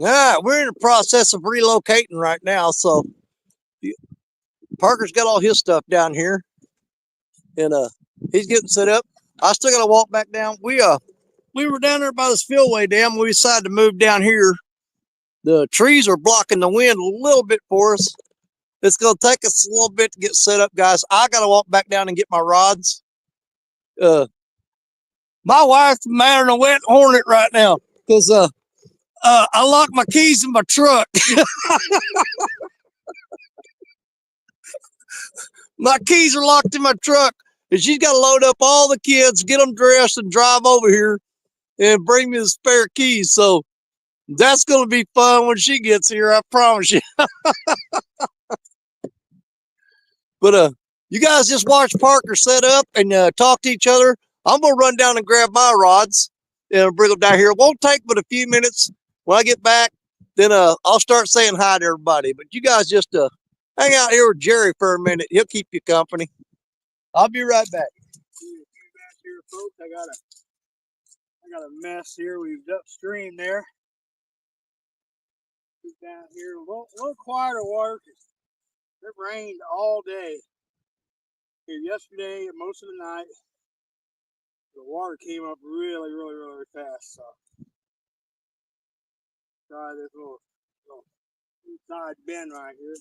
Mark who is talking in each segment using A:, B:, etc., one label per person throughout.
A: Yeah, we're in the process of relocating right now, so Parker's got all his stuff down here, and he's getting set up. I still got to walk back down. We were down there by the spillway dam. We decided to move down here. The trees are blocking the wind a little bit for us. It's going to take us a little bit to get set up, guys. I got to walk back down and get my rods. Uh, my wife's mad than a wet hornet right now because I locked my keys in my truck. My keys are locked in my truck, and she's got to load up all the kids, get them dressed, and drive over here and bring me the spare keys. So that's going to be fun when she gets here, I promise you. But you guys just watch Parker set up and talk to each other. I'm going to run down and grab my rods and bring them down here. It won't take but a few minutes. When I get back, then I'll start saying hi to everybody. But you guys just hang out here with Jerry for a minute. He'll keep you company. I'll be right back. Here, folks, I got a mess here. We've upstream there. Down here, a little quieter water. It rained all day here yesterday and most of the night. The water came up really fast. So try this little side bend right here.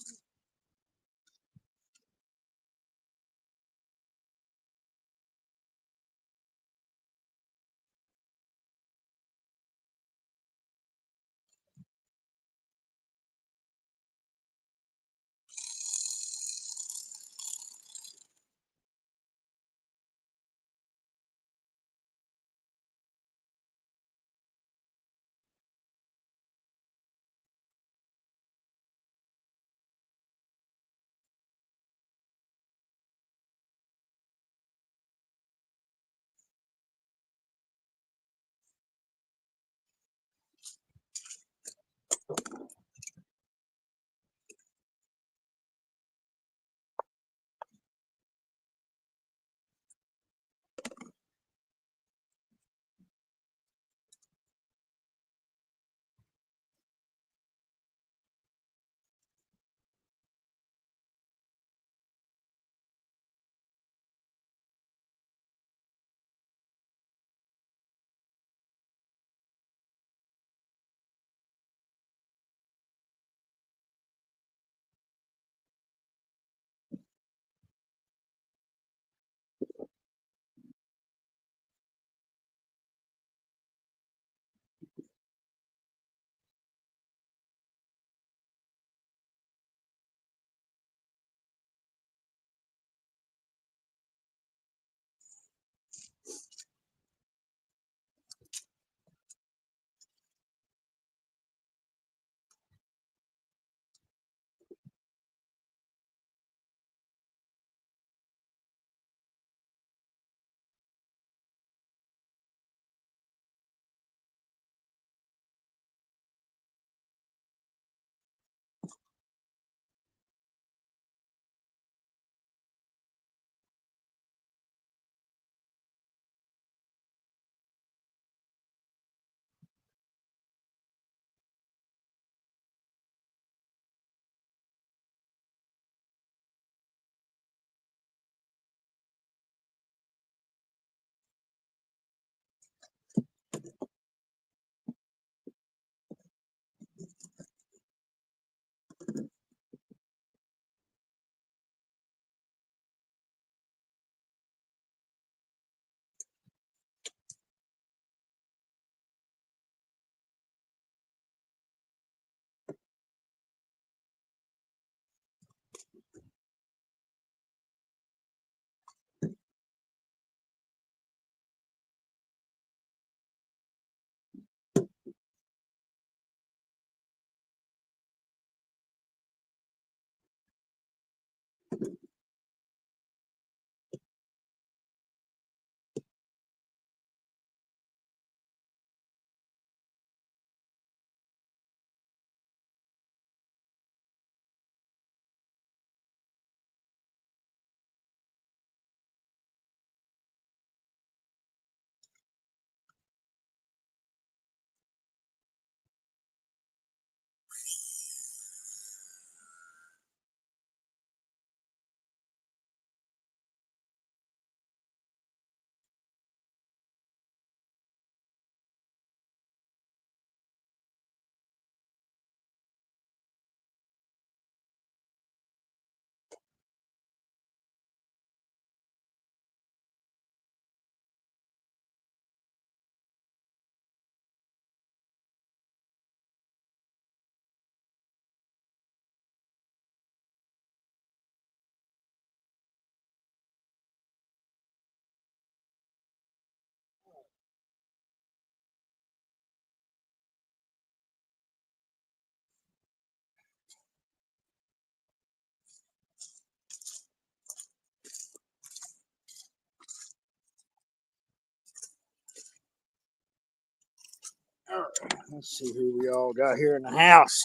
B: All right, let's see who we all got here in the house.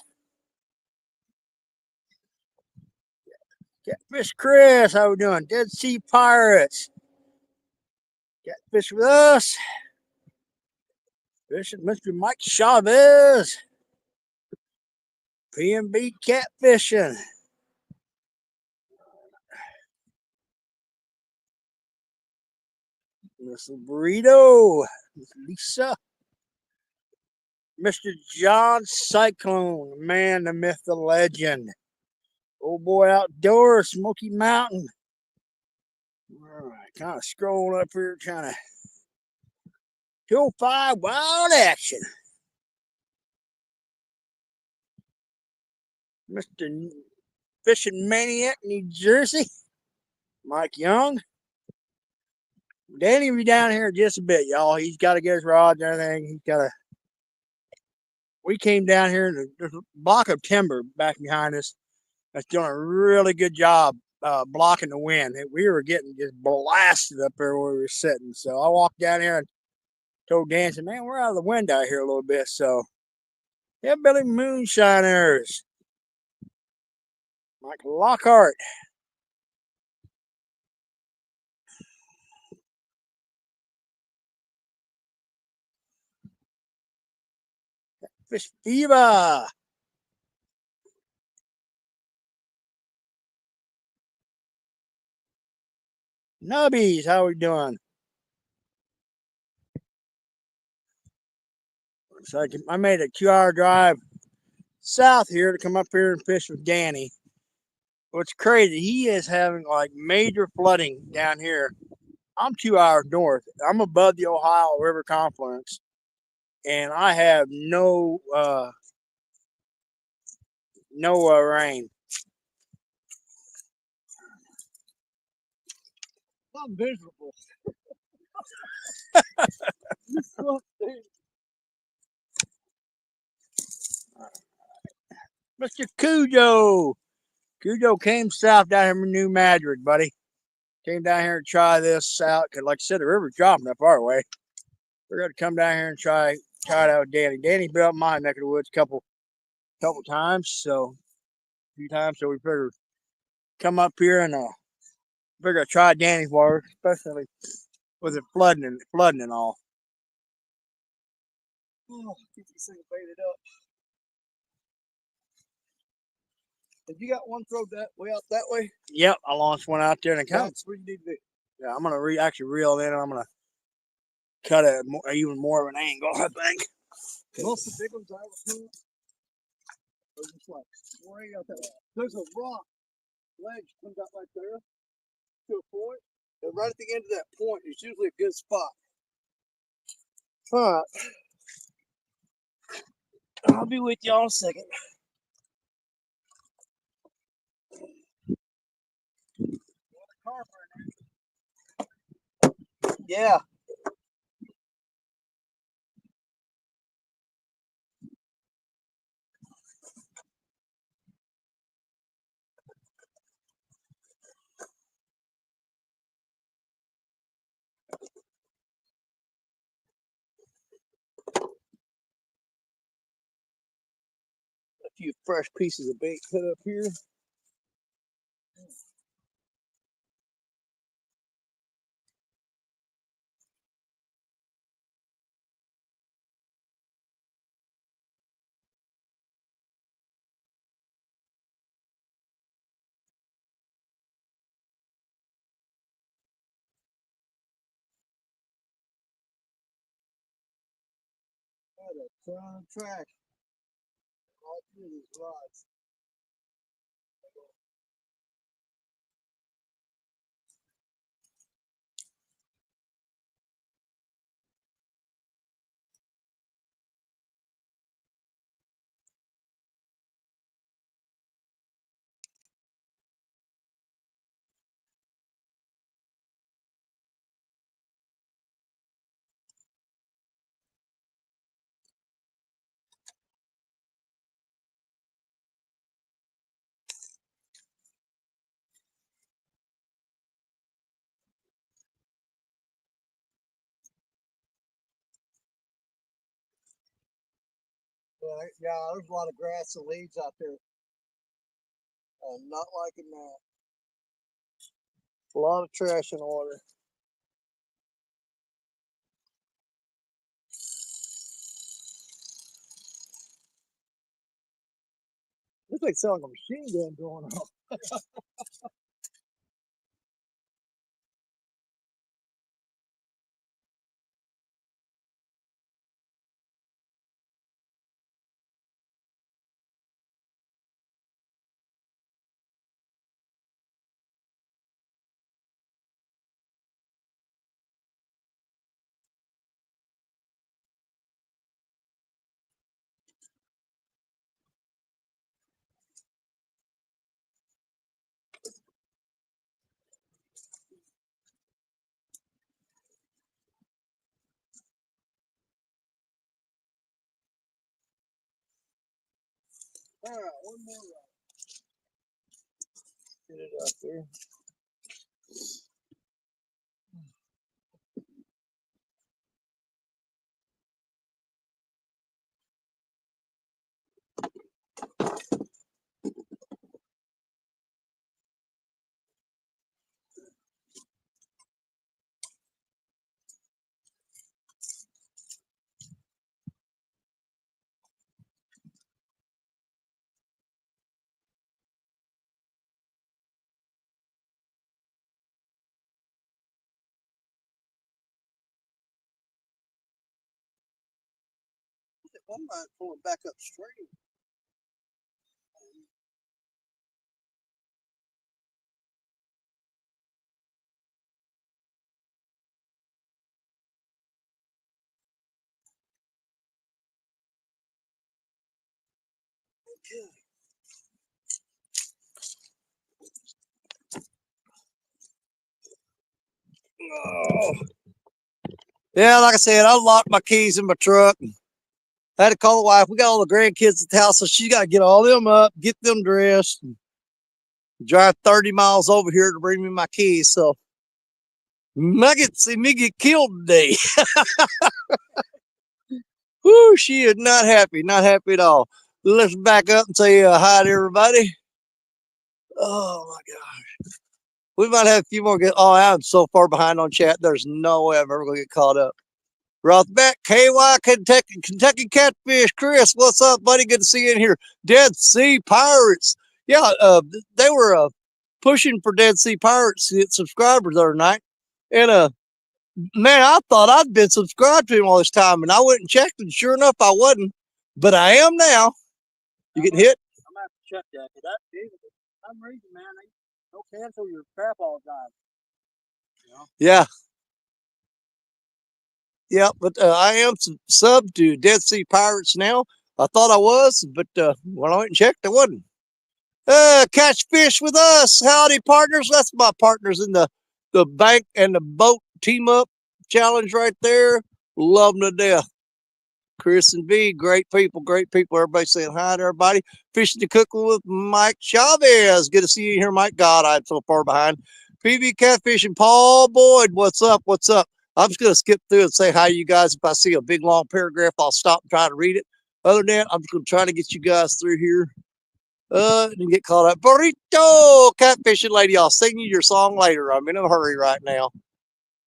B: Catfish Chris, how we doing? Dead Sea Pirates. Catfish with us. Fishing Mr. Mike Chavez. PMB Catfishing. Miss Burrito. Miss Lisa. Mr. John Cyclone. Man, the myth, the legend. Old boy outdoors, Smoky Mountain. All right, kind of scrolling up here, trying to 205 wild action. Mr. Fishing Maniac, New Jersey. Mike Young. Danny will be down here in just a bit, y'all. He's got to get his rods and everything. He's got to. We came down here and there's a block of timber back behind us that's doing a really good job blocking the wind. We were getting just blasted up there where we were sitting. So I walked down here and told Dan, said, man, we're out of the wind out here a little bit. So, yeah, Billy Moonshiners. Mike Lockhart. Fish Fever. Nubbies, how we doing? So I made a 2-hour drive south here to come up here and fish with Danny. What's crazy, he is having like major flooding down here. I'm 2 hours north. I'm above the Ohio River confluence, and I have no rain. I'm miserable. Mr. Cujo. Cujo came south down here from New Madrid, buddy. Came down here and try this out because, like I said, the river's dropping that far away. We're going to come down here and try it out with Danny. Danny built my neck of the woods a couple times, so a few times. So we figured come up here and figure I'd try Danny's water, especially with it flooding and all. Oh, get this thing baited up. Have you got one throw that way out that way? Yep, I launched one out there and it comes. That's what you need to do. Yeah, I'm gonna actually reel it in and I'm gonna cut it even more of an angle, I think. Most of the big ones I was doing are just like way out that way. There's a rock ledge comes out right there to a point. And right at the end of that point is usually a good spot. All right. I'll be with y'all in a second. Yeah. A few fresh pieces of bait put up here. What a ton of trash. All through these rods.
A: Yeah, there's a lot of grass and leaves out there. I'm not liking that. A lot of trash in the water. Looks like selling a machine gun going off. All right, one more ride. Get it out there. One might pull it back upstream. Okay. Oh. Yeah, like I said, I locked my keys in my truck. I had to call the wife. We got all the grandkids at the house, so she got to get all them up, get them dressed, and drive 30 miles over here to bring me my keys. So I get to see me get killed today. Whoo, she is not happy at all. Let's back up and say hi to everybody. Oh my gosh. We might have a few more. Oh, I'm so far behind on chat. There's no way I'm ever going to get caught up. Rothbeck, KY, Kentucky Catfish, Chris, what's up, buddy? Good to see you in here. Dead Sea Pirates. Yeah, they were pushing for Dead Sea Pirates subscribers the other night. And man, I thought I'd been subscribed to him all this time, and I went and checked, and sure enough, I wasn't. But I am now. You getting hit?
B: I'm gonna have to check that. Cause that for some reason, man, they don't cancel your crap all the time. You know?
A: Yeah. Yeah, but I am sub to Dead Sea Pirates now. I thought I was, but when I went and checked, I wasn't. Catch fish with us. Howdy, partners. That's my partners in the bank and the boat team up challenge right there. Love them to death. Chris and V, great people, great people. Everybody saying hi to everybody. Fishing to Cook with Mike Chavez. Good to see you here, Mike. God, I'm so far behind. PB Catfishing, Paul Boyd. What's up? What's up? I'm just going to skip through and say hi to you guys. If I see a big long paragraph, I'll stop and try to read it. Other than that, I'm just going to try to get you guys through here. Didn't get caught up. Burrito Catfishing Lady. I'll sing you your song later. I'm in a hurry right now.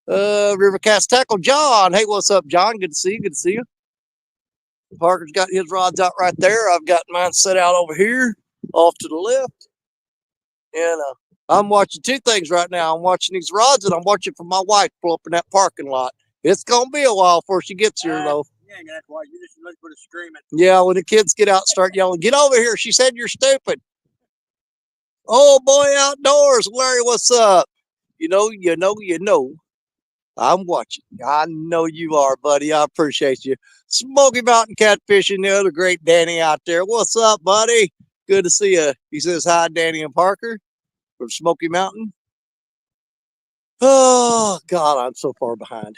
A: Rivercast Tackle John. Hey, what's up, John? Good to see you. Good to see you. Parker's got his rods out right there. I've got mine set out over here, off to the left. And I'm watching two things right now. I'm watching these rods, and I'm watching for my wife pull up in that parking lot. It's going to be a while before she gets here, though.
B: You ain't gonna watch. You just look for the screaming.
A: Yeah, when the kids get out and start yelling, get over here. She said you're stupid. Oh, boy, outdoors. Larry, what's up? You know. I'm watching. I know you are, buddy. I appreciate you. Smoky Mountain Catfishing, the other great Danny out there. What's up, buddy? Good to see you. He says hi, Danny and Parker from Smoky Mountain. Oh, God, I'm so far behind.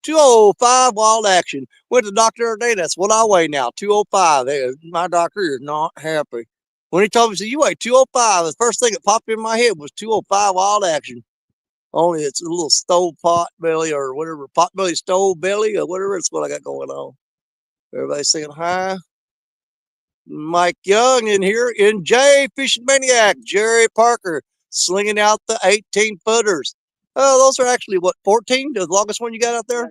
A: 205 Wild Action. Went to the doctor the other day. That's what I weigh now, 205. My doctor is not happy. When he told me, he said, you weigh 205, the first thing that popped in my head was 205 Wild Action. Only it's a little stove pot belly or whatever, pot belly, stove belly, or whatever. It's what I got going on. Everybody saying hi. Mike Young in here. NJ Fishing Maniac. Jerry Parker slinging out the 18-footers. Oh, those are actually what, 14? The longest one you got out there?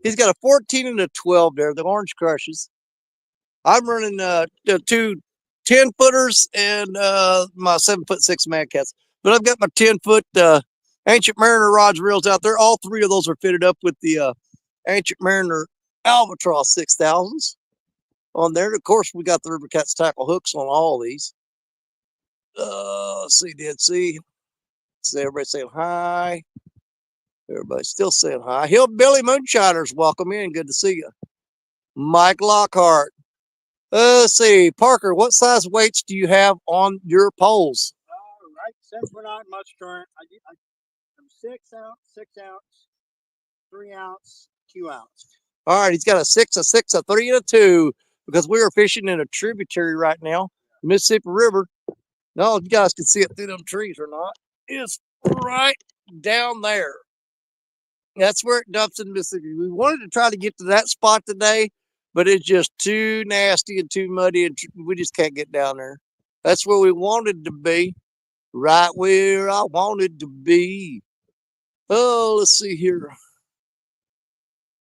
A: He's got a 14 and a 12 there, the Orange Crushes. I'm running the two 10-footers and my 7'6" Mad Cats. But I've got my 10-foot Ancient Mariner rods reels out there. All three of those are fitted up with the Ancient Mariner Albatross 6000s on there. Of course, we got the River Cats tackle hooks on all these. Let's see, Dead Sea. See everybody saying hi. Everybody's still saying hi. Hillbilly Moonshiners, welcome in. Good to see you. Mike Lockhart. Let's see, Parker, what size weights do you have on your poles?
B: Right, since we're not much current, I'm 6 ounce, 6 ounce, 3 ounce, 2 ounce.
A: All right, he's got a 6, a 6, a 3, and a 2 because we are fishing in a tributary right now, Mississippi River. No, you guys can see it through them trees or not. It's right down there. That's where it dumps in Mississippi. We wanted to try to get to that spot today, but it's just too nasty and too muddy, and we just can't get down there. That's where we wanted to be, right where I wanted to be. Oh, let's see here.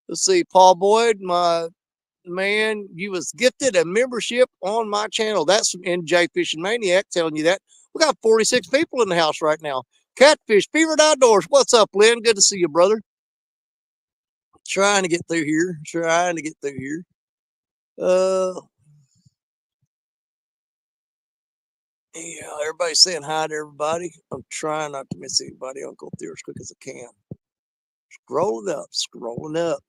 A: Let's see, Paul Boyd, my man, you was gifted a membership on my channel. That's from NJ Fishing Maniac telling you that. We got 46 people in the house right now. Catfish, Fevered Outdoors. What's up, Lynn? Good to see you, brother. Trying to get through here. Yeah, everybody's saying hi to everybody. I'm trying not to miss anybody. I'll go through as quick as I can. Scrolling up.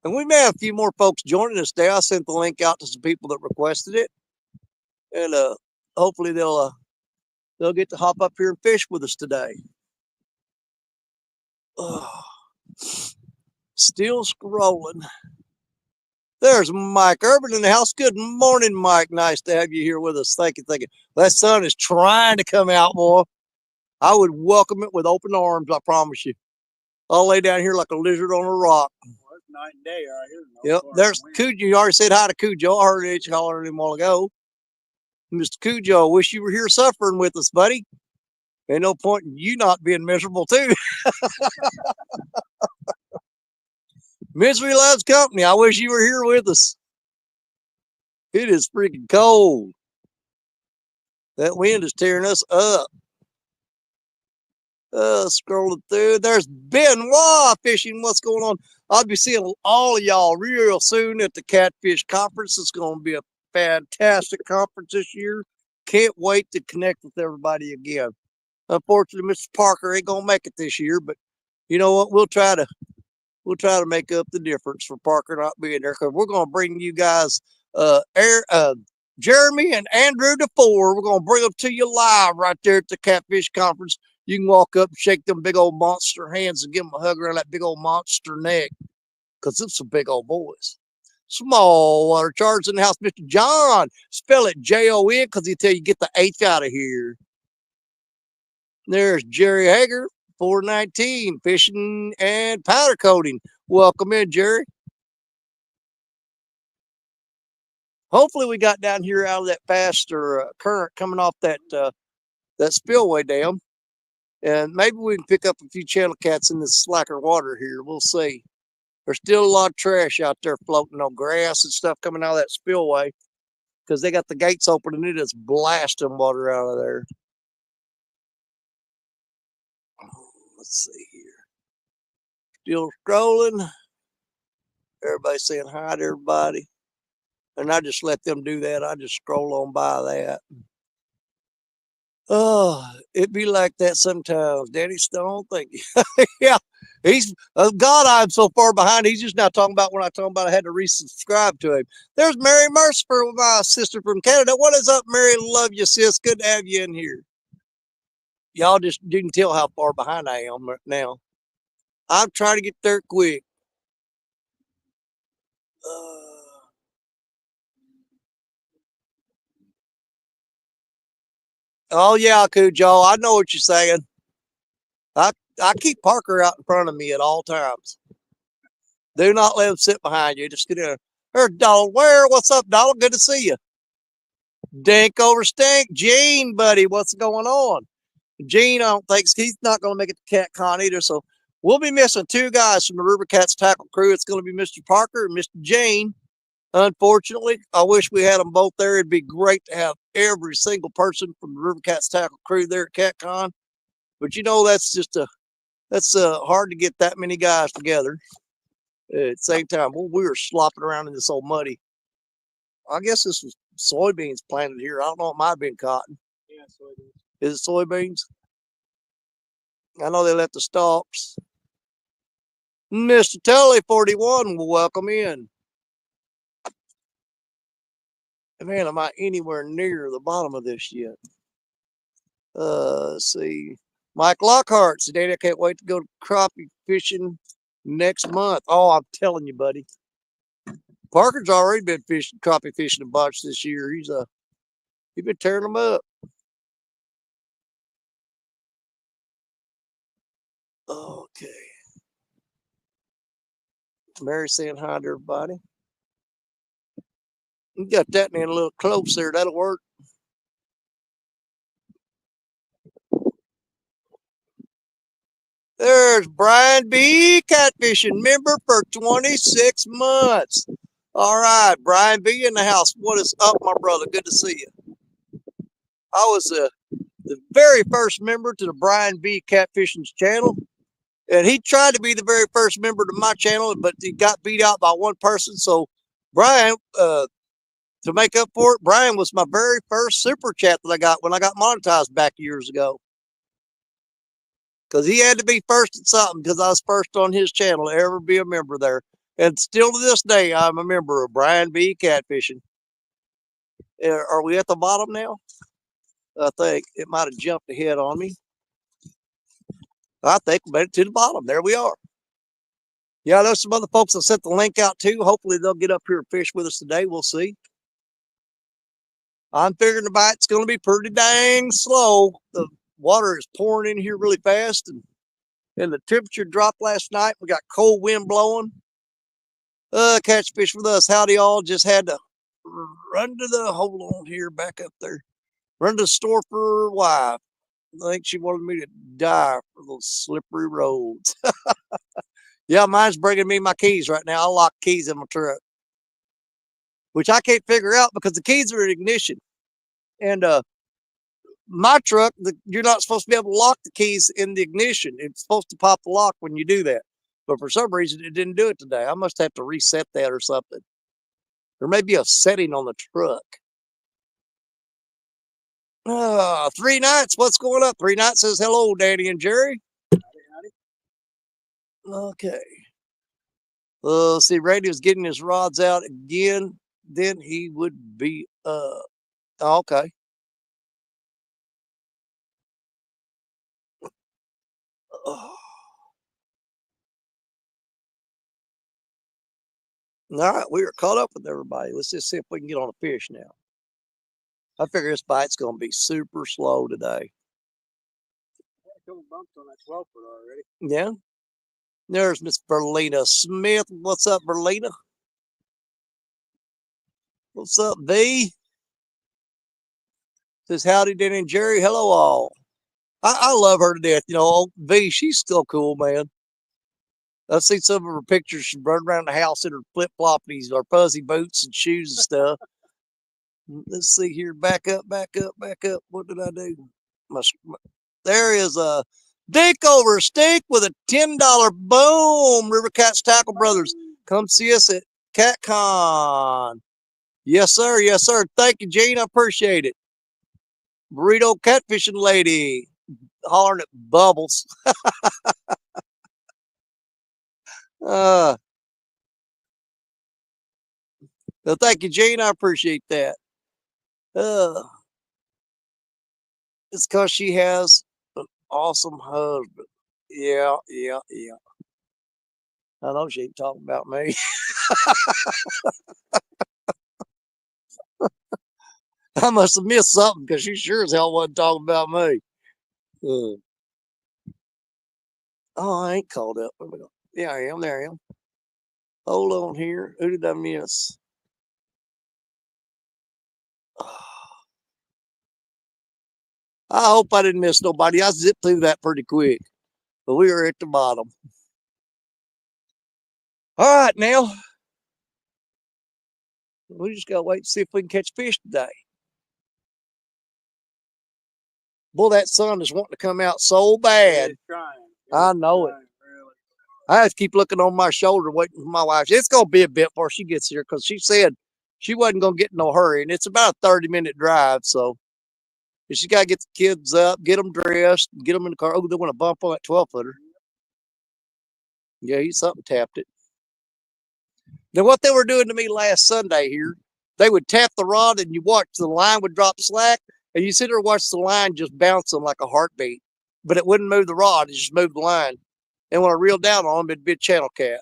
A: And we may have a few more folks joining us today. I sent the link out to some people that requested it. And hopefully they'll get to hop up here and fish with us today. Still scrolling. There's Mike Urban in the house. Good morning, Mike. Nice to have you here with us. Thank you. That sun is trying to come out, boy. I would welcome it with open arms, I promise you. I'll lay down here like a lizard on a rock.
B: Well, it's night and day right here.
A: Yep, there's Cujo. You already said hi to Cujo. I heard it hollering him a while ago. Mr. Cujo, wish you were here suffering with us, buddy. Ain't no point in you not being miserable, too. Misery loves company. I wish you were here with us. It is freaking cold. That wind is tearing us up. Scrolling through. There's Benoit Fishing. What's going on? I'll be seeing all of y'all real soon at the Catfish Conference. It's going to be a fantastic conference this year. Can't wait to connect with everybody again. Unfortunately, Mr. Parker ain't going to make it this year, but you know what? We'll try to make up the difference for Parker not being there, because we're going to bring you guys Jeremy and Andrew DeFore. We're going to bring them to you live right there at the Catfish Conference. You can walk up and shake them big old monster hands and give them a hug around that big old monster neck, because it's some big old boys. Small water charge in the house. Mr. John, spell it Jon, because he'll tell you get the H out of here. There's Jerry Hager, 419, fishing and powder coating. Welcome in, Jerry. Hopefully we got down here out of that faster current coming off that spillway dam. And maybe we can pick up a few channel cats in this slacker water here. We'll see. There's still a lot of trash out there floating on grass and stuff coming out of that spillway, because they got the gates open and it is blasting water out of there. Let's see here. Still scrolling. Everybody saying hi to everybody. And I just let them do that. I just scroll on by that. Oh, it be like that sometimes. Daddy Stone, thank you. Yeah, he's God. I'm so far behind. He's just now talking about when I told him about I had to resubscribe to him. There's Mary Mercer, my sister from Canada. What is up, Mary? Love you, sis. Good to have you in here. Y'all just didn't tell how far behind I am right now. I'm trying to get there quick. Oh yeah, Cujo. I know what you're saying. I keep Parker out in front of me at all times. Do not let him sit behind you. Just get in. There's Donald Ware. What's up, Donald? Good to see you. Dink over stink. Gene, buddy, what's going on? Gene, I don't think he's not going to make it to Cat Con either. So we'll be missing two guys from the River Cats tackle crew. It's going to be Mr. Parker and Mr. Jane. Unfortunately, I wish we had them both there. It'd be great to have every single person from the River Cats tackle crew there at Cat Con. But you know, that's hard to get that many guys together at the same time. Well, we were slopping around in this old muddy. I guess this was soybeans planted here. I don't know. It might have been cotton.
B: Yeah, soybeans.
A: Is it soybeans? I know they left the stalks. Mr. Tully 41 will welcome in. Man, am I anywhere near the bottom of this yet? Let's see. Mike Lockhart said, I can't wait to go crappie fishing next month. Oh, I'm telling you, buddy. Parker's already been crappie fishing a bunch this year. He's been tearing them up. Okay. Mary saying hi to everybody. You got that in a little close there. That'll work. There's Brian B. Catfishing member for 26 months. All right, Brian B. in the house. What is up, my brother? Good to see you. I was the very first member to the Brian B. Catfishing's channel. And he tried to be the very first member to my channel, but he got beat out by one person. So Brian, to make up for it, Brian was my very first super chat that I got when I got monetized back years ago. Because he had to be first at something, because I was first on his channel to ever be a member there. And still to this day, I'm a member of Brian B. Catfishing. Are we at the bottom now? I think it might have jumped ahead on me. I think we made it to the bottom. There we are. Yeah, there's some other folks I sent the link out to. Hopefully they'll get up here and fish with us today. We'll see. I'm figuring the bite's going to be pretty dang slow. The water is pouring in here really fast, and the temperature dropped last night. We got cold wind blowing. Catch fish with us. Howdy all. Just had to run to the, hold on here, back up there. Run to the store for her wife. I think she wanted me to die for those slippery roads. Yeah, mine's bringing me my keys right now. I lock keys in my truck, which I can't figure out because the keys are in ignition. And my truck, you're not supposed to be able to lock the keys in the ignition. It's supposed to pop the lock when you do that. But for some reason, it didn't do it today. I must have to reset that or something. There may be a setting on the truck. 3 Nights, what's going up? 3 Nights says, hello, Danny and Jerry.
B: Howdy, howdy.
A: Okay. See, Radio's getting his rods out again. Then he would be, okay. All right, we are caught up with everybody. Let's just see if we can get on a fish now. I figure this bite's going to be super slow today.
B: A couple bumps on that 12-foot already.
A: Yeah. There's Miss Berlina Smith. What's up, Berlina? What's up, V? Says, howdy, Danny and Jerry. Hello, all. I love her to death. You know, V, she's still cool, man. I've seen some of her pictures. She run around the house in her flip-floppies or fuzzy boots and shoes and stuff. Let's see here. Back up, back up, back up. What did I do? There is a Dink over Steak with a $10 boom. River Cats Tackle Brothers. Come see us at CatCon. Yes, sir. Yes, sir. Thank you, Gene. I appreciate it. Burrito Catfishing Lady. Hollering at Bubbles. Well, thank you, Gene. I appreciate that. It's because she has an awesome husband. Yeah, yeah, yeah. I know she ain't talking about me. I must have missed something because she sure as hell wasn't talking about me. Oh, I ain't called up. Yeah, I am. There I am. Hold on here. Who did I miss? I hope I didn't miss nobody. I zipped through that pretty quick, but we were at the bottom. All right, now we just gotta wait and see if we can catch fish today. Boy, that sun is wanting to come out so bad.
B: It's trying.
A: I know it.
B: Really.
A: I have to keep looking on my shoulder, waiting for my wife. It's gonna be a bit before she gets here because she said she wasn't gonna get in no hurry, and it's about a 30-minute drive. So she got to get the kids up, get them dressed, get them in the car. Oh, they want to bump on that 12-footer. Yeah, he's something tapped it. Now, what they were doing to me last Sunday here, they would tap the rod and you watch the line would drop slack, and you sit there and watch the line just bouncing like a heartbeat. But it wouldn't move the rod, it just moved the line. And when I reeled down on them, it'd be a channel cat.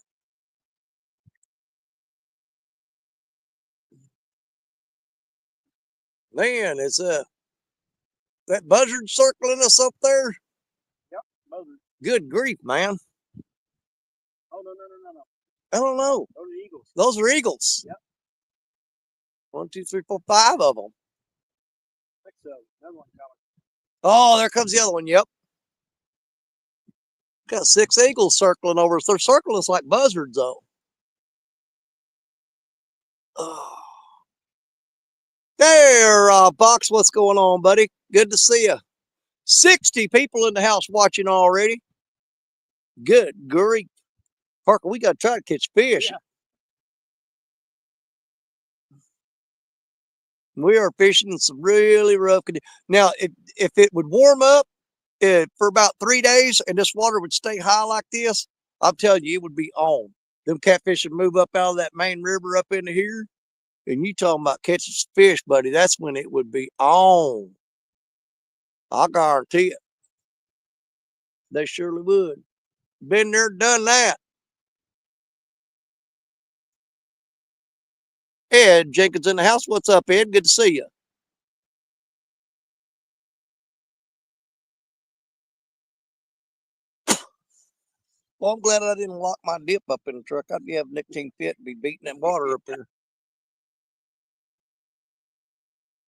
A: Man, it's that buzzard circling us up there.
B: Yep, buzzard.
A: Good grief, man.
B: Oh, no.
A: I don't know.
B: Those are eagles.
A: Those are eagles.
B: Yep.
A: 1, 2, 3, 4, 5 of them.
B: Another one coming.
A: Oh, there comes the other one. Yep. Got 6 eagles circling over us. They're circling us like buzzards, though. Oh. There, Box. What's going on, buddy? Good to see you. 60 people in the house watching already. Good grief. Parker, we got to try to catch fish.
B: Yeah.
A: We are fishing in some really rough conditions. Now, if it would warm up for about 3 days and this water would stay high like this, I'm telling you, it would be on. Them catfish would move up out of that main river up into here. And you talking about catching some fish, buddy, that's when it would be on. I guarantee it. They surely would. Been there, done that. Ed Jenkins in the house. What's up, Ed? Good to see you. Well, I'm glad I didn't lock my dip up in the truck. I'd be having nicotine fit and be beating that water up there.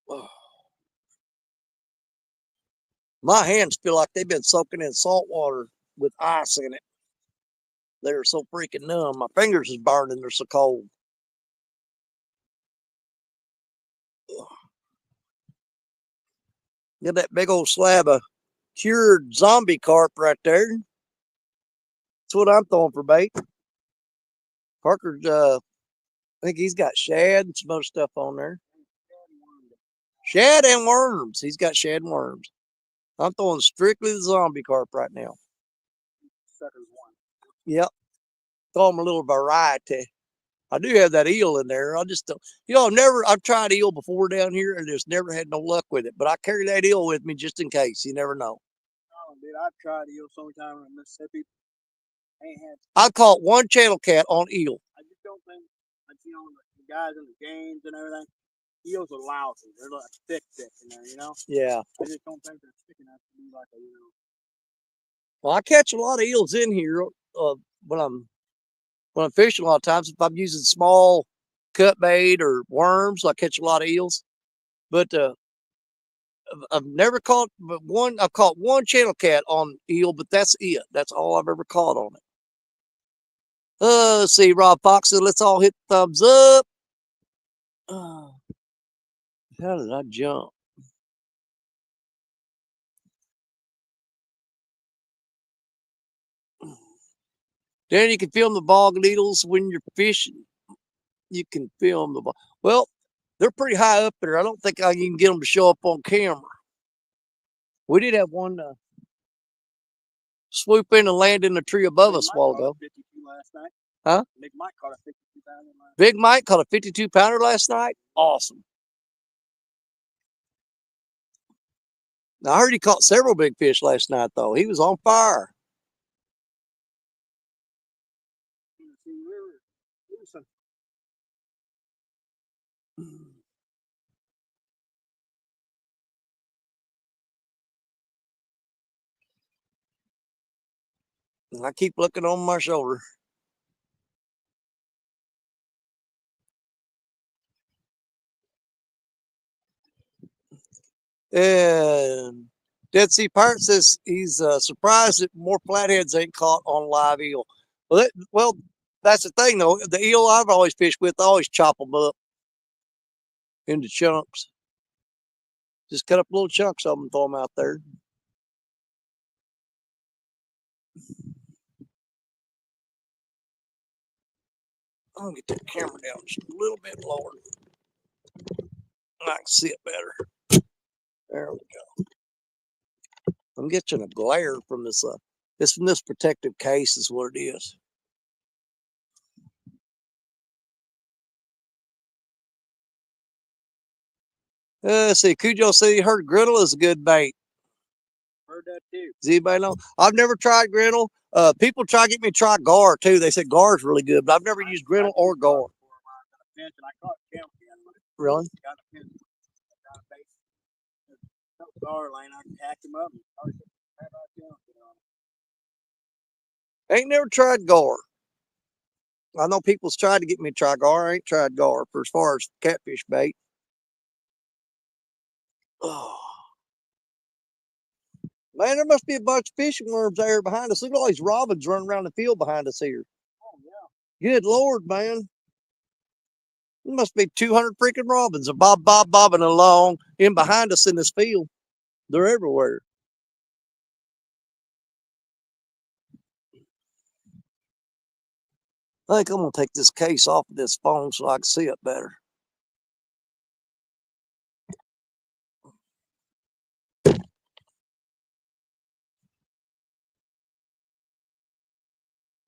A: Oh. My hands feel like they've been soaking in salt water with ice in it. They're so freaking numb. My fingers is burning. They're so cold. Got that big old slab of cured zombie carp right there. That's what I'm throwing for bait. Parker's, I think he's got shad and some other stuff on there. Shad and worms. He's got shad and worms. I'm throwing strictly the zombie carp right now. Yep. Throw them a little variety. I do have that eel in there. I just don't, I've tried eel before down here and just never had no luck with it. But I carry that eel with me just in case. You never know.
B: Oh, dude, I've tried eel sometime in Mississippi.
A: I caught one channel cat on eel.
B: I just don't think, the guys in the games and everything, eels are lousy. They're like thick in there,
A: Yeah.
B: I just don't think they're thick enough to be like
A: Well, I catch a lot of eels in here when I'm fishing a lot of times. If I'm using small cut bait or worms, I catch a lot of eels. But I've never caught but one. I've caught one channel cat on eel, but that's it. That's all I've ever caught on it. Let's see, Rob Fox said, let's all hit thumbs up. How did I jump? Then you can film the bog needles when you're fishing. You can film the bog. Well, they're pretty high up there. I don't think I can get them to show up on camera. We did have one swoop in and land in the tree above us a while ago.
B: 52 last night.
A: Huh?
B: Big Mike caught a 52 pounder.
A: Big Mike caught a 52 pounder last night. Awesome. Now, I heard he caught several big fish last night, though. He was on fire. I keep looking on my shoulder. And Dead Sea Pirate says he's surprised that more flatheads ain't caught on live eel. Well, that's the thing though. The eel I've always fished with, I always chop them up into chunks. Just cut up little chunks of them and throw them out there. I'll get that camera down just a little bit lower. I can see it better. There we go. I'm getting a glare from this. It's from this protective case is what it is. Let's see. Cujo said he heard griddle is a good bait.
B: Heard that too.
A: Does anybody know? I've never tried griddle. People try to get me to try gar too. They said gar is really good, but I've never used griddle or gar. Really? Ain't never tried gar. I know people's tried to get me to try gar. I ain't tried gar for as far as catfish bait. Oh. Man, there must be a bunch of fishing worms there behind us. Look at all these robins running around the field behind us here.
B: Oh, yeah.
A: Good Lord, man. There must be 200 freaking robins bobbing along in behind us in this field. They're everywhere. I think I'm going to take this case off of this phone so I can see it better.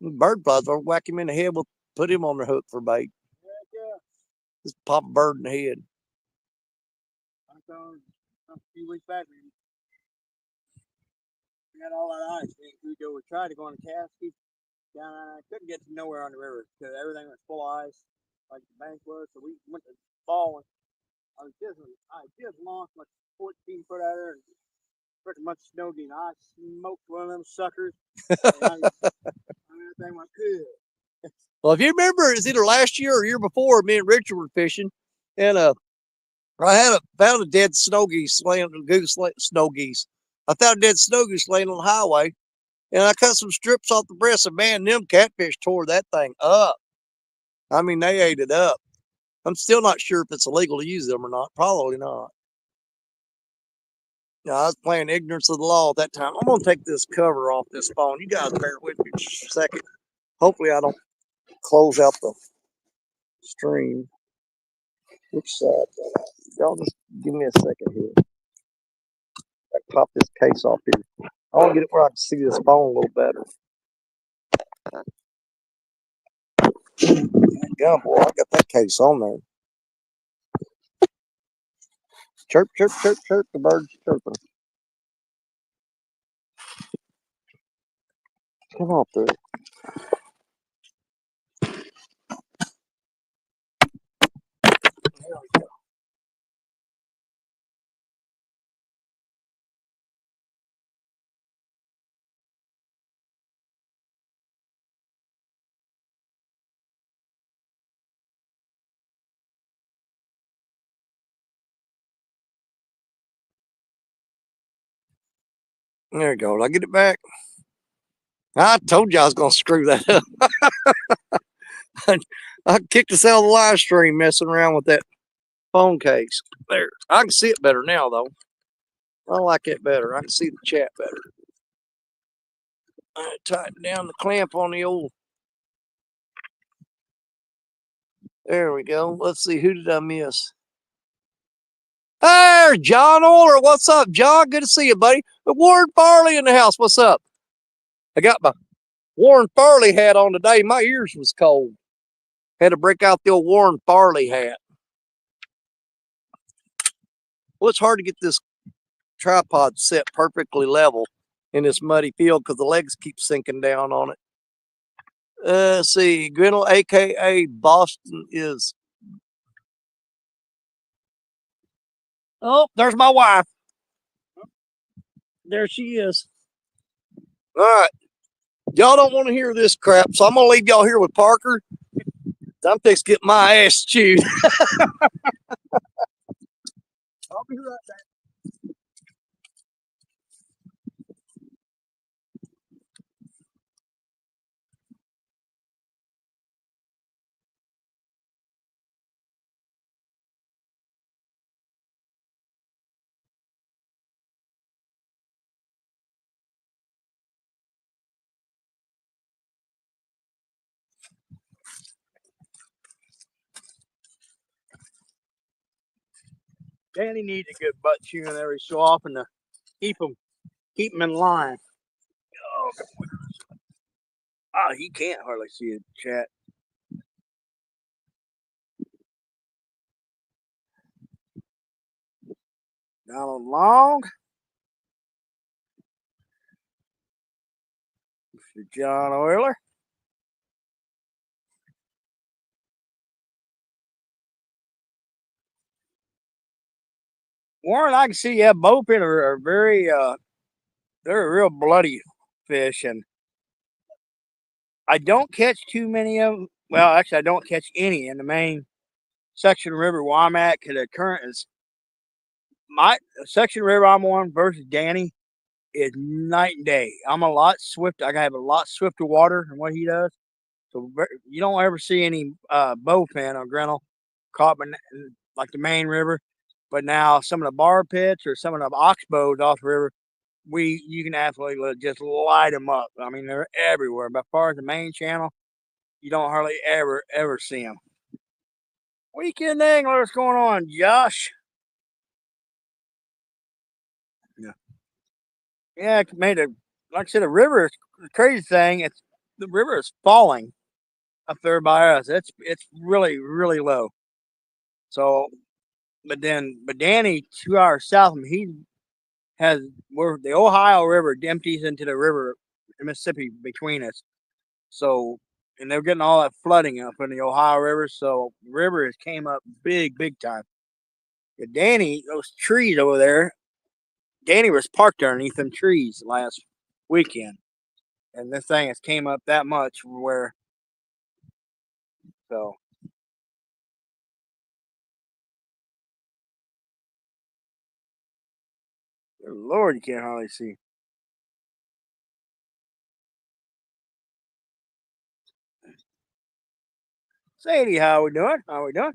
A: Bird flies, I'll whack him in the head. We'll put him on the hook for bait.
B: Yeah.
A: Just pop a bird in the head.
B: I found a few weeks back, we had all that ice. We tried to go on a cast, down. I couldn't get to nowhere on the river because everything was full of ice, like the bank was. So we went to fall. I just launched my 14-foot out there and freaking bunch of snow geese. I smoked one of them suckers. And everything went good.
A: Well, if you remember, it's either last year or year before, me and Richard were fishing, and I found a dead snow geese laying snow geese. I found a dead snow goose laying on the highway, and I cut some strips off the breast, and man, them catfish tore that thing up. I mean, they ate it up. I'm still not sure if it's illegal to use them or not. Probably not. No, I was playing ignorance of the law at that time. I'm going to take this cover off this phone. You guys bear with me just a second. Hopefully I don't close out the stream. Which side? Y'all just give me a second here. I pop this case off here. I want to get it where I can see this phone a little better. God, boy, I got that case on there. Chirp, chirp, chirp, chirp. The bird's chirping. Come on through. There we go. There we go. Did I get it back? I told you I was going to screw that up. I kicked us out of the live stream messing around with that phone case. There. I can see it better now, though. I like it better. I can see the chat better. I tighten down the clamp on the old. There we go. Let's see. Who did I miss? There's John Oler. What's up, John? Good to see you, buddy. Warren Farley in the house. What's up? I got my Warren Farley hat on today. My ears was cold. Had to break out the old Warren Farley hat. Well, it's hard to get this tripod set perfectly level in this muddy field because the legs keep sinking down on it. Let's see. Grinnell, a.k.a. Boston, is... Oh, there's my wife. There she is. All right. Y'all don't want to hear this crap, so I'm going to leave y'all here with Parker. I'm fixing to get my ass chewed.
B: I'll be right back. Danny needs a good butt chewing every so often to keep him in line. Oh, he can't hardly see it, chat. Donald Long. Mr. John Euler. Warren, I can see, yeah, bowfin are very, they're a real bloody fish, and I don't catch too many of them. Well, actually, I don't catch any in the main section of the river where I'm at, because the current is my section of the river I'm on versus Danny is night and day. I'm a lot swifter. I have a lot swifter water than what he does. So you don't ever see any bowfin or grinnell caught in like the main river. But now some of the bar pits or some of the oxbows off the river, you can absolutely just light them up. I mean, they're everywhere. But as far as the main channel, you don't hardly ever see them. Weekend angler, what's going on, Josh? Yeah, it made like I said, the river is the crazy thing. The river is falling up there by us. It's really low. So, but Danny, 2 hours south of him, he has where the Ohio River empties into the river, the Mississippi between us. So, and they're getting all that flooding up in the Ohio River. So, the river has came up big time. But Danny, those trees over there, Danny was parked underneath them trees last weekend, and this thing has came up that much where so. Lord, you can't hardly see. Sadie, how we doing? How we doing?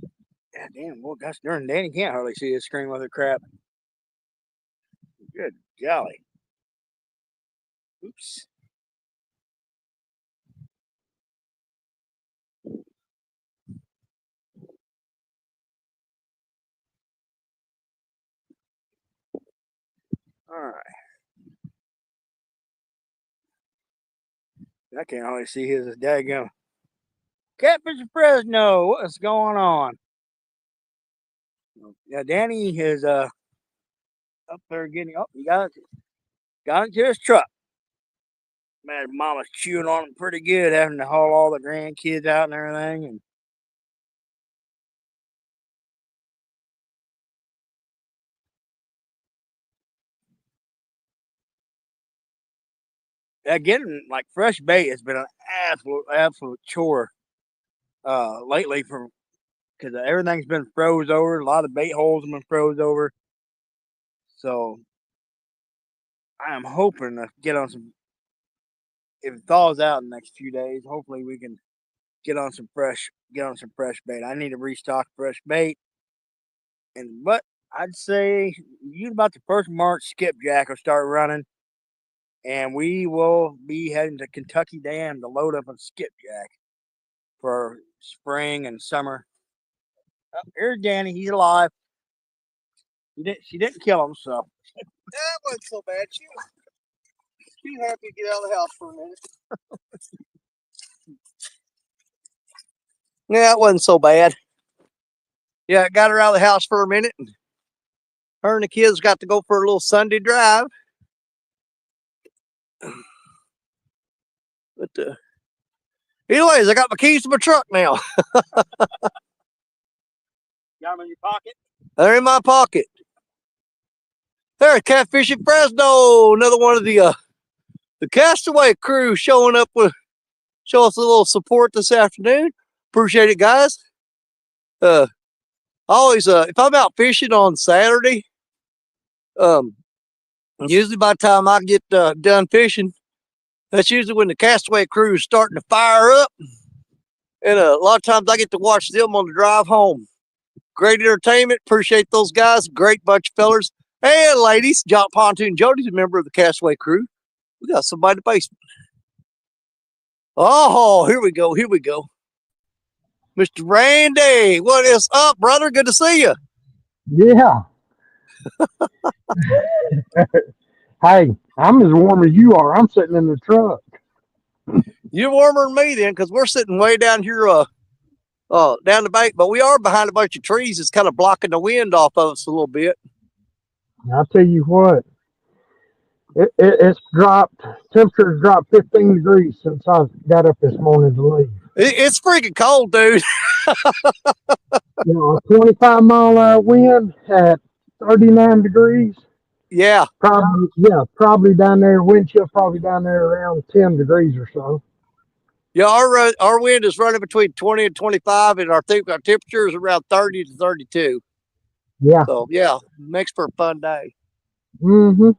B: God damn, well, gosh darn, Danny can't hardly see his screen with the crap. Good golly. Oops. All right. I can't hardly see his daggum. Catfish Fresno, what's going on? Yeah, Danny is up there getting up. He got into his truck. Man, mama's chewing on him pretty good, having to haul all the grandkids out and everything. And getting like fresh bait has been an absolute chore lately because everything's been froze over. A lot of bait holes have been froze over. So I am hoping to get on some. If it thaws out in the next few days, hopefully we can get on some fresh bait. I need to restock fresh bait, but I'd say you about the first March skipjack will start running, and we will be heading to Kentucky Dam to load up on skipjack for spring and summer. Oh, here's Danny. He's alive. She didn't kill him, so
A: That wasn't so bad. She's happy to get out of the house for a minute. Yeah, it wasn't so bad. Yeah, I got her out of the house for a minute. And her and the kids got to go for a little Sunday drive. But anyways, I got my keys to my truck now.
B: Got them in your pocket?
A: They're in my pocket. There's Catfishing Fresno, another one of the Castaway crew showing up with show us a little support this afternoon. Appreciate it, guys. Always if I'm out fishing on Saturday, usually by the time I get done fishing, that's usually when the Castaway crew is starting to fire up, and a lot of times I get to watch them on the drive home. Great entertainment. Appreciate those guys. Great bunch of fellers and ladies. John Pontoon Jody's a member of the Castaway crew. We got somebody in the basement. Oh, here we go. Here we go. Mr. Randy, what is up, brother? Good to see you.
C: Yeah. Hey, I'm as warm as you are. I'm sitting in the truck.
A: You're warmer than me then, because we're sitting way down here, down the bank, but we are behind a bunch of trees. It's kind of blocking the wind off of us a little bit.
C: I'll tell you what, it's dropped. Temperature's dropped 15 degrees since I got up this morning to leave.
A: It's freaking cold, dude.
C: You know, a 25-mile-an-hour wind at 39 degrees.
A: Yeah.
C: Probably down there. Wind chill probably down there around 10 degrees or so.
A: Yeah, our wind is running between 20 and 25, and I think our temperature is around 30 to 32.
C: Yeah.
A: So, yeah, makes for a fun day.
C: Mm-hmm.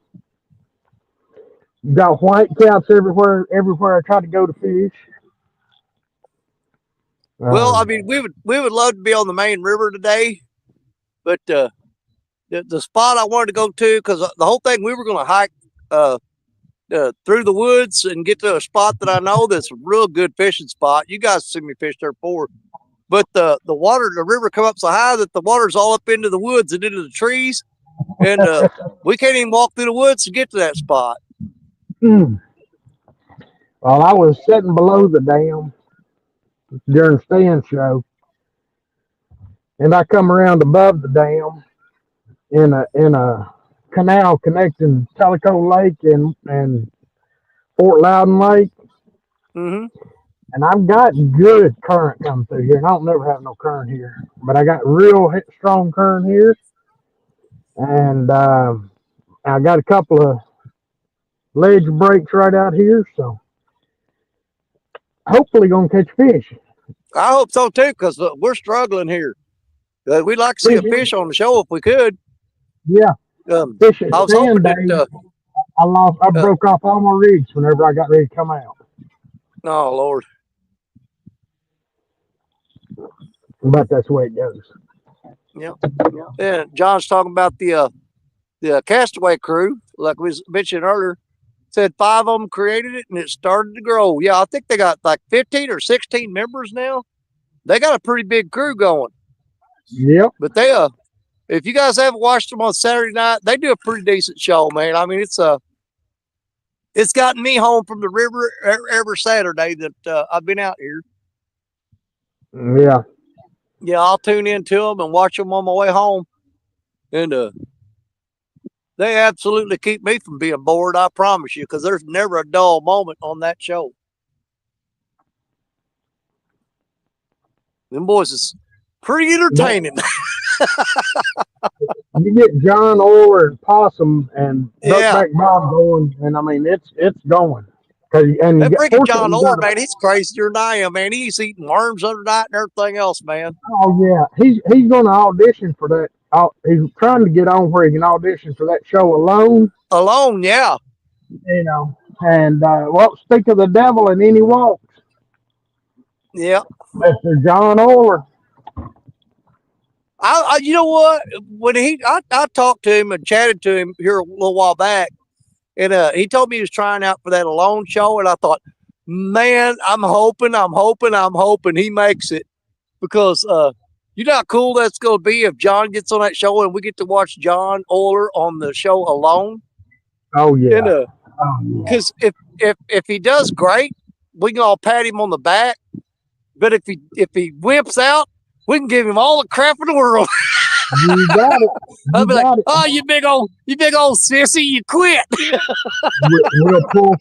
C: Got white caps everywhere. Everywhere I try to go to fish.
A: Well, I mean, we would love to be on the main river today, but the spot I wanted to go to, because the whole thing, we were going to hike through the woods and get to a spot that I know that's a real good fishing spot. You guys see me fish there before, but the river come up so high that the water's all up into the woods and into the trees, and we can't even walk through the woods to get to that spot.
C: Well, I was sitting below the dam during stand show, and I come around above the dam in a canal connecting Tellico Lake and Fort Loudon Lake,
A: Mm-hmm.
C: and I've got good current coming through here. And I don't never have no current here, but I got real strong current here, and I got a couple of ledge breaks right out here, so hopefully gonna catch fish.
A: I hope so too, because we're struggling here. We'd like to see a fish on the show if we could.
C: Yeah, fishing
A: I was
C: stand
A: hoping
C: day.
A: that.
C: I broke off all my rigs whenever I got ready to come out.
A: Oh Lord.
C: But that's the way it goes.
A: Yeah. And John's talking about the Castaway crew, like we mentioned earlier. Said 5 of them created it, and it started to grow. Yeah, I think they got like 15 or 16 members now. They got a pretty big crew going.
C: Yep.
A: But they if you guys haven't watched them on Saturday night, they do a pretty decent show, man. I mean, it's gotten me home from the river every Saturday that I've been out here.
C: Yeah.
A: Yeah, I'll tune into them and watch them on my way home, and they absolutely keep me from being bored. I promise you, because there's never a dull moment on that show. Them boys is pretty entertaining.
C: You get John Orr and Possum and
A: Yeah.
C: Duckback Bob going, and I mean it's going. And
A: that freaking John Orr,
C: got
A: man, he's crazier than I am, man. He's eating worms under night and everything else, man.
C: Oh yeah, he's going to audition for that. He's trying to get on where he can audition for that show alone.
A: Alone, yeah.
C: You know, and well, speak of the devil, and then he walks.
A: Yeah.
C: Mr. John Orr.
A: You know what? When I talked to him and chatted to him here a little while back, and he told me he was trying out for that alone show, and I thought, man, I'm hoping he makes it, because you know how cool that's going to be if John gets on that show and we get to watch John Oler on the show alone.
C: Oh yeah.
A: Because if he does great, we can all pat him on the back. But if he wimps out, we can give him all the crap in the world.
C: You got it.
A: I'll be like, oh, you big old sissy, you quit.
C: We'll pull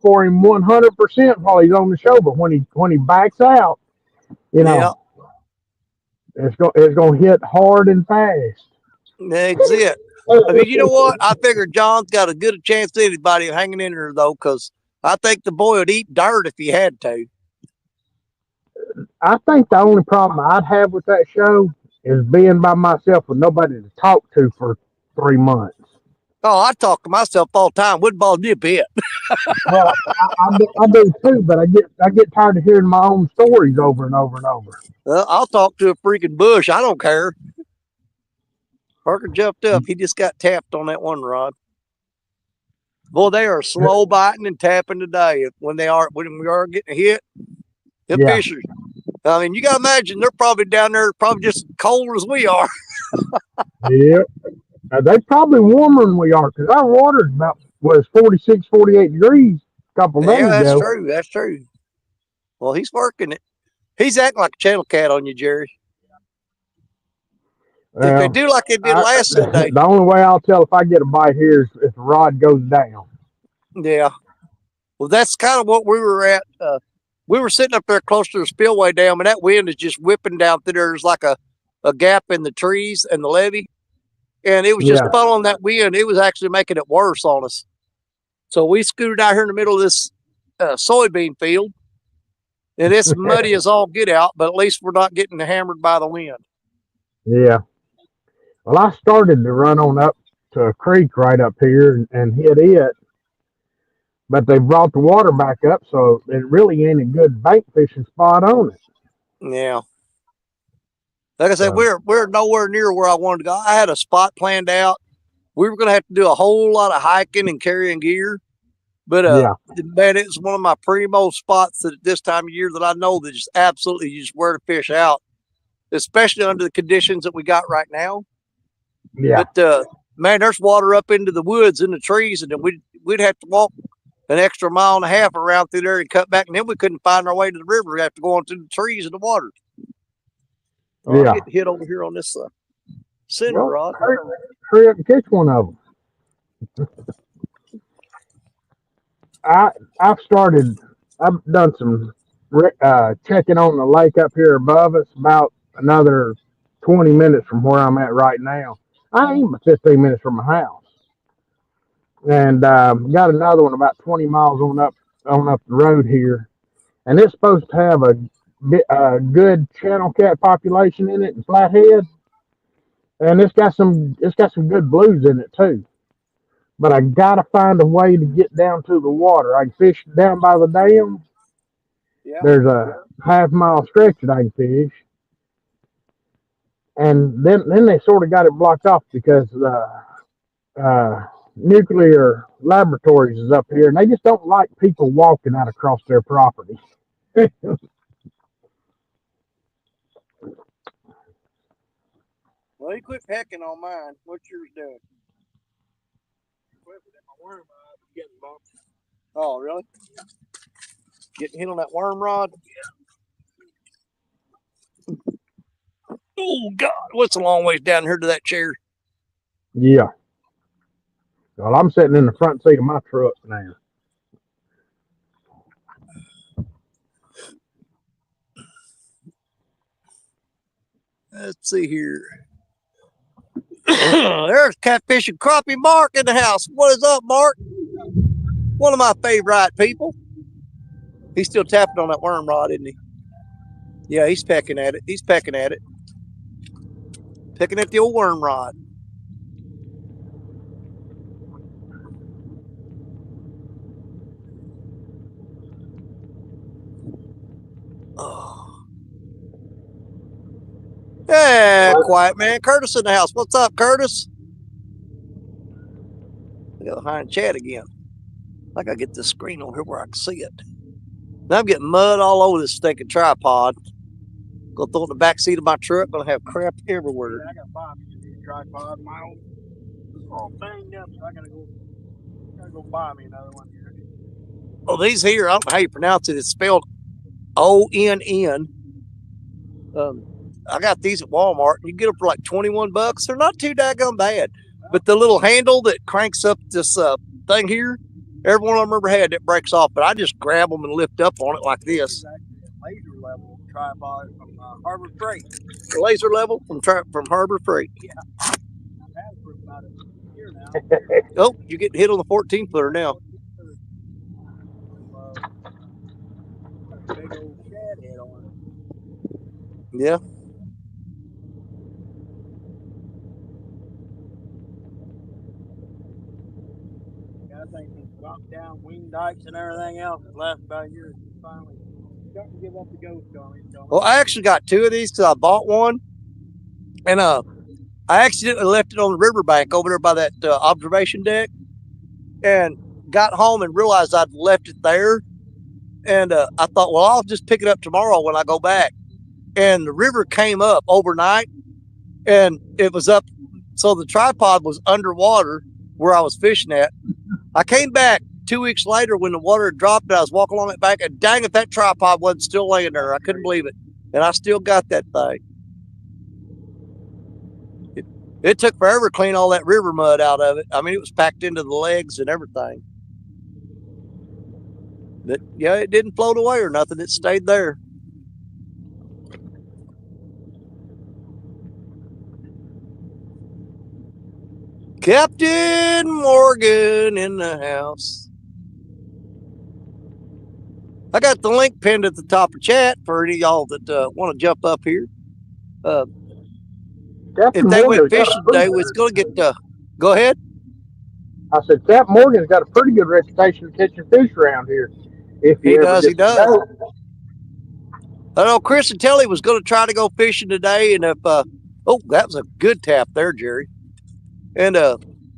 C: for him 100% while he's on the show. But when he backs out, you know, it's going to hit hard and fast.
A: That's it. I mean, you know what? I figured John's got as good a chance as anybody hanging in there, though, because I think the boy would eat dirt if he had to.
C: I think the only problem I'd have with that show is being by myself with nobody to talk to for 3 months.
A: Oh, I talk to myself all the time. Wouldn't bother me a bit.
C: Well, I do too, but I get tired of hearing my own stories over and over and over.
A: I'll talk to a freaking bush. I don't care. Parker jumped up. He just got tapped on that one rod. Boy, they are slow biting and tapping today. When we are getting hit, them fishers. I mean, you got to imagine they're probably down there, probably just cold as we are.
C: Yeah. They probably warmer than we are because our water's about was 46, 48 degrees a couple
A: Yeah,
C: days
A: that's
C: ago.
A: true. That's true. Well, he's working it. He's acting like a channel cat on you, Jerry. If they
C: Well,
A: do like they did last Sunday,
C: the only way I'll tell if I get a bite here is if the rod goes down.
A: yeah. Well, that's kind of what we were at. We were sitting up there close to the spillway dam, and that wind is just whipping down through there. There's like a gap in the trees and the levee, and it was just
C: Yeah.
A: following that wind. It was actually making it worse on us. So we scooted out here in the middle of this soybean field, and it's muddy as all get out, but at least we're not getting hammered by the wind.
C: Yeah. Well, I started to run on up to a creek right up here and hit it, but they brought the water back up, so it really ain't a good bank fishing spot on it.
A: Yeah. Like I said,
C: So,
A: we're nowhere near where I wanted to go. I had a spot planned out. We were going to have to do a whole lot of hiking and carrying gear, but
C: yeah.
A: man, it's one of my primo spots at this time of year that I know that just absolutely just where to fish out, especially under the conditions that we got right now.
C: Yeah.
A: But man, there's water up into the woods in the trees, and then we'd have to walk an extra mile and a half around through there and cut back, and then we couldn't find our way to the river. We have to go on through the trees and the water. Oh, I'm
C: Yeah.
A: getting hit over here on this center
C: Well,
A: rod.
C: hurry up and catch one of them. I've started. I've done some checking on the lake up here above us. About another 20 minutes from where I'm at right now. I ain't but 15 minutes from my house, and got another one about 20 miles on up the road here, and it's supposed to have a good channel cat population in it and flathead, and it's got some good blues in it too. But I gotta find a way to get down to the water. I can fish down by the dam.
A: Yeah.
C: There's a half-mile stretch that I can fish, and then they sort of got it blocked off because nuclear laboratories is up here, and they just don't like people walking out across their property.
A: Well, you quit pecking on mine. What's yours doing? Oh, really? Getting hit on that worm rod? Oh, God. What's a long ways down here to that chair?
C: Yeah. Well, I'm sitting in the front seat of my truck now.
A: Let's see here. There's catfish and crappie Mark in the house. What is up, Mark? One of my favorite people. He's still tapping on that worm rod, isn't he? Yeah, he's pecking at it. He's pecking at it. Pecking at the old worm rod. Oh. Yeah, quiet man. Curtis in the house. What's up, Curtis? I got behind Chad again. I gotta get this screen on here where I can see it. Now I'm getting mud all over this stinking tripod. Gonna throw it in the back seat of my truck. Gonna have crap everywhere.
B: I gotta buy me a new tripod. My own all banged up, so I gotta go buy me another one here.
A: Oh, these here, I don't know how you pronounce it. It's spelled ONN. I got these at Walmart. You can get them for like $21. They're not too daggone bad. But the little handle that cranks up this thing here, every one of them ever had that breaks off. But I just grab them and lift up on it like this.
B: Laser level tripod from Harbor Freight.
A: Laser level from Harbor Freight.
B: Yeah. I've had it for about a year now.
A: Oh, you're getting hit on the 14 footer now.
B: Big old shad head on it.
A: Yeah.
B: I think it's dropped down wing dikes and everything else. The last about a year, finally starting to give up the ghost on it.
A: Well, I actually got two of these because I bought one, and I accidentally left it on the riverbank over there by that observation deck, and got home and realized I'd left it there. And I thought, well, I'll just pick it up tomorrow when I go back. And the river came up overnight, and it was up. So the tripod was underwater where I was fishing at. I came back 2 weeks later when the water had dropped. And I was walking along it back, and dang if that tripod wasn't still laying there. I couldn't believe it, and I still got that thing. It took forever to clean all that river mud out of it. I mean, it was packed into the legs and everything. But yeah, it didn't float away or nothing. It stayed there. Captain Morgan in the house. I got the link pinned at the top of chat for any of y'all that want to jump up here. If they went fishing today, it's going to get. Go ahead.
C: I said, Captain Morgan's got a pretty good reputation of catching fish around here. If
A: he does, he does. I know Chris and Telly was going to try to go fishing today, and if that was a good tap there, Jerry. And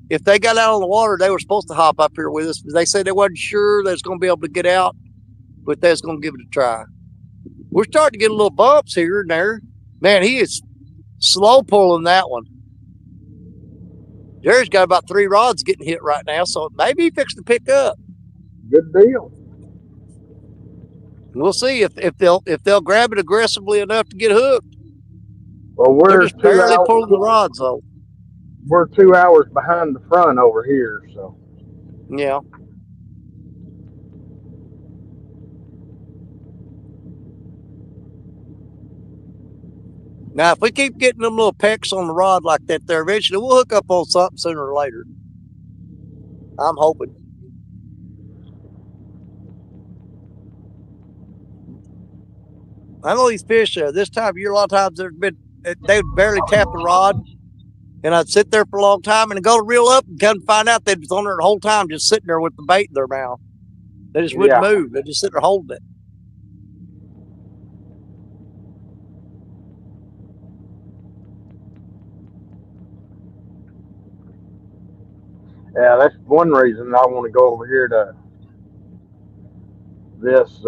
A: if they got out on the water, they were supposed to hop up here with us. They said they wasn't sure they was going to be able to get out, but they was going to give it a try. We're starting to get a little bumps here and there. Man, he is slow pulling that one. Jerry's got about 3 rods getting hit right now, so maybe he fixed to pick up.
C: Good deal.
A: We'll see if they'll grab it aggressively enough to get hooked.
C: Well,
A: they're just barely pulling the rods though.
C: We're 2 hours behind the front over here, so
A: yeah. Now, if we keep getting them little pecks on the rod like that there, eventually we'll hook up on something sooner or later. I'm hoping. I know these fish this time of year, a lot of times they would barely tap the rod, and I'd sit there for a long time and go to reel up and come to find out they'd been on there the whole time just sitting there with the bait in their mouth. They just wouldn't move. They just sit there holding it.
C: Yeah, that's one reason I want to go over here to this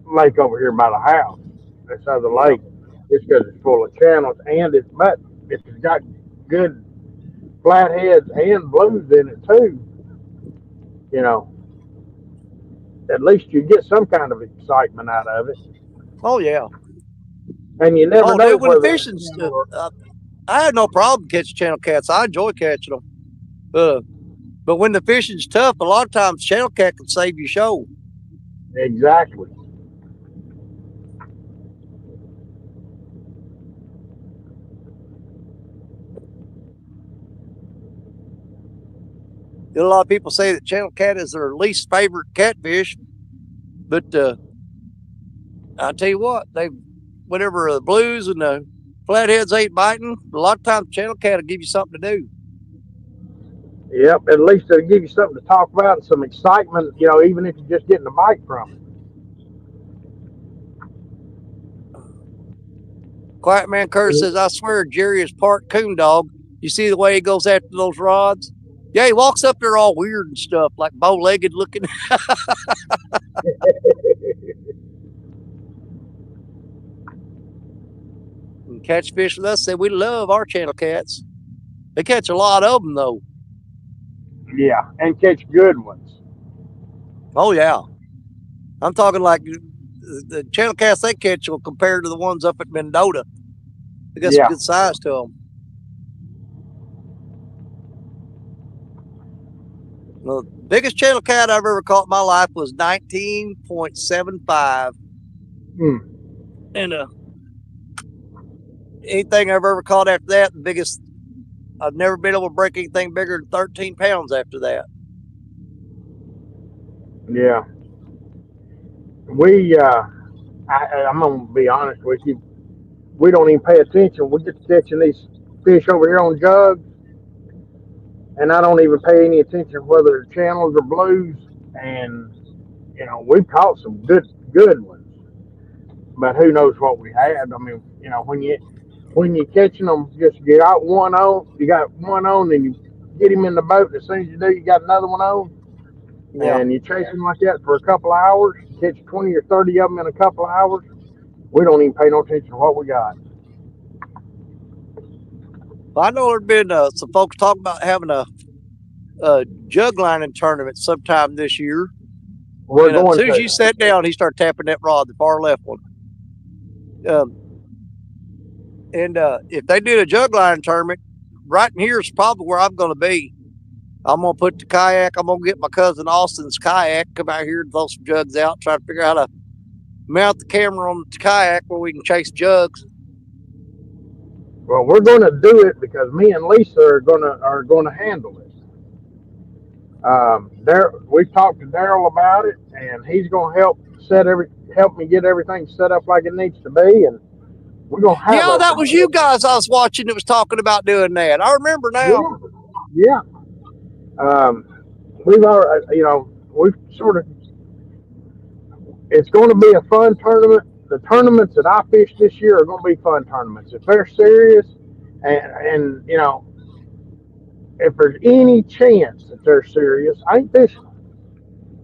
C: lake over here by the house. This other lake. It's because it's full of channels, and it's got good flatheads and blues in it too. You know, at least you get some kind of excitement out of it.
A: Oh yeah.
C: And you never know
A: when fishing. I had no problem catching channel cats. I enjoy catching them. But when the fishing's tough, a lot of times channel cat can save your show.
C: Exactly.
A: A lot of people say that channel cat is their least favorite catfish, but I tell you what, whenever the blues and the flatheads ain't biting, a lot of times channel cat will give you something to do.
C: Yep, at least it'll give you something to talk about and some excitement, you know, even if you're just getting a bite from it.
A: Quiet Man Curtis says, I swear Jerry is part coon dog. You see the way he goes after those rods? Yeah, he walks up there all weird and stuff, like bow-legged looking. And catch fish with us, say we love our channel cats. They catch a lot of them, though.
C: Yeah, and catch good ones.
A: Oh, yeah. I'm talking like the channel cats they catch will compare to the ones up at Mendota. They got some good size to them. The biggest channel cat I've ever caught in my life was 19.75. And anything I've ever caught after that, the biggest, I've never been able to break anything bigger than 13 pounds after that.
C: Yeah. I'm going to be honest with you. We don't even pay attention. We get to catching these fish over here on jugs, and I don't even pay any attention whether they're channels or blues. And, you know, we've caught some good ones, but who knows what we had. I mean, you know, when you're catching them, just get out one on, you got one on, and you get him in the boat. As soon as you do, you got another one on. Yeah. And you chase them like that for a couple of hours, catch 20 or 30 of them in a couple of hours. We don't even pay no attention to what we got.
A: Well, I know there's been some folks talking about having a jug lining tournament sometime this year.
C: We're
A: And as
C: going
A: soon as
C: to.
A: you sat down, he started tapping that rod, the far left one. And if they do a jug lining tournament, right in here is probably where I'm going to be. I'm going to put the kayak. I'm going to get my cousin Austin's kayak, come out here and throw some jugs out, try to figure out how to mount the camera on the kayak where we can chase jugs.
C: Well, we're going to do it because me and Lisa are gonna handle it. We've talked to Daryl about it, and he's going to help me get everything set up like it needs to be, and we're going to have
A: Yeah,
C: a
A: that was you guys I was watching that was talking about doing that. I remember now.
C: yeah. We've already, we've sort of. It's going to be a fun tournament. The tournaments that I fish this year are going to be fun tournaments. If they're serious, and if there's any chance that they're serious, I ain't fishing.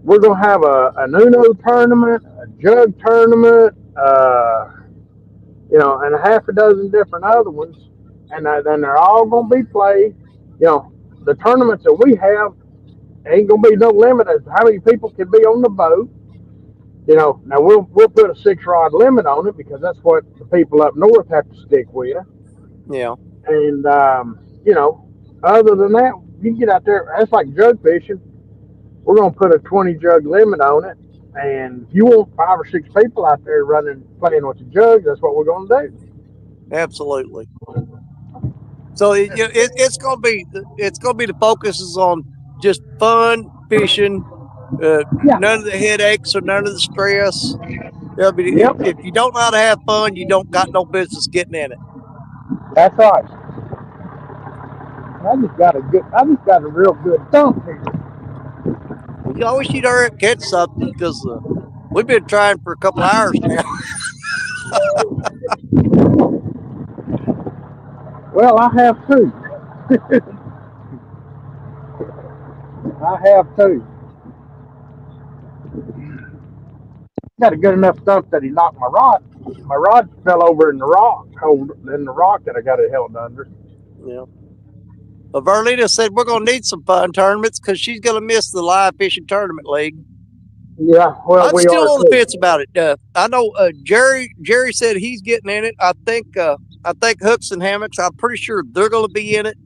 C: We're going to have an Uno tournament, a jug tournament, and a half a dozen different other ones, and then they're all going to be played. The tournaments that we have ain't going to be no limit as to how many people can be on the boat. Now we'll put a 6 rod limit on it because that's what the people up north have to stick with.
A: Yeah.
C: And other than that, you can get out there. That's like jug fishing. We're gonna put a 20 jug limit on it, and if you want 5 or 6 people out there playing with the jugs, that's what we're gonna do.
A: Absolutely. So it's gonna be the focus is on just fun fishing, none of the headaches or none of the stress.
C: Yep,
A: If you don't know how to have fun, you don't got no business getting in it.
C: that's right. I just got a real good thump here.
A: Well, I wish you'd hurry up catch something because we've been trying for a couple hours now.
C: Well, I have too. I have too. Got a good enough thump that he knocked my rod. My rod fell over in the rock, that I got it held under.
A: Yeah. Well, Verlita said we're going to need some fun tournaments because she's going to miss the live fishing tournament league.
C: Yeah, well,
A: I'm
C: we
A: still
C: are
A: on the
C: too.
A: fence about it. I know Jerry said he's getting in it. I think hooks and hammocks. I'm pretty sure they're going to be in it.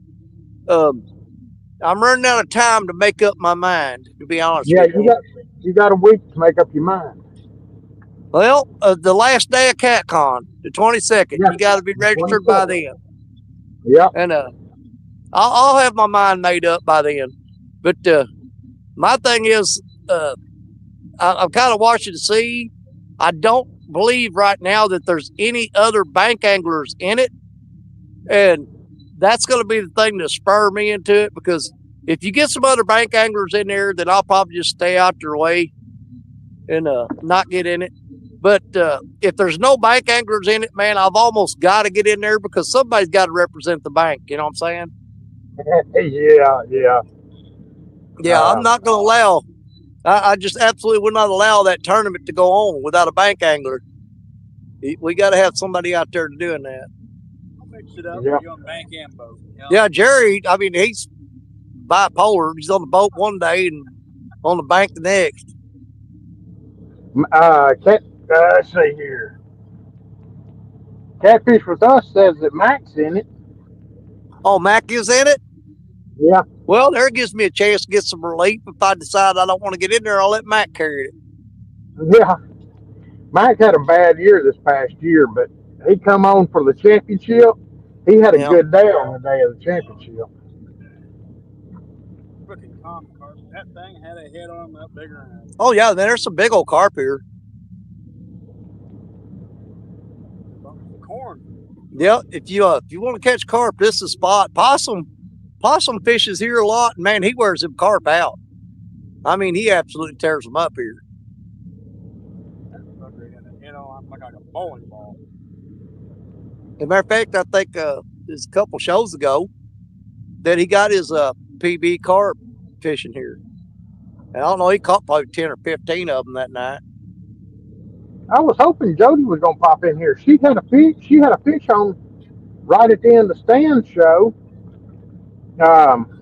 A: I'm running out of time to make up my mind. To be honest
C: Yeah,
A: with you.
C: you got a week to make up your mind.
A: Well, the last day of CatCon, the 22nd,
C: Yeah,
A: you got to be registered by then.
C: Yeah.
A: And I'll have my mind made up by then. But my thing is, I'm kind of watching to see. I don't believe right now that there's any other bank anglers in it. And that's going to be the thing to spur me into it because if you get some other bank anglers in there, then I'll probably just stay out their way and not get in it. But if there's no bank anglers in it, man, I've almost got to get in there because somebody's got to represent the bank. You know what I'm saying?
C: Yeah.
A: Yeah, I'm not going to allow. I just absolutely would not allow that tournament to go on without a bank angler. We got to have somebody out there doing that.
B: I'll mix it up. You're on bank and boat.
A: Yeah, Jerry. I mean, he's bipolar. He's on the boat one day and on the bank the next.
C: Let's see here. Catfish with Us says that Mac's in it.
A: Oh, Mac is in it?
C: Yeah.
A: Well, there gives me a chance to get some relief. If I decide I don't want to get in there, I'll let Mac carry it.
C: Yeah. Mac had a bad year this past year, but he come on for the championship. He had a good day on the day of the championship.
B: Freaking carp. That thing had a head on that bigger.
A: Oh yeah, there's some big old carp here.
B: Corn.
A: Yeah, if you want to catch carp, this is a spot. Possum fishes here a lot, and man, he wears them carp out. I mean, he absolutely tears them up here.
B: I'm like a bowling ball.
A: As a matter of fact, I think there's a couple shows ago that he got his PB carp fishing here. And I don't know, he caught probably 10 or 15 of them that night.
C: I was hoping Jody was gonna pop in here. She had a fish on right at the end of Stan's show, um,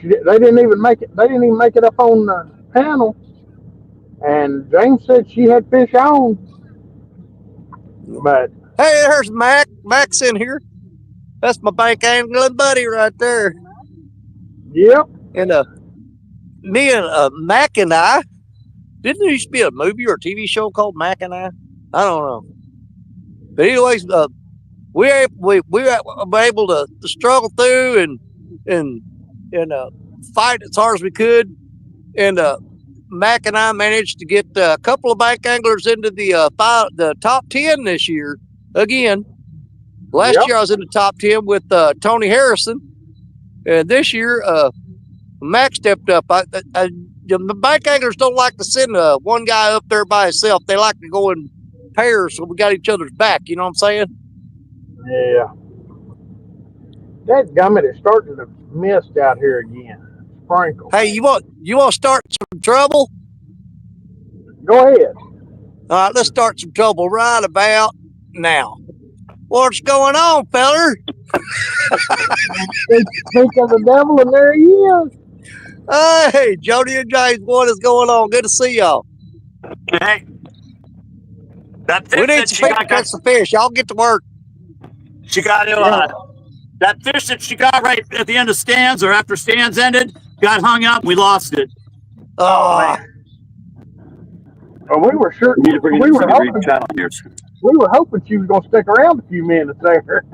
C: they didn't even make it. They didn't even make it up on the panel. And James said she had fish on, but
A: Hey, there's Mac. Mac's in here. That's my bank angling buddy right there.
C: yep,
A: And me and Mac and I, didn't there used to be a movie or a TV show called Mac and I? I don't know. But anyways, we were able to struggle through and fight as hard as we could. And Mac and I managed to get a couple of bank anglers into the top 10 this year again. Last year I was in the top 10 with Tony Harrison, and this year Mac stepped up. The bank anglers don't like to send one guy up there by himself. They like to go in pairs, so we got each other's back. You know what I'm saying?
C: yeah. That gummit is starting to mist out here again. Sprinkle.
A: Hey, you want to start some trouble?
C: Go ahead.
A: All right, let's start some trouble right about now. What's going on, feller?
C: Think of the devil, and there he is.
A: Hey, Jody and James, what is going on? Good to see y'all.
D: Hey, that
A: We
D: fish
A: need
D: that
A: some
D: she
A: fish to
D: got,
A: catch the fish. Y'all get to work.
D: she got that fish that she got right at the end of stands or after stands ended, got hung up. We lost it.
A: Oh,
C: Well, we were sure.
D: We need to bring
C: We
D: in
C: were
D: some
C: hoping.
D: green challengers.
C: We were hoping she was going to stick around a few minutes there.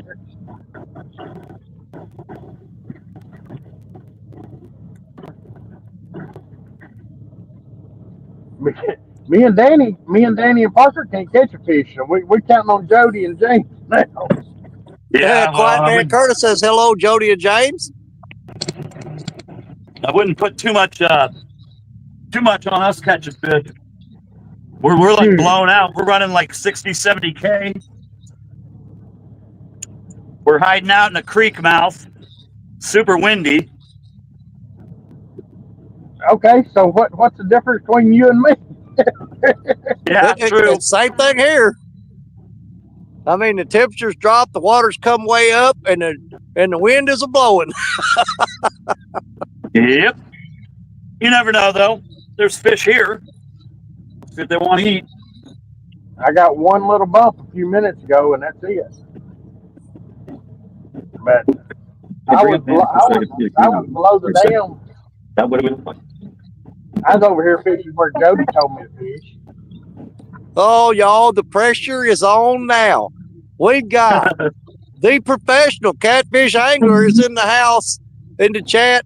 C: Me and Danny and Parker can't catch a fish, so we're counting on Jody and James now.
A: yeah. Quiet Man Curtis says hello, Jody and James.
D: I wouldn't put too much on us catching fish. We're like blown out. We're running like 60, 70K. We're hiding out in a creek mouth. Super windy.
C: Okay, so what's the difference between you and me?
D: Yeah, true.
A: Same thing here. I mean, the temperatures drop, the water's come way up, and the wind is a blowing.
D: Yep. You never know, though. There's fish here if they want to eat.
C: I got one little bump a few minutes ago, and that's it. But I was below the dam.
D: That would have been fun.
C: I was over here fishing where Jody told me to fish.
A: Oh, y'all, the pressure is on now. We've got the professional catfish angler is in the house, in the chat.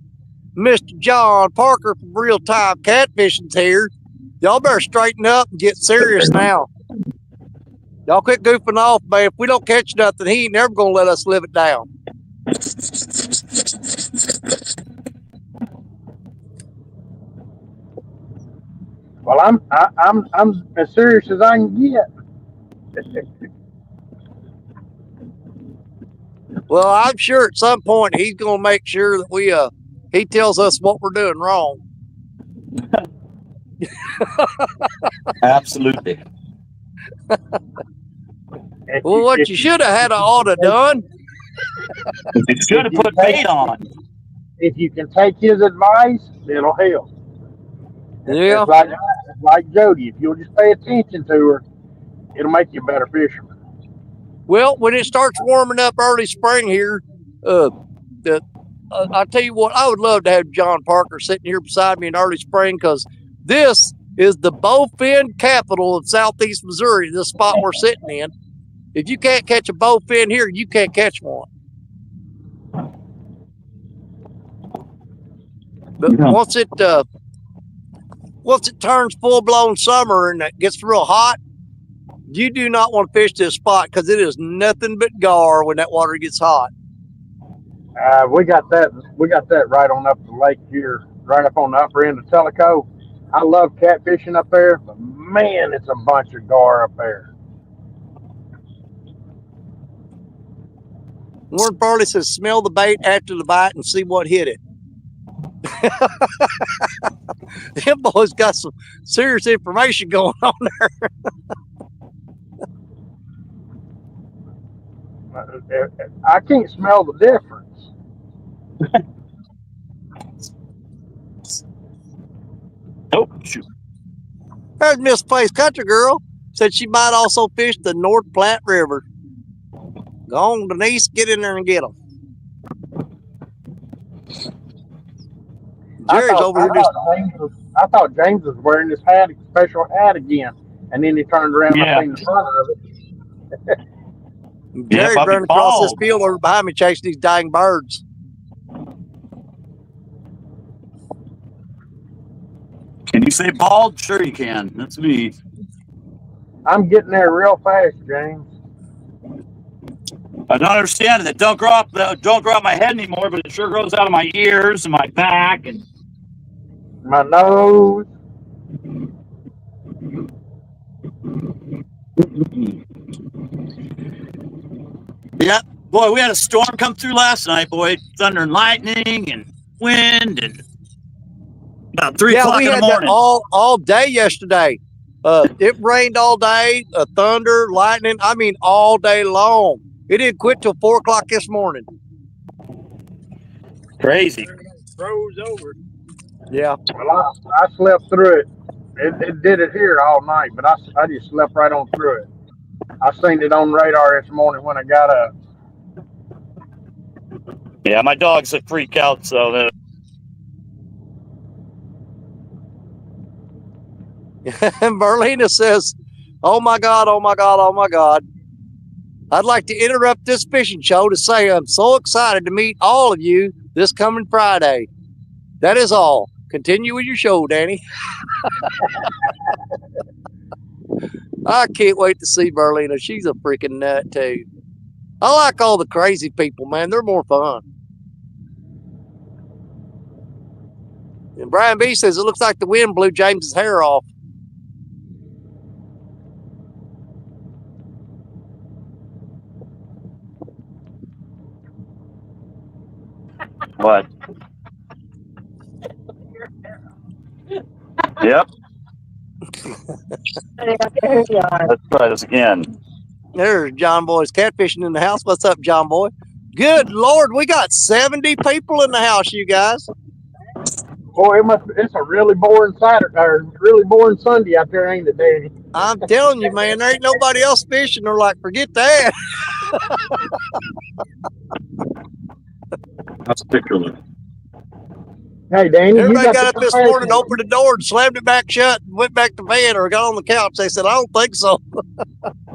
A: Mr. John Parker from Real Time Catfishing's here. Y'all better straighten up and get serious now. Y'all quit goofing off, man. If we don't catch nothing, he ain't never going to let us live it down.
C: Well, I'm as serious as I can get.
A: Well, I'm sure at some point he's going to make sure that he tells us what we're doing wrong.
D: Absolutely.
A: Well, what you should have had an oughta done.
D: You should have put bait on.
C: If you can take his advice, it'll help.
A: Yeah.
C: It's like Jody. If you'll just pay attention to her, it'll make you a better fisherman.
A: Well, when it starts warming up early spring here, I'll tell you what, I would love to have John Parker sitting here beside me in early spring, because this is the bowfin capital of southeast Missouri, this spot we're sitting in. If you can't catch a bowfin here, you can't catch one. But once it turns full-blown summer and it gets real hot, you do not want to fish this spot, because it is nothing but gar when that water gets hot.
C: We got that right on up the lake here, right up on the upper end of Tellico. I love catfishing up there, but man, it's a bunch of gar up there.
A: Warren Farley says, smell the bait after the bite and see what hit it. Them boys got some serious information going on there.
C: I can't smell the difference.
D: Oh, shoot.
A: There's Misplaced Country Girl. Said she might also fish the North Platte River. Go on, Denise, get in there and get them. Jerry's over here just.
C: I thought James was wearing his special hat again, and then he turned around and I seen the front of it.
A: Jerry's running across this field over behind me chasing these dying birds.
D: Can you say bald? Sure you can. That's me.
C: I'm getting there real fast, James.
D: I don't understand it. Don't grow up my head anymore, but it sure grows out of my ears and my back and
C: my nose.
D: Yeah, boy, we had a storm come through last night, boy. Thunder and lightning and wind and about 3 o'clock in the morning.
A: We had that all day yesterday. It rained all day, thunder, lightning. I mean, all day long. It didn't quit till 4 o'clock this morning.
D: Crazy.
B: Froze over.
A: Yeah.
C: Well, I slept through it. It did it here all night, but I just slept right on through it. I seen it on radar this morning when I got up.
D: Yeah, my dogs would freak out, so
A: And Berlina says, oh my God, oh my God, oh my God. I'd like to interrupt this fishing show to say I'm so excited to meet all of you this coming Friday. That is all. Continue with your show, Danny. I can't wait to see Berlina. She's a freaking nut, too. I like all the crazy people, man. They're more fun. And Brian B says, it looks like the wind blew James's hair off.
D: What? Yep. Let's try this again.
A: There's John Boy's catfishing in the house. What's up, John Boy? Good Lord, we got 70 people in the house, you guys.
C: Boy, it's a really boring Saturday, or really boring Sunday out there, ain't it, Danny?
A: I'm telling you, man, there ain't nobody else fishing. They're like, forget that.
D: That's particular.
C: Hey, Danny,
A: everybody got up this morning, opened the door, and slammed it back shut, and went back to bed, or got on the couch. They said, I don't think so.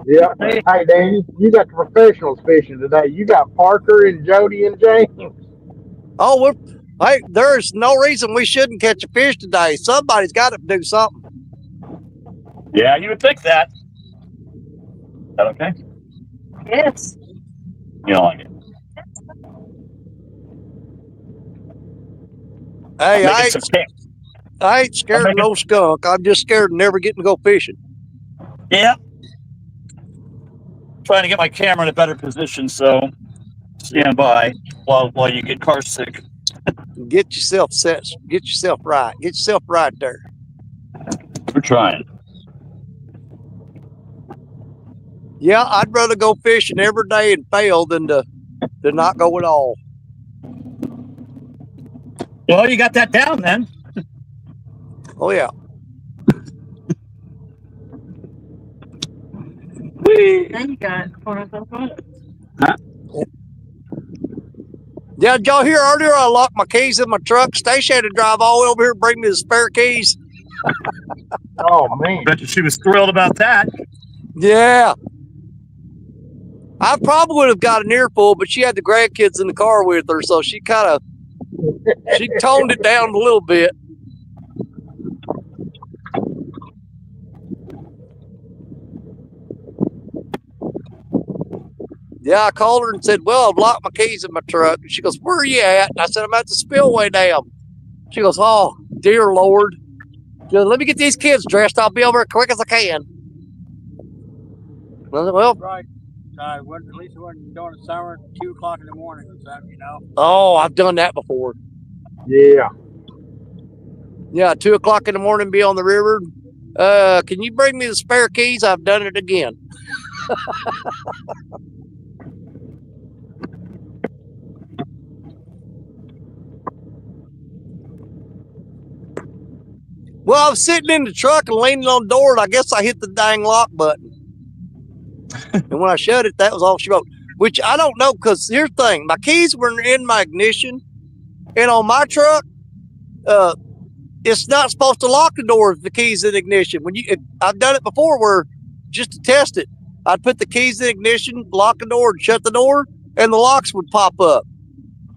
C: Yeah. Hey, Danny, you got the professionals fishing today. You got Parker and Jody and James.
A: Oh, hey, there's no reason we shouldn't catch a fish today. Somebody's got to do something.
D: Yeah, you would think that. Is that okay?
E: Yes.
D: You don't like it?
A: Hey, I ain't scared of no skunk. I'm just scared of never getting to go fishing.
D: Yeah. Trying to get my camera in a better position, so stand by while you get car sick.
A: Get yourself set. Get yourself right. Get yourself right there.
D: We're trying.
A: Yeah, I'd rather go fishing every day and fail than to not go at all.
D: Well, you got that down then.
A: Oh, yeah.
E: Then you got
D: Huh?
A: Yeah, did y'all hear earlier I locked my keys in my truck? Stacia had to drive all the way over here and bring me the spare keys.
C: Oh, man.
D: Bet you she was thrilled about that.
A: Yeah. I probably would have got an earful, but she had the grandkids in the car with her, so she toned it down a little bit. Yeah, I called her and said, well, I've locked my keys in my truck. And she goes, where are you at? And I said, I'm at the spillway dam. She goes, oh, dear Lord. She goes, let me get these kids dressed. I'll be over as quick as I can. I said, well,
B: right. At least it wasn't doing the summer at 2 o'clock in the morning or something, you know.
A: Oh, I've done that before.
C: Yeah.
A: Yeah, 2 o'clock in the morning, be on the river. Can you bring me the spare keys? I've done it again. Well, I was sitting in the truck and leaning on the door, and I guess I hit the dang lock button. And when I shut it, that was all she wrote. Which I don't know, because here's the thing: my keys were in my ignition, and on my truck, it's not supposed to lock the door if the keys in ignition. I've done it before, where just to test it, I'd put the keys in ignition, lock the door, and shut the door, and the locks would pop up.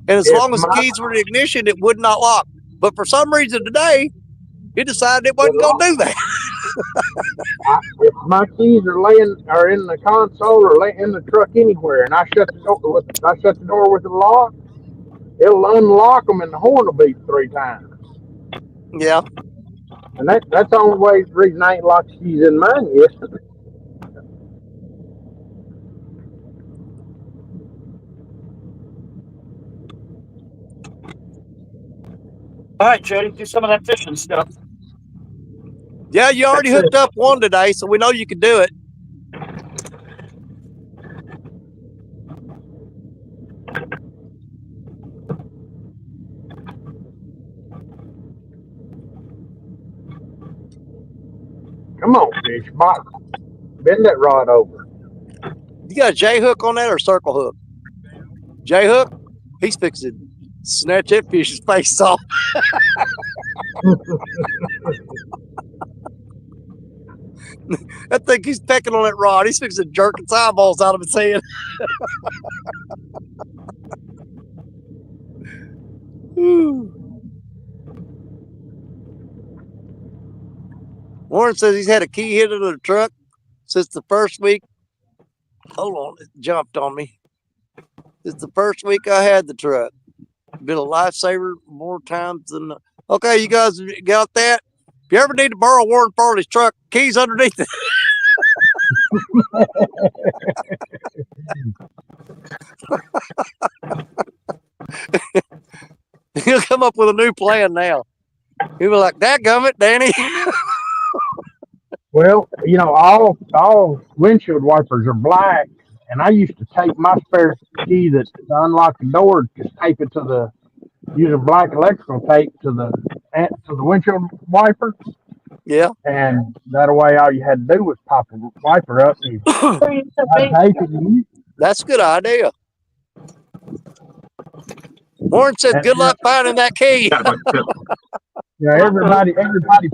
A: And as long as the keys were in ignition, it would not lock. But for some reason today, it decided it wasn't going to do that.
C: If my keys are in the console or in the truck anywhere, and I shut the door with the lock, it'll unlock them and the horn will beep 3 times.
A: Yeah.
C: And that's the only reason I ain't locked the keys in mine yet.
D: All right, Jody, do some of that fishing stuff.
A: Yeah, you already hooked up one today, so we know you can do it.
C: Come on, fish box. Bend that rod over.
A: You got a J hook on that or circle hook? J hook? He's fixing to snatch that fish's face off. I think he's pecking on that rod. He's fixing to jerk its eyeballs out of his head. Warren says he's had a key hit into the truck since the first week. Hold on, it jumped on me. It's the first week I had the truck. Been a lifesaver more times than. Okay, you guys got that? If you ever need to borrow Warren Farley's truck, keys underneath it. He'll come up with a new plan now. He'll be like, "Dadgummit, Danny."
C: Well, all windshield wipers are black, and I used to tape my spare key to unlock the door, just tape it using black electrical tape to the windshield wiper.
A: Yeah.
C: And that way, all you had to do was pop the wiper up and tape it.
A: That's a good idea. Warren said, "Good luck finding that key."
C: Yeah, everybody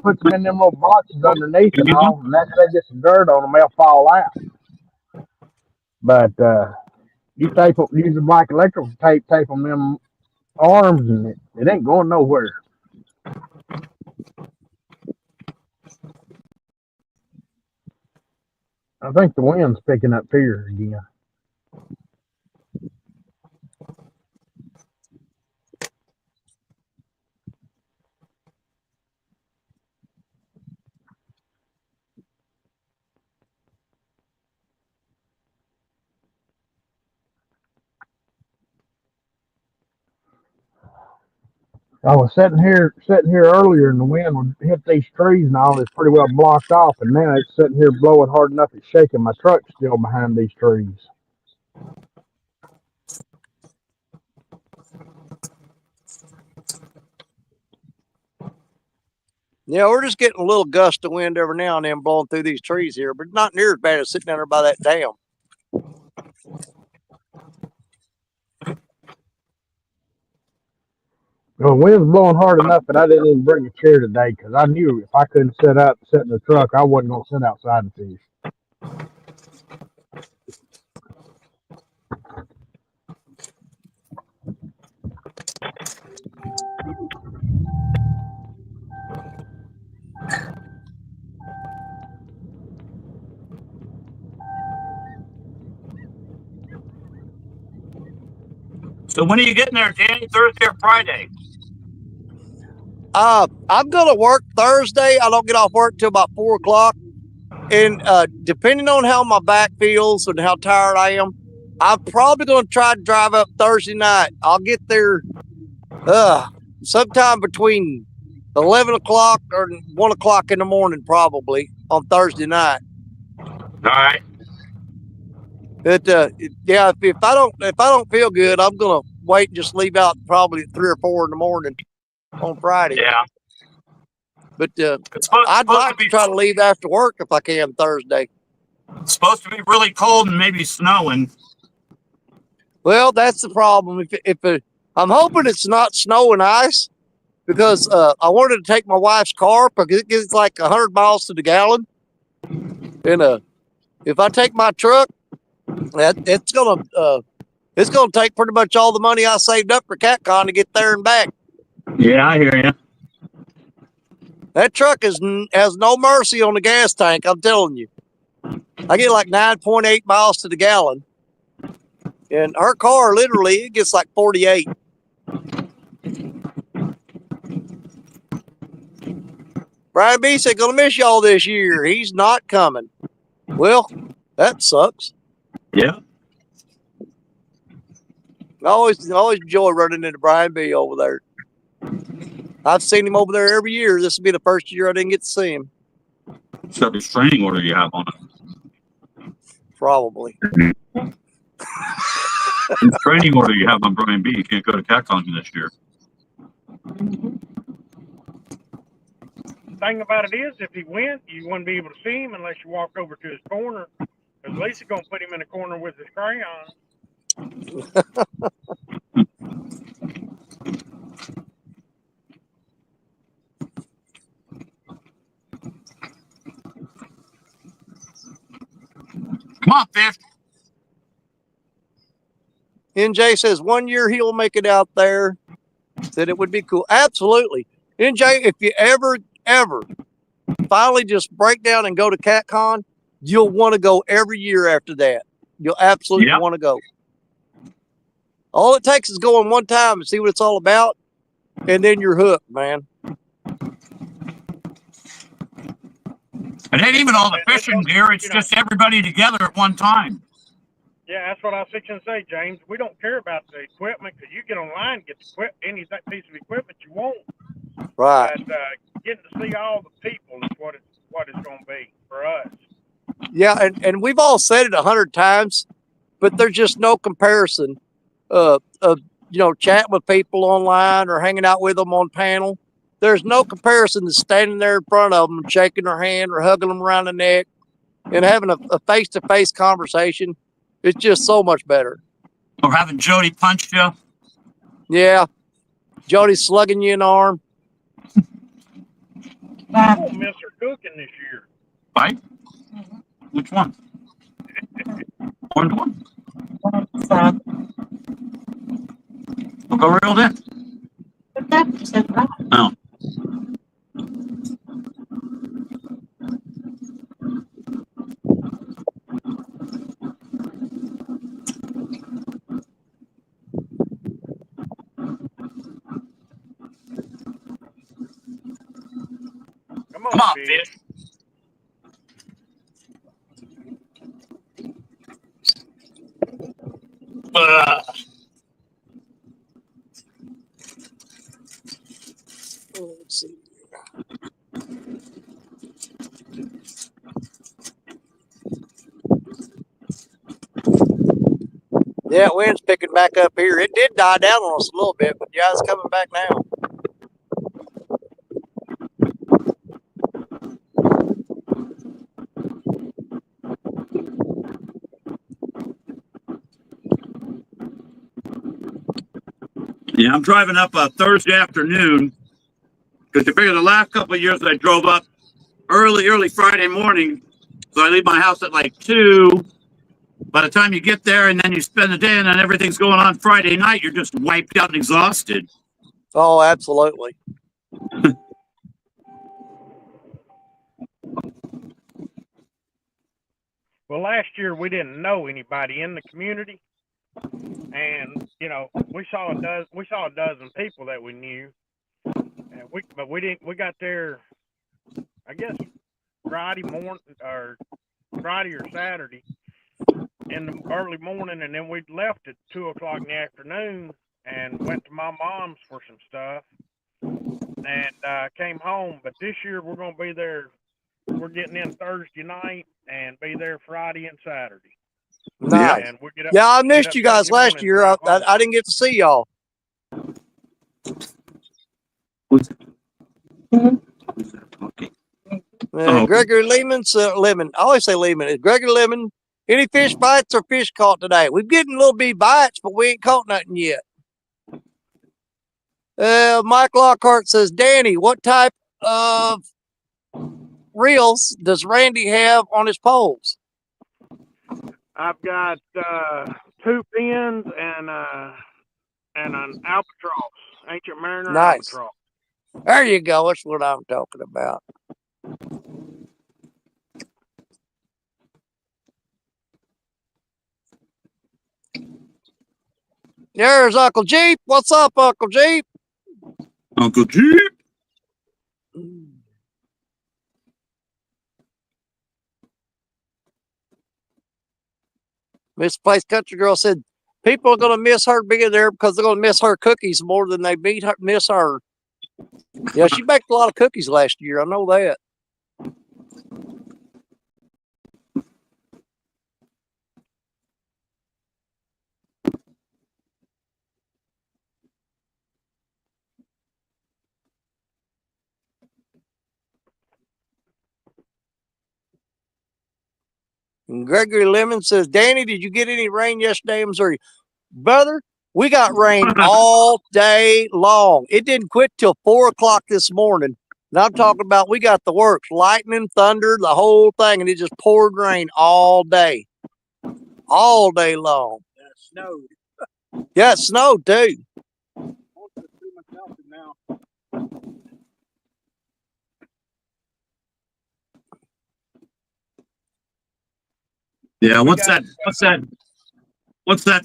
C: puts them in them little boxes underneath and all, and after they get some dirt on them, they'll fall out. But you tape them, using black electrical tape them arms, and it ain't going nowhere. I think the wind's picking up here again. I was sitting here earlier, and the wind would hit these trees, and all it's pretty well blocked off. And now it's sitting here blowing hard enough it's shaking my truck still behind these trees.
A: Yeah, we're just getting a little gust of wind every now and then blowing through these trees here, but not near as bad as sitting down there by that dam.
C: Well, the wind's blowing hard enough that I didn't even bring a chair today because I knew if I couldn't sit in the truck, I wasn't going to sit outside and fish.
D: So when are you getting there, Danny? Thursday or Friday?
A: I'm gonna work Thursday. I don't get off work till about 4 o'clock, and depending on how my back feels and how tired I am, I'm probably gonna try to drive up Thursday night. I'll get there sometime between 11 o'clock or 1 o'clock in the morning, probably on Thursday night.
D: All right.
A: But yeah, if I don't feel good, I'm gonna wait and just leave out probably at 3 or 4 in the morning on Friday.
D: Yeah.
A: But
D: It's supposed,
A: I'd
D: supposed
A: like to try to leave after work if I can Thursday.
D: It's supposed to be really cold and maybe snowing.
A: Well, that's the problem. I'm hoping it's not snow and ice because I wanted to take my wife's car because it gets like 100 miles to the gallon. And if I take my truck, it's gonna take pretty much all the money I saved up for CatCon to get there and back.
D: Yeah, I hear you.
A: That truck has no mercy on the gas tank. I'm telling you. I get like 9.8 miles to the gallon, and her car literally it gets like 48. Brian B said, "Gonna miss y'all this year. He's not coming." Well, that sucks.
D: Yeah.
A: I always enjoy running into Brian B over there. I've seen him over there every year. This will be the first year I didn't get to see him.
D: What's that restraining order you have on it?
A: Probably.
D: Restraining order you have on Brian B. You can't go to CatCon this year.
F: The thing about it is, if he went, you wouldn't be able to see him unless you walk over to his corner. Because Lisa's going to put him in a corner with his crayon.
D: Come on, Fish.
A: NJ says 1 year he'll make it out there. Said it would be cool. Absolutely. NJ, if you ever finally just break down and go to CatCon, you'll want to go every year after that. You'll absolutely want to go. All it takes is going one time and see what it's all about, and then you're hooked, man.
D: It ain't even all the fishing gear. It's just everybody together at one time.
F: Yeah, that's what I was fixing to say, James. We don't care about the equipment because you get online and get any piece of equipment you want.
A: Right.
F: But getting to see all the people is what it's going to be for us.
A: Yeah, and we've all said it 100 times, but there's just no comparison of chatting with people online or hanging out with them on panel. There's no comparison to standing there in front of them, shaking their hand or hugging them around the neck and having a face-to-face conversation. It's just so much better.
D: Or having Jody punch you.
A: Yeah. Jody slugging you in the arm.
F: I won't miss her cooking this year.
D: Right? Which one? Orange one? We'll go real then. Oh.
F: Come on,
D: Fish.
A: Let's see. Yeah, wind's picking back up here. It did die down on us a little bit, but yeah, it's coming back now.
D: Yeah, I'm driving up Thursday afternoon because you figure the last couple of years I drove up early Friday morning. So I leave my house at like 2. By the time you get there and then you spend the day and then everything's going on Friday night, you're just wiped out and exhausted.
A: Oh, absolutely.
F: Well, last year we didn't know anybody in the community, and we saw a dozen people that we knew, and we got there, I guess Friday morning or Friday or Saturday in the early morning, and then we left at 2:00 in the afternoon and went to my mom's for some stuff, and came home. But this year we're going to be there. We're getting in Thursday night and be there Friday and Saturday.
A: Nice.
F: And
A: I missed you guys last year. I didn't get to see y'all.
D: Who's that talking? Oh.
A: Gregory Lehman's Lemon. I always say Lehman. It's Gregory Lemon. Any fish bites or fish caught today? We're getting little bitty bites, but we ain't caught nothing yet. Mike Lockhart says, Danny, what type of reels does Randy have on his poles?
F: I've got 2 pins and an albatross, ancient mariner
A: Nice.
F: albatross.
A: There you go. That's what I'm talking about. There's Uncle Jeep. What's up, Uncle Jeep?
D: Uncle Jeep.
A: Miss Place Country Girl said people are going to miss her being there because they're going to miss her cookies more than they miss her. Yeah, she baked a lot of cookies last year. I know that. And Gregory Lemon says, Danny, did you get any rain yesterday in Missouri? Brother, we got rain all day long. It didn't quit till 4 o'clock this morning. And I'm talking about we got the works, lightning, thunder, the whole thing, and it just poured rain all day long.
B: It snowed.
A: Yeah, it snowed too.
D: Yeah, once that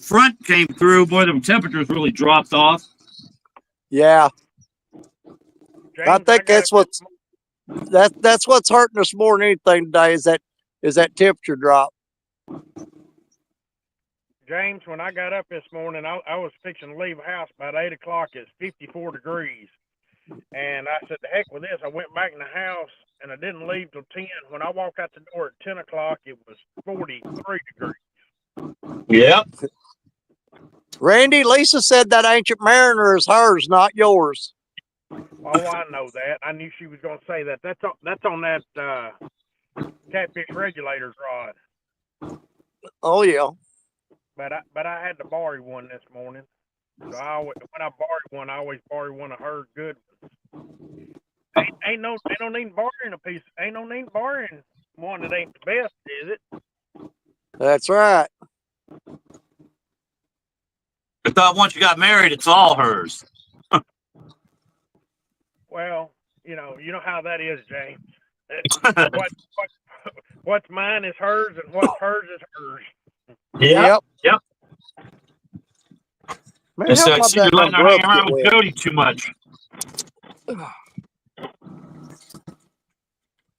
D: front came through, boy, the temperatures really dropped off.
A: Yeah.
F: James,
A: I think that's what's hurting us more than anything today is that temperature drop.
F: James, when I got up this morning, I was fixing to leave the house about 8 o'clock. It's 54 degrees. And I said, the heck with this. I went back in the house, and I didn't leave till 10. When I walked out the door at 10 o'clock, it was 43 degrees.
D: Yep.
A: Randy, Lisa said that Ancient Mariner is hers, not yours.
F: Oh, I know that. I knew she was going to say that. That's on that catfish regulator's rod.
A: Oh, yeah.
F: But I had to borrow one this morning. So when I borrow one, I always borrow one of her good ones. Ain't no need borrowing a piece. Ain't no need borrowing one that ain't the best, is it?
A: That's right.
D: I thought once you got married, it's all hers.
F: Well, you know how that is, James. What's mine is hers, and what's hers is hers.
D: Yep.
A: Man,
D: I see you're letting her hang around with
A: wet.
D: Jody too much.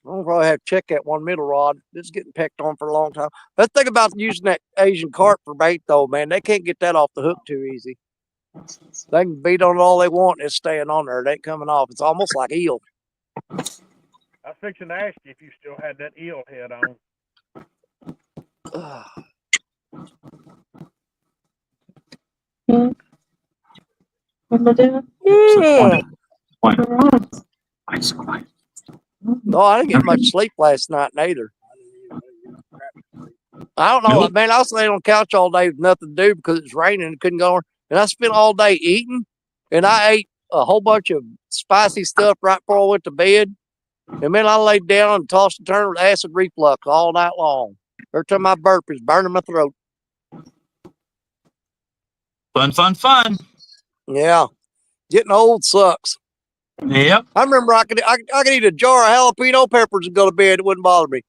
A: I'll probably have to check that one middle rod. It's getting pecked on for a long time. Let's think about using that Asian carp for bait, though, man. They can't get that off the hook too easy. They can beat on it all they want. It's staying on there. It ain't coming off. It's almost like eel.
F: I was fixing to ask you if you still had that eel head on.
E: What am I doing?
A: Yeah.
D: Ice quiet.
A: No, I didn't get much sleep last night neither. I don't know, man. I was laying on the couch all day with nothing to do because it's raining and couldn't go on. And I spent all day eating, and I ate a whole bunch of spicy stuff right before I went to bed. And then I laid down and tossed and turned with acid reflux all night long. Every time I burp, it's burning my throat.
D: Fun.
A: Yeah, getting old sucks.
D: Yep.
A: I remember I could eat a jar of jalapeno peppers and go to bed. It wouldn't bother me.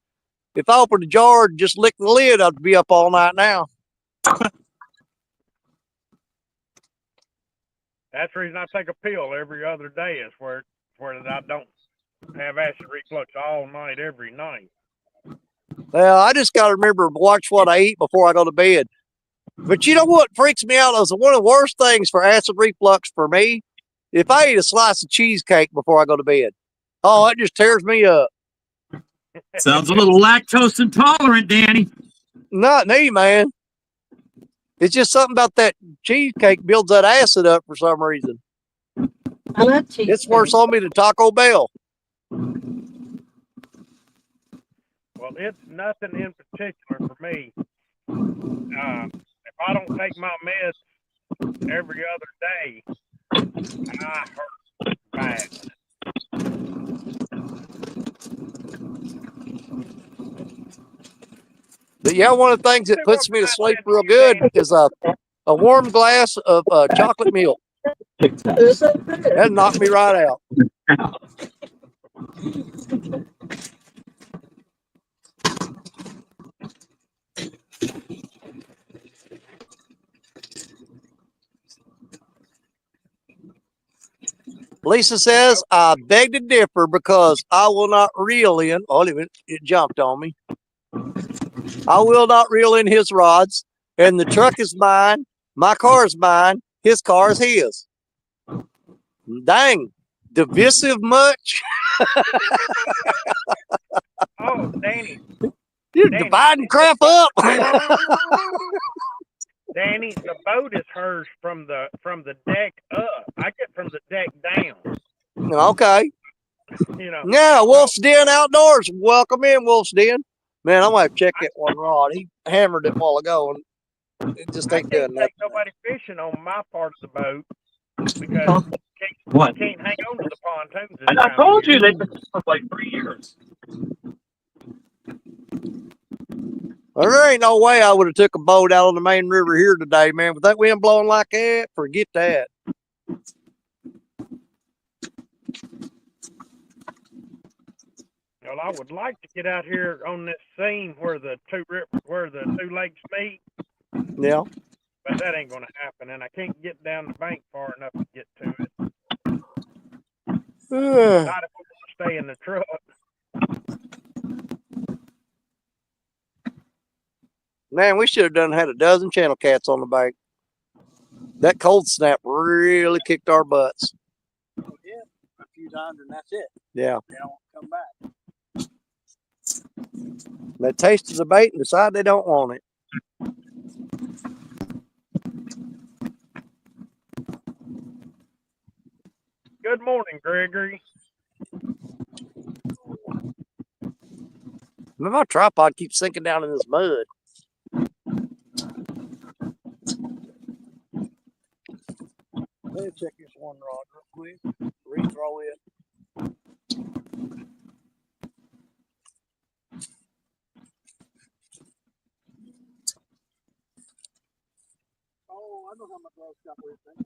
A: If I opened the jar and just licked the lid, I'd be up all night now.
F: That's the reason I take a pill every other day is where I don't have acid reflux all night, every night.
A: Well, I just got to remember to watch what I eat before I go to bed. But you know what freaks me out is one of the worst things for acid reflux for me? If I eat a slice of cheesecake before I go to bed. Oh, it just tears me up.
D: Sounds a little lactose intolerant, Danny.
A: Not me, man. It's just something about that cheesecake builds that acid up for some reason.
E: I love cheese.
A: It's worse on me than Taco Bell.
F: Well, it's nothing in particular for me. If I don't take my meds every other day, I hurt bad.
A: But yeah, one of the things that puts me to sleep real good is a warm glass of chocolate milk. That knocked me right out. Lisa says, I beg to differ because I will not reel in. Oh, it jumped on me. I will not reel in his rods. And the truck is mine. My car is mine. His car is his. Dang. Divisive much?
F: Oh, Danny.
A: You're dividing crap up.
F: Danny, the boat is hers from the deck up. I get from the deck down.
A: Okay.
F: You know.
A: Yeah, Wolf's Den Outdoors. Welcome in, Wolf's Den. Man, I'm gonna have to check that one rod. He hammered it a while ago and it just ain't doing
F: I can't
A: nothing.
F: take nobody fishing on my part of the boat because you can't hang on to the pontoons.
D: And I told you they've been for like 3 years.
A: Well, there ain't no way I would have took a boat out on the main river here today, man. With that wind blowing like that, forget that.
F: Well, I would like to get out here on this seam where the two lakes meet.
A: Yeah.
F: But that ain't gonna happen, and I can't get down the bank far enough to get to it. Not if we want to stay in the truck.
A: Man, we should have had a dozen channel cats on the bank. That cold snap really kicked our butts.
B: Yeah, a few times and that's it.
A: Yeah.
B: They don't come back.
A: They tasted the bait and decide they don't want it.
F: Good morning, Gregory.
A: My tripod keeps sinking down in this mud.
B: Let's check this one rod real quick. Rethrow it. Oh, I know how much rod got with it.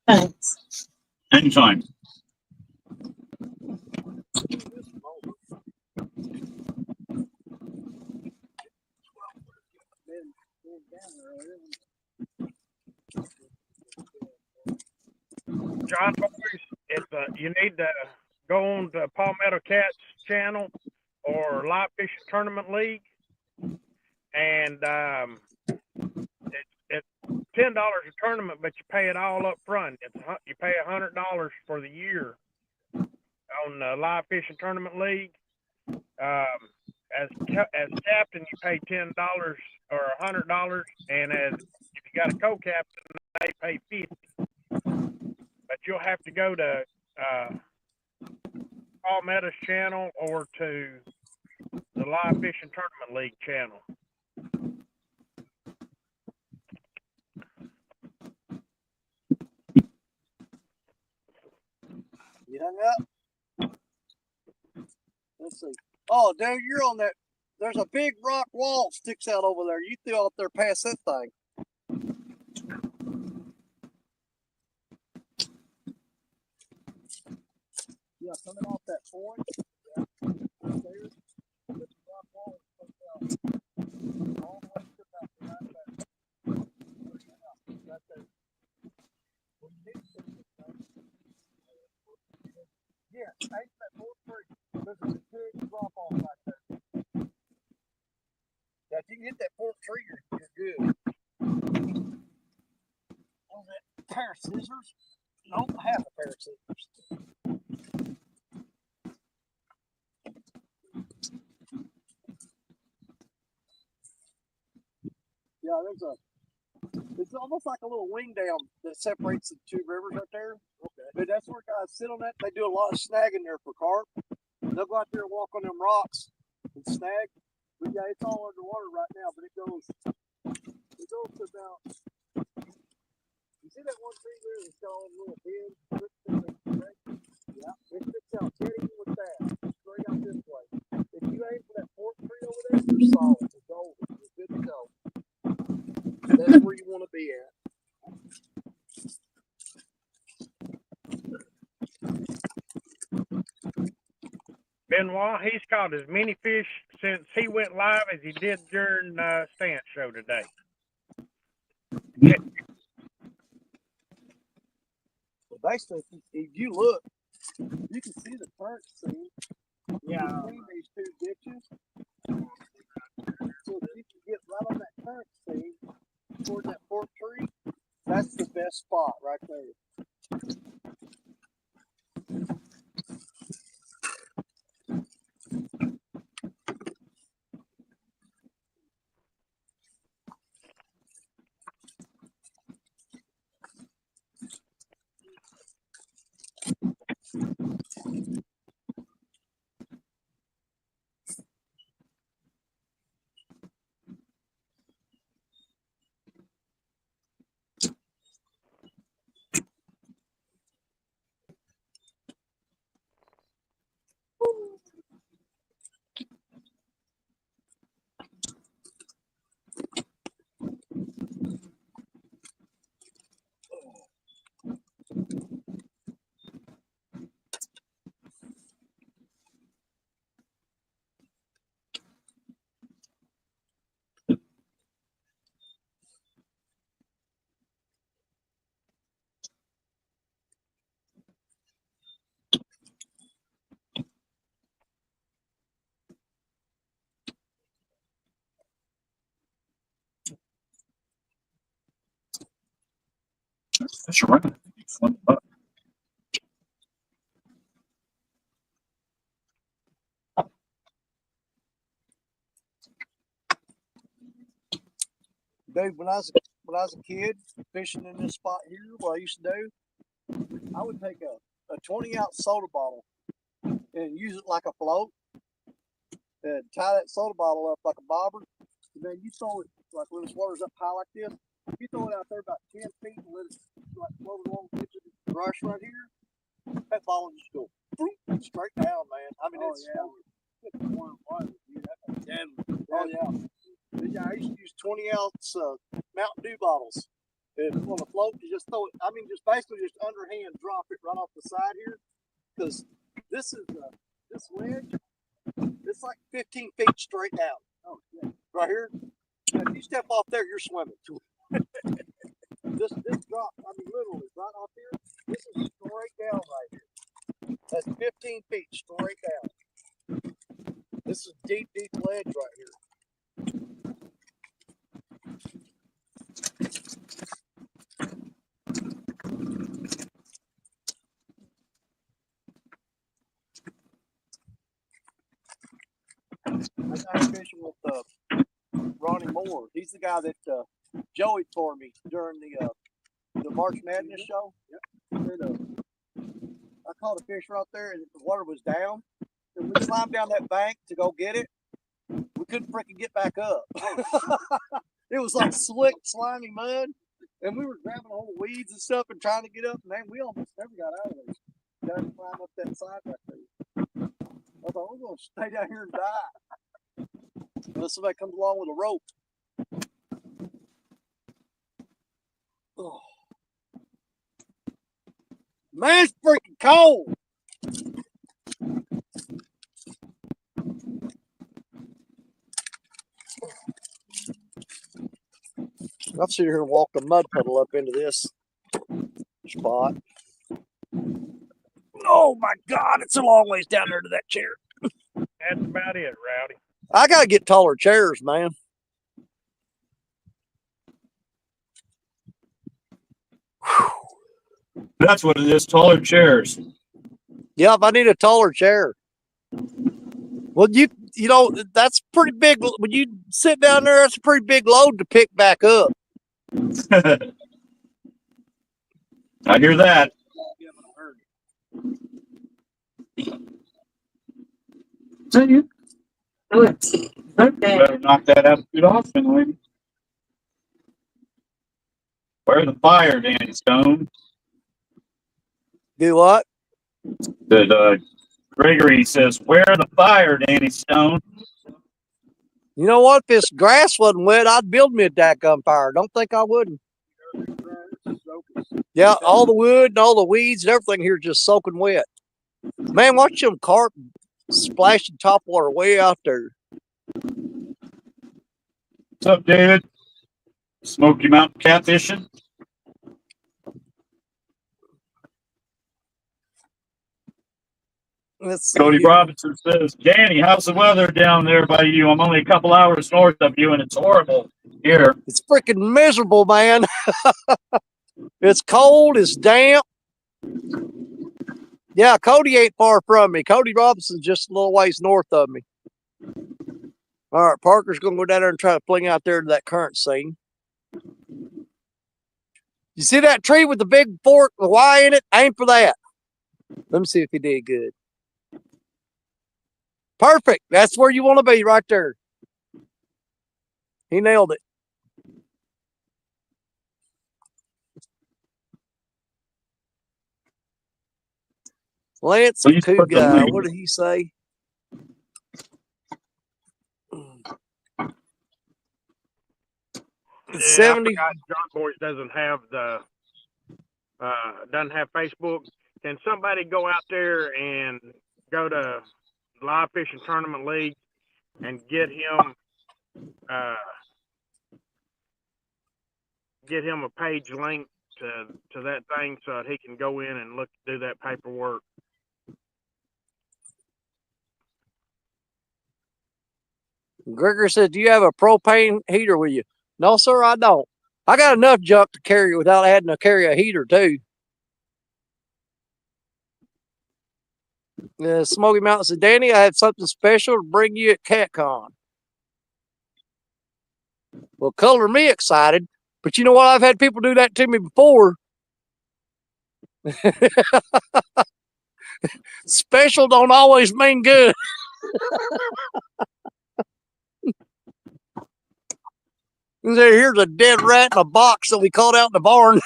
E: Thanks.
D: Anytime.
F: John Boys, you need to go on to Palmetto Cats channel or Live Fishing Tournament League, and it's $10 a tournament, but you pay it all up front. You pay $100 for the year on the Live Fishing Tournament League. As captain, you pay $10 or $100, and if you got a co-captain, they pay $50. But you'll have to go to Paul Meadows' channel or to the Live Fishing Tournament League channel.
B: You hung up? Let's see. Oh, dude, you're on that. There's a big rock wall sticks out over there. You threw out there past that thing. Yeah, coming off that point. Yeah. Right there. There's a rock wall that comes out. All the way to about behind that. Right there. Well, you need to fix this thing. Yeah, ain't that 4-3. There's a big drop off right there.
A: you hit that fork tree, you're good. Oh, that pair of scissors? Nope, half a pair of scissors. Yeah, it's almost like a little wing dam that separates the two rivers right there. Okay. But that's where guys sit on that. They do a lot of snagging there for carp. They'll go out there and walk on them rocks and snag. But yeah, it's all underwater right now, but it goes to about, you see that one tree there that's got all the little bends? Yeah, it sticks out dead even with that. Straight out this way. If you aim for that fork tree over there, you're solid. You're golden. You're good to go. That's where you want to be at.
F: Benoit, he's caught as many fish since he went live as he did during Stance show today.
A: Well, basically, if you look, you can see the current seam. Yeah. Between these two ditches. So if you can get right on that current seam toward that fork tree, that's the best spot right there.
D: Fish are running.
A: Dude, when I was a kid fishing in this spot here, what I used to do, I would take a 20-ounce soda bottle and use it like a float and tie that soda bottle up like a bobber. And then you throw it, like when this water's up high like this, you throw it out there about 10 feet and let it like float along the edge of the brush right here. That ball just go boom, straight down, man. I mean, it's warm water, dude. That's deadly. Oh, yeah. Yeah, I used to use 20-ounce Mountain Dew bottles. And on the float, you just throw it. I mean, just basically just underhand drop it right off the side here, because this is this ledge. It's like 15 feet straight down. Oh, yeah. Right here. Now, if you step off there, you're swimming. This drop. I mean, literally right off here. This is straight down right here. That's 15 feet straight down. This is deep ledge right here. I got fishing with Ronnie Moore. He's the guy that Joey for me during the March Madness show. Yep. And, I caught a fish right there, and the water was down. And we climbed down that bank to go get it. We couldn't freaking get back up. It was like slick, slimy mud, and we were grabbing all the weeds and stuff and trying to get up. Man, we almost never got out of there. Got to climb up that side right there. I thought, we're going to stay down here and die. Unless somebody comes along with a rope. Oh. Man, it's freaking cold. I'll sit here and walk the mud puddle up into this spot. Oh my God, it's a long ways down there to that chair.
F: That's about it, Rowdy.
A: I gotta get taller chairs, man.
D: That's what it is. Taller chairs.
A: Yep, I need a taller chair. Well, you know, that's pretty big. When you sit down there, that's a pretty big load to pick back up.
D: I hear that.
E: Oh, it's
D: You
E: okay.
D: better knock that attitude off, then, lady. Where's the fire, Danny Stone?
A: Do what?
D: That Gregory says, "Where the fire, Danny Stone?"
A: You know what? If this grass wasn't wet, I'd build me a dadgum fire. Don't think I wouldn't. Yeah, all the wood and all the weeds and everything here just soaking wet. Man, watch them carp splashing top water way out there.
D: What's up, David? Smoky Mountain catfishing.
A: Let's see
D: Cody
A: here.
D: Robinson says, "Danny, how's the weather down there by you? I'm only a couple hours north of you, and it's horrible here."
A: It's freaking miserable, man. It's cold. It's damp. Yeah, Cody ain't far from me. Cody Robinson's just a little ways north of me. All right, Parker's going to go down there and try to fling out there to that current scene. You see that tree with the big fork, the Y in it? Aim for that. Let me see if he did good. Perfect. That's where you want to be, right there. He nailed it. Lance
D: Please put the
A: Kuga,
D: link.
A: what did he say?
F: Yeah,
A: 70.
F: I forgot John Boys doesn't have Facebook. Can somebody go out there and go to Live Fishing Tournament League and get him a page link to that thing so that he can go in and do that paperwork?
A: Gregor said, do you have a propane heater with you? No, sir, I don't. I got enough junk to carry without having to carry a heater, too. Smoky Mountain said, Danny, I have something special to bring you at CatCon. Well, color me excited. But you know what? I've had people do that to me before. Special don't always mean good. Here's a dead rat in a box that we caught out in the barn.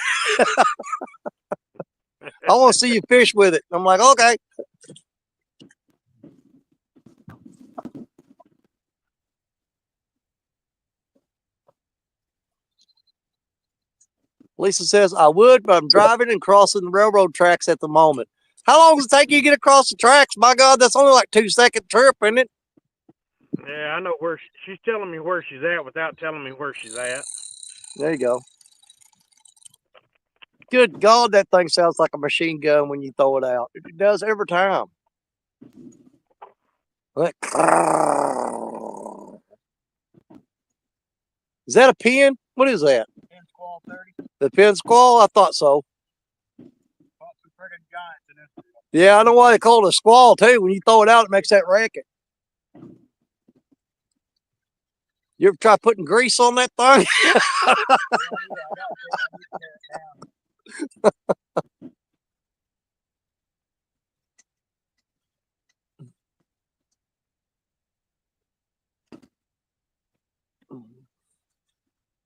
A: I want to see you fish with it. I'm like, okay. Lisa says, I would, but I'm driving and crossing the railroad tracks at the moment. How long does it take you to get across the tracks? My God, that's only like 2-second trip, isn't it?
F: Yeah, I know where she's telling me where she's at without telling me where she's at.
A: There you go. Good God, that thing sounds like a machine gun when you throw it out. It does every time. Like, is that a pin? What is that?
B: Pin Squall 30.
A: The pin squall? I thought so.
B: Caught some friggin' giants in this.
A: Yeah, I know why they call it a squall, too. When you throw it out, it makes that racket. You ever try putting grease on that thing?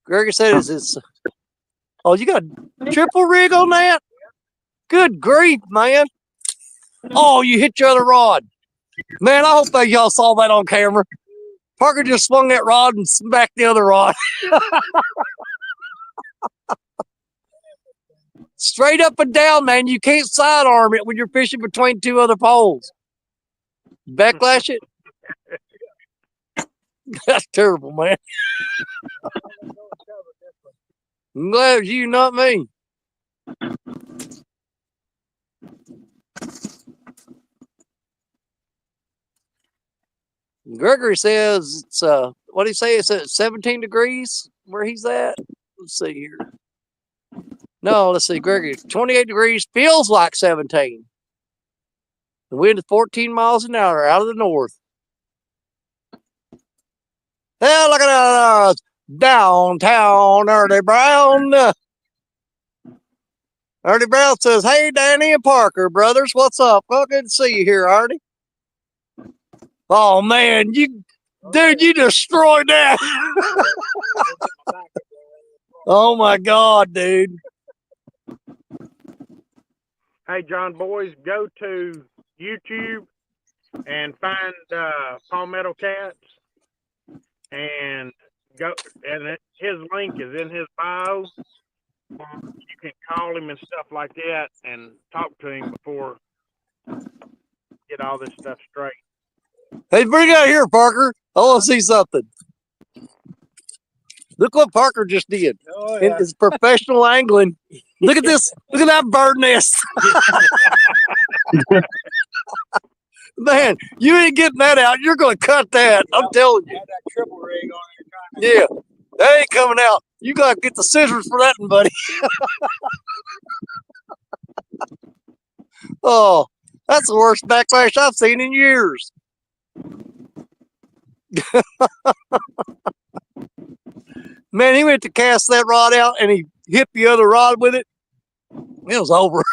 A: Gregor said, is this... Oh, you got a triple rig on that? Good grief, man. Oh, you hit your other rod. Man, I hope that y'all saw that on camera. Parker just swung that rod and smacked the other rod. Straight up and down, man. You can't sidearm it when you're fishing between two other poles. Backlash it. That's terrible, man. I'm glad it was you, not me. Gregory says it's what did he say? It's at 17 degrees where he's at. Let's see here. No, let's see, Gregory. 28 degrees feels like 17. The wind is 14 miles an hour out of the north. Hell, look at that downtown Ernie Brown. Ernie Brown says, "Hey, Danny and Parker, brothers, what's up? Well, good to see you here, Artie." Oh man, you destroyed that. Oh my God, dude.
F: Hey, John, boys, go to YouTube and find Palmetto Cats, and go. And his link is in his bio. You can call him and stuff like that, and talk to him before get all this stuff straight.
A: Hey, bring it out here, Parker. I want to see something. Look what Parker just did.
B: Oh, yeah.
A: In his professional angling. Look at this. Look at that bird nest. Man, you ain't getting that out. You're going to cut that. I'm telling you.
B: Had that triple rig on
A: Yeah, that ain't coming out. You got to get the scissors for that one, buddy. Oh, that's the worst backlash I've seen in years. Man, he went to cast that rod out and he hit the other rod with it. It was over.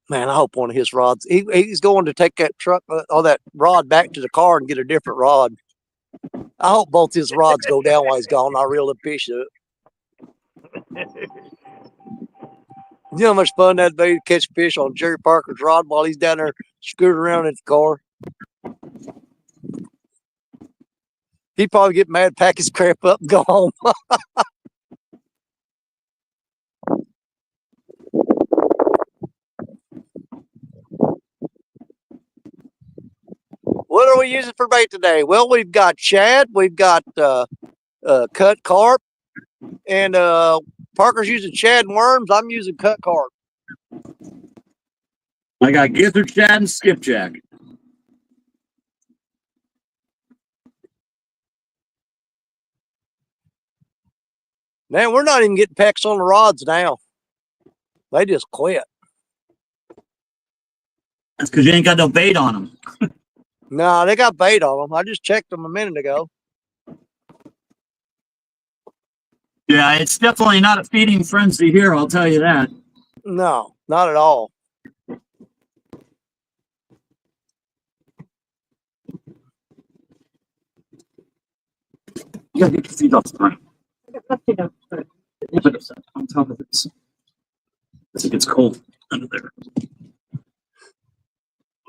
A: Man, I hope one of his rods. He's going to take that truck or that rod back to the car and get a different rod. I hope both his rods go down while he's gone. I really appreciate it. You know how much fun that'd be to catch fish on Jerry Parker's rod while he's down there scooting around in the car. He'd probably get mad, pack his crap up, and go home. What are we using for bait today? Well, we've got shad, we've got cut carp, and Parker's using shad and worms. I'm using cut carp.
D: I got gizzard shad and skipjack.
A: Man, we're not even getting pecks on the rods now. They just quit.
D: That's because you ain't got no bait on them.
A: No, they got bait on them. I just checked them a minute ago.
D: Yeah, it's definitely not a feeding frenzy here, I'll tell you that.
A: No, not at all.
D: You gotta get your feet off the ground. On top of this. As it gets cold under there.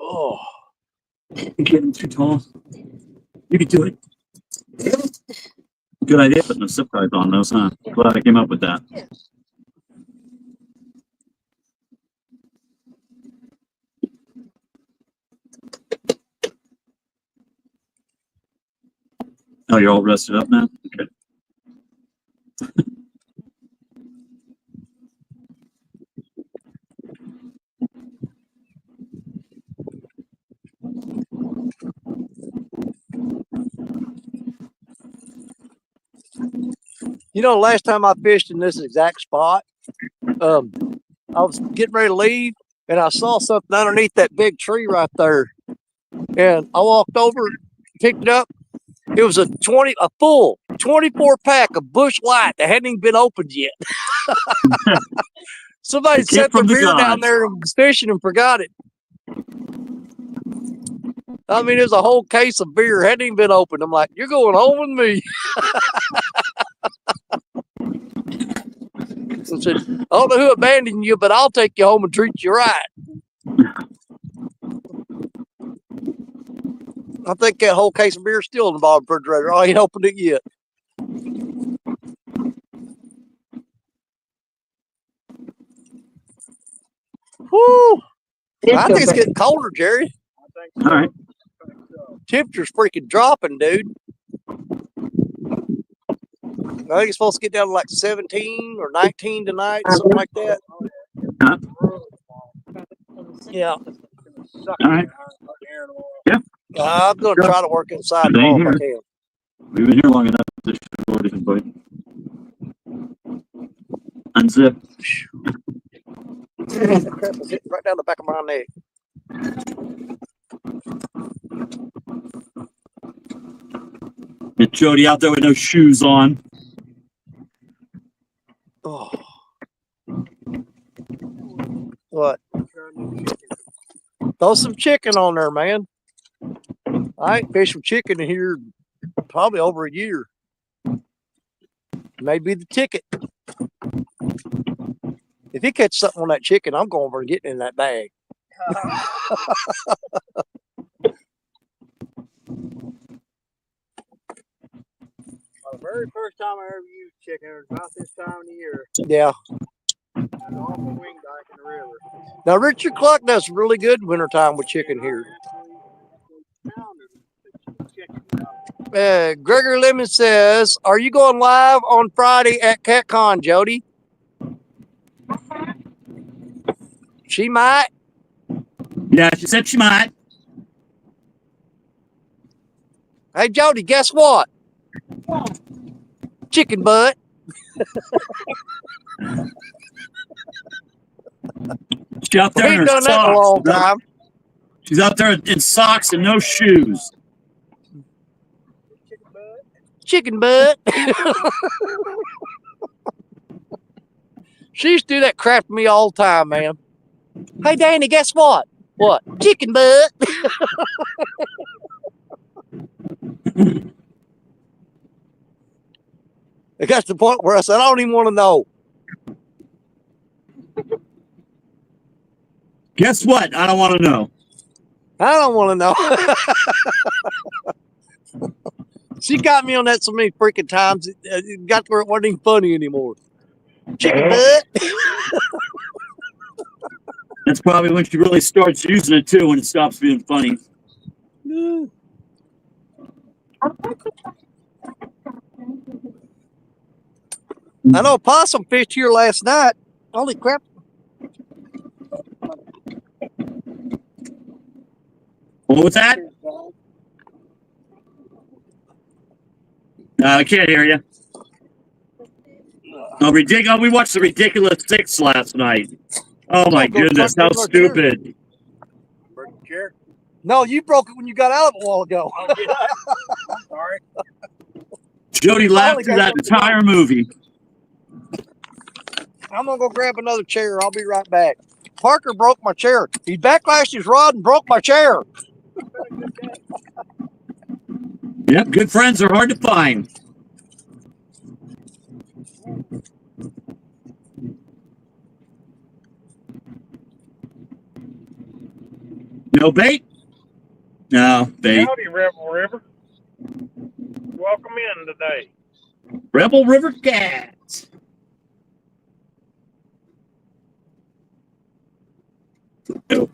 A: Oh.
D: You're getting too tall. You can do it. Good idea putting the zip ties on those, huh? Glad I came up with that. Oh, you're all rested up now? Okay.
A: You know, the last time I fished in this exact spot, I was getting ready to leave, and I saw something underneath that big tree right there. And I walked over, picked it up. It was a full 24 pack of Bush Light that hadn't even been opened yet. Somebody set their beer down there and was fishing and forgot it. I mean, there's a whole case of beer hadn't even been opened. I'm like, you're going home with me. I said, I don't know who abandoned you, but I'll take you home and treat you right. I think that whole case of beer is still in the bottom of the refrigerator. I ain't opened it yet. Whoo! I think it's getting colder, Jerry.
D: All right.
A: Temperature's freaking dropping, dude. I think it's supposed to get down to like 17 or 19 tonight, something like that.
D: Huh?
A: Yeah.
D: All right. Yeah.
A: I'm going to try to work inside
D: Same
A: tomorrow if I
D: here.
A: can.
D: We've been here long enough to show this but unzip.
A: That crap is hitting right down the back of my neck.
D: Get Jody out there with no shoes on.
A: Oh. What? Throw some chicken on there, man. I ain't fished chicken in here probably over a year. Maybe the ticket. If you catch something on that chicken, I'm going over and getting in that bag.
B: The very first time I ever used chicken was about this time of the year.
A: Yeah.
B: An awful wing dyke in the river.
A: Now, Richard Cluck does really good wintertime with chicken here. Gregory Lemon says, are you going live on Friday at CatCon, Jody? She might.
D: Yeah, she said she might.
A: Hey, Jody, guess what? Chicken butt.
D: She's out there
A: We
D: in
A: ain't
D: her
A: done that in a long
D: socks.
A: time.
D: She's out there in socks and no shoes.
A: Chicken butt. She used to do that crap to me all the time, man. Hey, Danny, guess what? What? Chicken butt. It got to the point where I said, I don't even want to know.
D: Guess what? I don't want to know.
A: I don't want to know. She got me on that so many freaking times. It got to where it wasn't even funny anymore. Chicken butt.
D: That's probably when she really starts using it too, when it stops being funny.
A: I know possum fished here last night. Holy crap.
D: What was that? I can't hear you. Oh, ridiculous! We watched the Ridiculous Six last night. Oh my goodness, how stupid!
B: Broke the chair?
A: No, you broke it when you got out of it a while ago.
B: Oh, yeah. I'm sorry.
D: Jody laughed through that entire movie.
A: I'm going to go grab another chair. I'll be right back. Parker broke my chair. He backlashed his rod and broke my chair.
D: Yep, good friends are hard to find. No bait? No, bait.
F: Howdy, Rebel River. Welcome in today.
D: Rebel River Cats. No.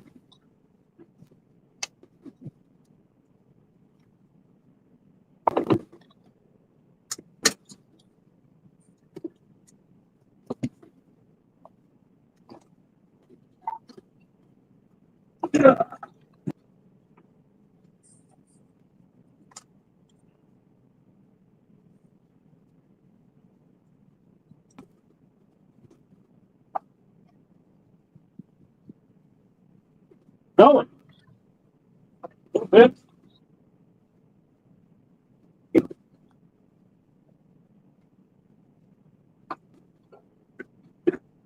D: Going. A little bit.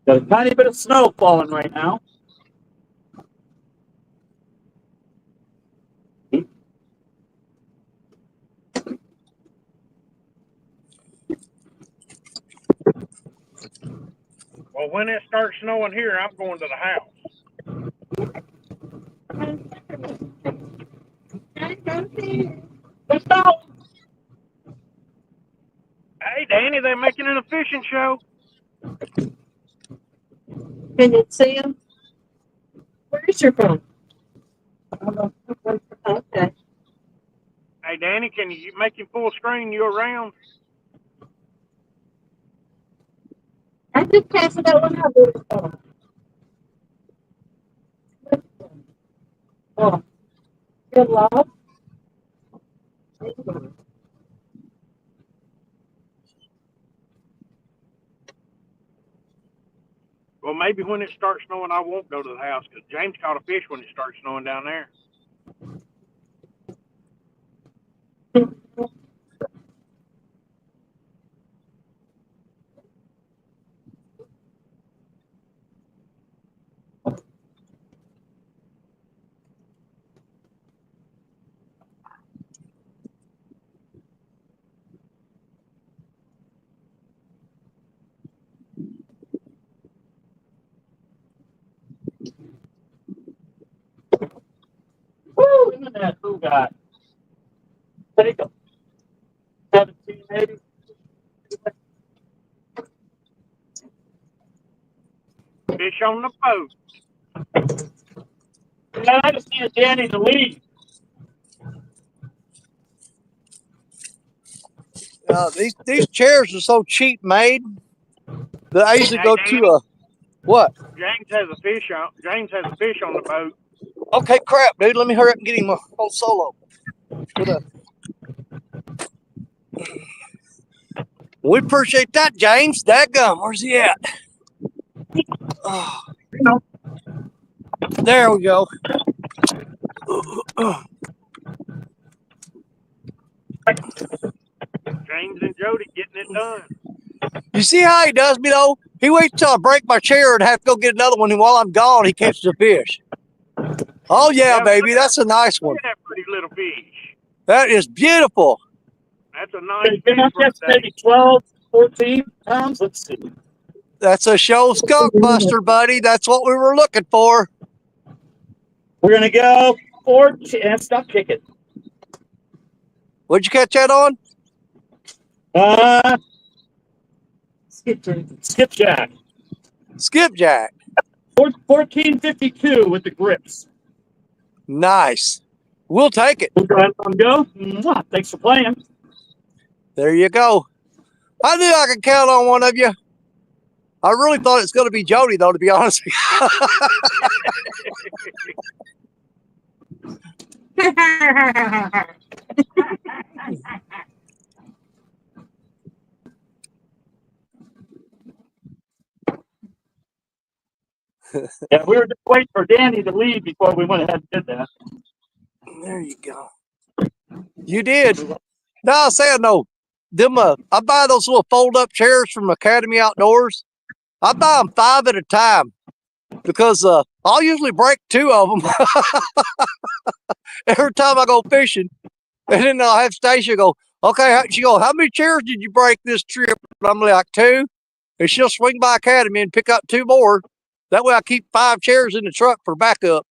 D: Got a tiny bit of snow falling right now.
F: Well, when it starts snowing here, I'm going to the house. Hey, Danny, they making it a fishing show.
E: Can you see him? Where's your phone? Okay.
F: Hey, Danny, can you make him full screen? You around?
E: I just passed that one out. Oh, good luck.
F: Well, maybe when it starts snowing, I won't go to the house because James caught a fish when it starts snowing down there.
D: Woo! Look at that. Who got? Take a 17 maybe.
F: Fish on the boat.
D: Yeah, I just need Danny to lead.
A: These chairs are so cheap made that I usually
F: Hey,
A: go
F: Danny,
A: to a what?
F: James has a fish on the boat.
A: Okay, crap, dude. Let me hurry up and get him on solo. We appreciate that, James. Dadgum, where's he at? Oh, there we go.
F: James and Jody getting it done.
A: You see how he does me though? He waits till I break my chair and have to go get another one, and while I'm gone, he catches a fish. Oh yeah, baby, that's a nice one.
F: Look at that pretty little fish.
A: That is beautiful.
F: That's a nice
D: It's
F: fish
D: been up
F: for
D: there
F: the day.
D: maybe 12, 14 pounds. Let's see.
A: That's a show skunk buster, buddy. That's what we were looking for.
D: We're gonna go 14 and stop kicking.
A: What'd you catch that on?
D: Skipjack.
A: Skipjack.
D: 1452 with the grips.
A: Nice. We'll take it.
D: We'll go ahead and go. Mwah. Thanks for playing.
A: There you go. I knew I could count on one of you. I really thought it's going to be Jody, though, to be honest with you.
D: Yeah, we were just waiting for Danny to leave before we went ahead and did that.
A: There you go. You did. No, I was saying, no. Them, I buy those little fold-up chairs from Academy Outdoors. I buy them 5 at a time because I'll usually break 2 of them every time I go fishing. And then I'll have Stacia go, okay, she go, how many chairs did you break this trip? And I'm like, 2. And she'll swing by Academy and pick up 2 more. That way I keep 5 chairs in the truck for backup.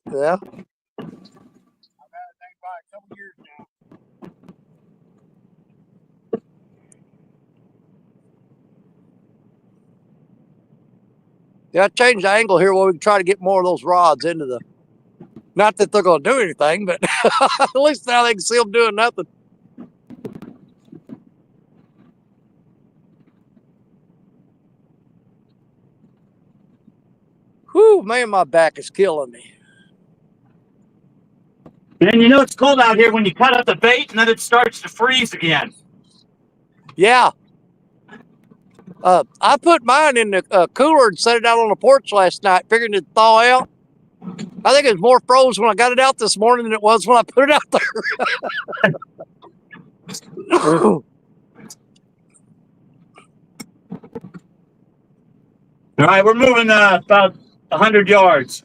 A: Yeah. Yeah, I changed the angle here where we can try to get more of those rods into the. Not that they're going to do anything, but at least now they can see them doing nothing. Whew, man, my back is killing me.
D: And you know it's cold out here when you cut up the bait and then it starts to freeze again.
A: Yeah. I put mine in the cooler and set it out on the porch last night, figuring it'd thaw out. I think it was more froze when I got it out this morning than it was when I put it out there.
D: All right, we're moving about 100 yards.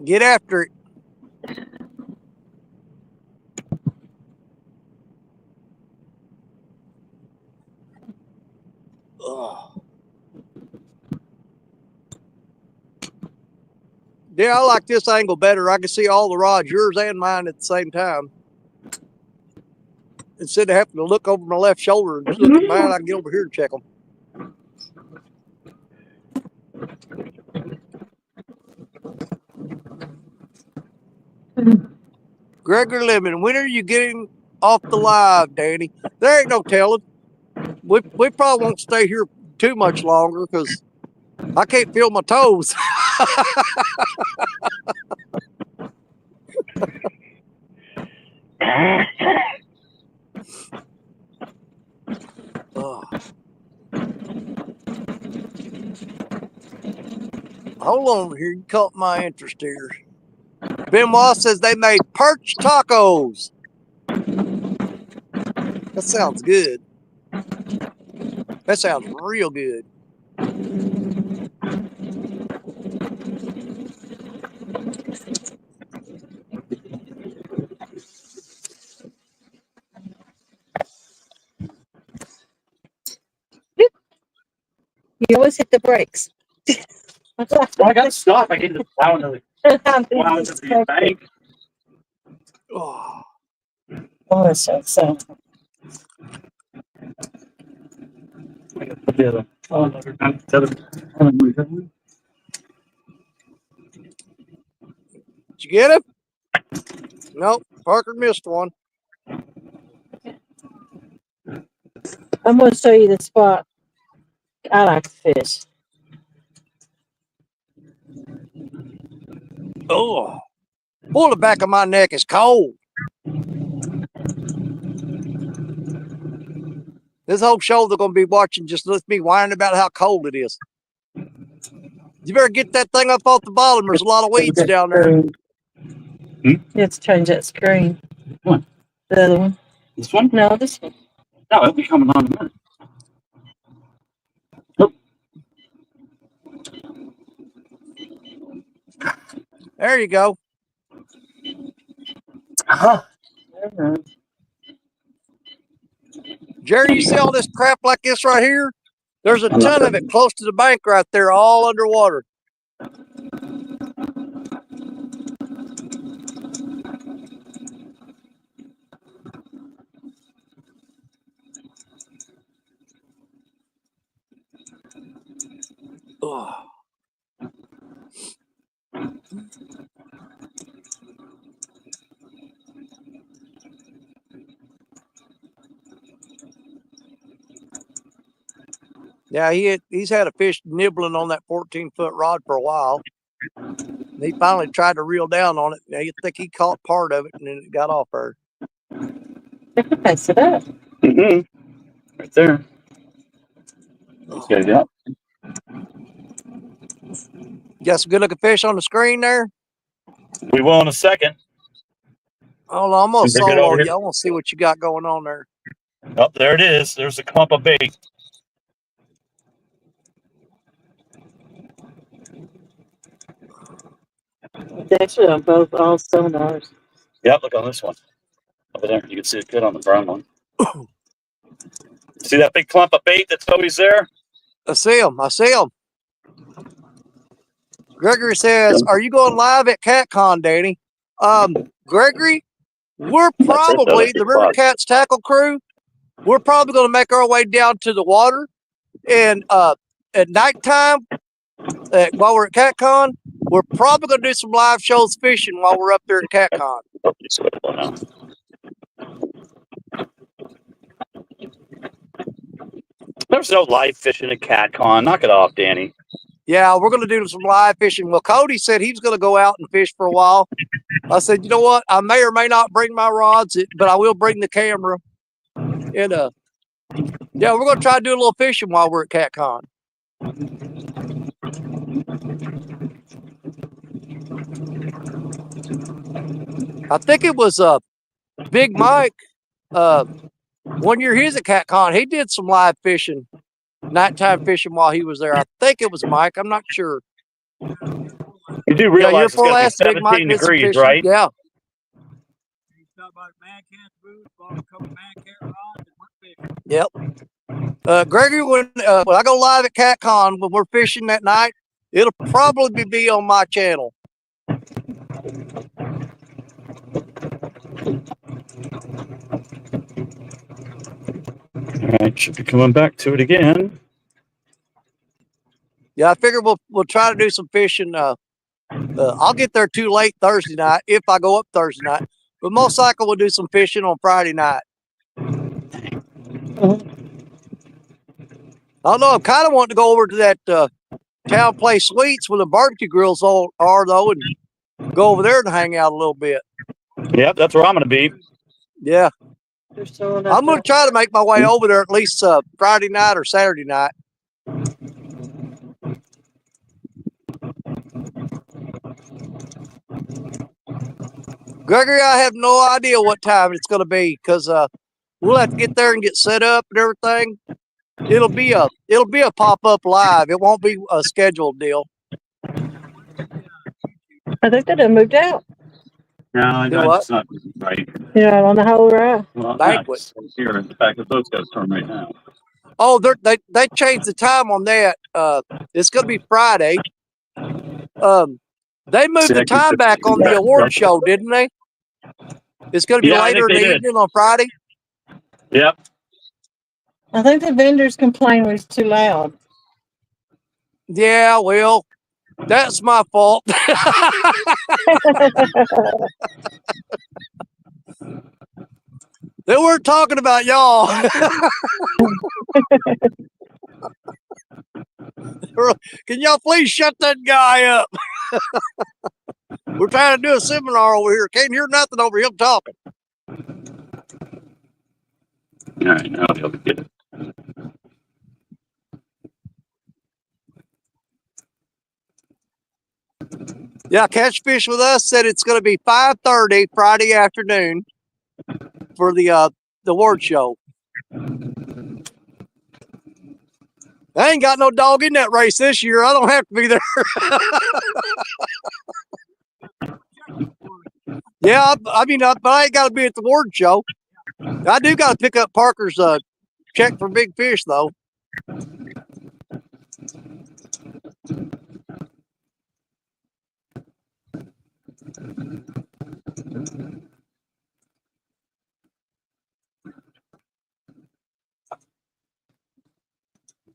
A: Get after it. Ugh. Yeah, I like this angle better. I can see all the rods, yours and mine, at the same time. Instead of having to look over my left shoulder and just look at mine, I can get over here and check them. Gregory Lemon, when are you getting off the live, Danny? There ain't no telling. We probably won't stay here too much longer because I can't feel my toes. Oh. Hold on here. You caught my interest here. Benoit says they made perch tacos. That sounds good. That sounds real good.
E: You always hit the brakes.
D: Well, I got to stop. I get to plow into the bank.
A: Oh.
E: Oh, so.
A: Did you get it? Nope. Parker missed one.
E: I'm going to show you the spot I like to fish.
A: Oh. Boy, the back of my neck is cold. This whole show they're going to be watching just let me whining about how cold it is. You better get that thing up off the bottom. There's a lot of weeds down there.
E: You have to change that screen.
D: What?
E: The other one.
D: This one?
E: No, this one.
D: No, it'll be coming on in a minute. Oh.
A: There you go.
D: Uh-huh.
A: Jerry, you see all this crap like this right here? There's a ton of it close to the bank right there, all underwater. Oh. Yeah, he's had a fish nibbling on that 14-foot rod for a while. And he finally tried to reel down on it. Now you think he caught part of it and then it got off her.
E: That's it up.
D: Mm-hmm. Right there. Let's get it up.
A: Got some good looking fish on the screen there?
D: We will in a second.
A: Hold on, I'm gonna
D: Can you get
A: solo
D: over
A: you.
D: here?
A: I want to see what you got going on there.
D: Oh, there it is. There's a clump of bait.
E: It's actually on both all cylinders.
D: Yep, look on this one. Over there. You can see it good on the brown one. See that big clump of bait that's always there?
A: I see him. Gregory says, "Are you going live at CatCon, Danny?" Gregory, we're probably the River Cats tackle crew. We're probably going to make our way down to the water, and at nighttime, while we're at CatCon, we're probably going to do some live shows fishing while we're up there at CatCon.
D: There's no live fishing at CatCon. Knock it off, Danny.
A: Yeah, we're going to do some live fishing. Well, Cody said he's going to go out and fish for a while. I said, you know what? I may or may not bring my rods, but I will bring the camera. And yeah, we're going to try to do a little fishing while we're at CatCon. I think it was Big Mike. 1 year he was at CatCon. He did some live fishing, nighttime fishing while he was there. I think it was Mike. I'm not sure.
D: You do realize it's going to be 17 degrees, right?
A: Yeah. Yep. Gregory, when I go live at CatCon, when we're fishing that night, it'll probably be on my channel.
D: All right, should be coming back to it again.
A: Yeah, I figure we'll try to do some fishing. I'll get there too late Thursday night if I go up Thursday night, but most likely we'll do some fishing on Friday night. I don't know. I'm kind of wanting to go over to that Town Place Suites where the barbecue grills are though, and go over there and hang out a little bit.
D: Yep, that's where I'm going to be.
A: Yeah,
E: They're selling
A: I'm going to try to make my way over there at least Friday night or Saturday night. Gregory, I have no idea what time it's going to be because we'll have to get there and get set up and everything. It'll be a pop-up live. It won't be a scheduled deal.
E: I think they done moved out.
D: No,
A: Do what?
D: that's not right.
E: Yeah, on the whole route.
D: Well,
A: Banquet.
D: no, here, in fact, the boat's got to turn right now.
A: Oh, they changed the time on that. It's going to be Friday. They moved the time back on the award show, didn't they? It's going to be later in the evening on Friday.
D: Yep.
E: I think the vendors complained it was too loud.
A: Yeah, well, that's my fault. They weren't talking about y'all. Can y'all please shut that guy up? We're trying to do a seminar over here. Can't hear nothing over him talking.
D: All right, now I'll be able to get it.
A: Yeah, Catch Fish with Us said it's going to be 5:30 Friday afternoon for the award show. I ain't got no dog in that race this year. I don't have to be there. Yeah, I mean, but I ain't got to be at the award show. I do got to pick up Parker's check for big fish, though.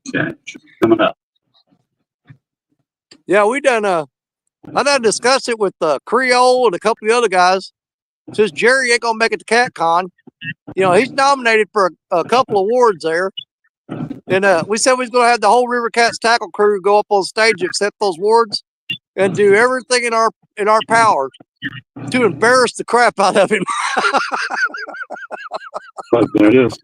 D: Okay, coming up.
A: Yeah, we done. I done discussed it with Creole and a couple of the other guys. Since Jerry ain't gonna make it to CatCon, he's nominated for a couple awards there. And we said we was gonna have the whole River Cats tackle crew go up on stage, accept those awards, and do everything in our power to embarrass the crap out of him.
D: But there it is.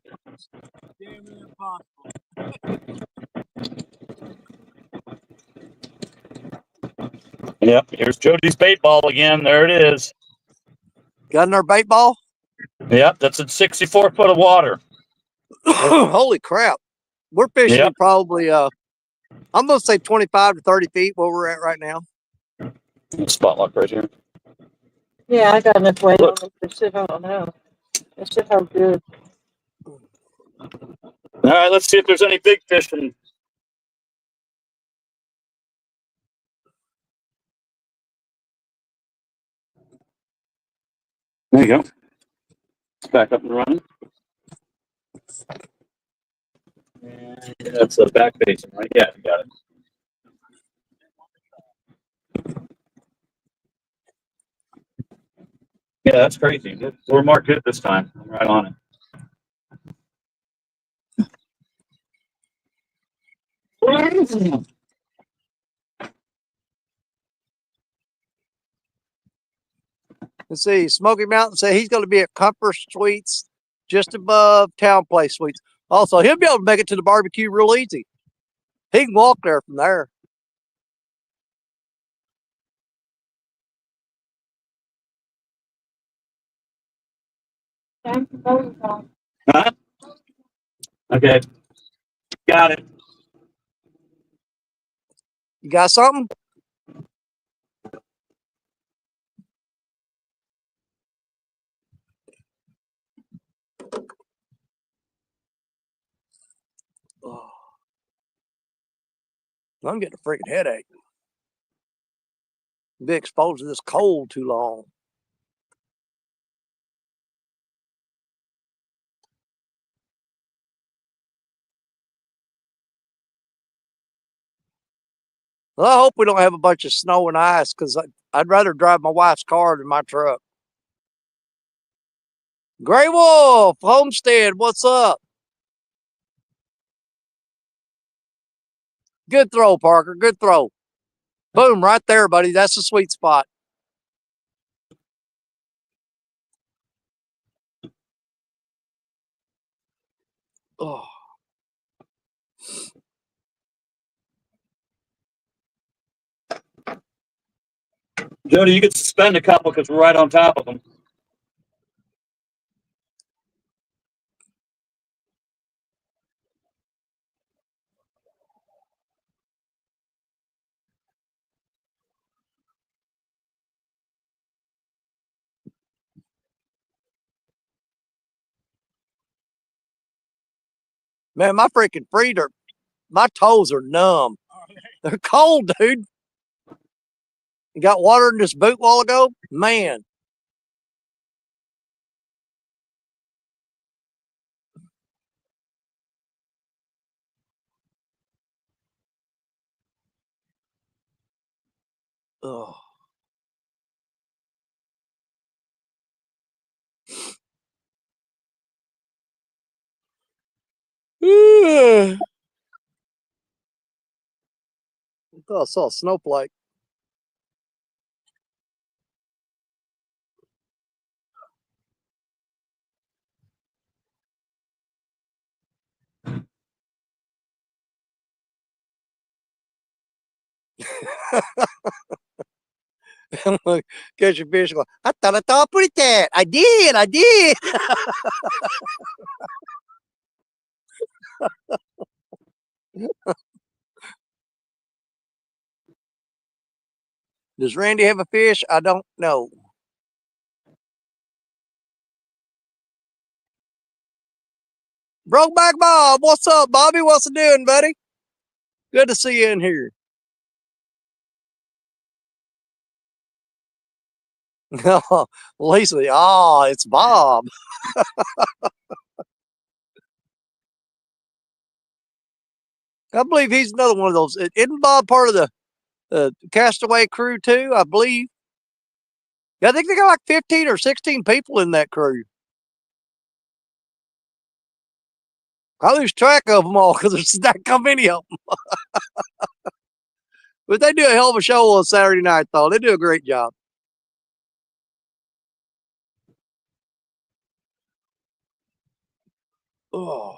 D: Yep, here's Jody's bait ball again. There it is.
A: Got in our bait ball?
D: Yep, that's at 64 foot of water.
A: Holy crap. We're fishing probably, I'm going to say 25 to 30 feet where we're at right now.
D: Spot lock right here.
E: Yeah, I got enough weight on it to sit on now. It should hold good.
D: All right, let's see if there's any big fish. There you go. It's back up and running. And that's a back facing, right? Yeah, you got it. Yeah, that's crazy. We're marked good this time. I'm right on it.
A: Let's see, Smoky Mountain said he's going to be at Comfort Suites just above Town Place Suites. Also, he'll be able to make it to the barbecue real easy. He can walk there from there.
D: Huh? Okay. Got it.
A: You got something? Oh. I'm getting a freaking headache. Be exposed to this cold too long. Well, I hope we don't have a bunch of snow and ice because I'd rather drive my wife's car than my truck. Gray Wolf, Homestead, what's up? Good throw, Parker. Good throw. Boom, right there, buddy. That's the sweet spot. Oh.
D: Jody, you could suspend a couple because we're right on top of them.
A: Man, my freaking feet are, my toes are numb. They're cold, dude. You got water in this boot a while ago? Man. Oh. I thought I saw a snowflake. Catch your fish. Go, I thought I thought put it that. I did. Does Randy have a fish? I don't know. Brokeback Bob, what's up, Bobby? What's it doing, buddy? Good to see you in here. Lisa, it's Bob. I believe he's another one of those. Isn't Bob part of the Castaway crew too? I believe. Yeah, I think they got like 15 or 16 people in that crew. I lose track of them all because there's not that many of them. But they do a hell of a show on Saturday night, though. They do a great job. Oh.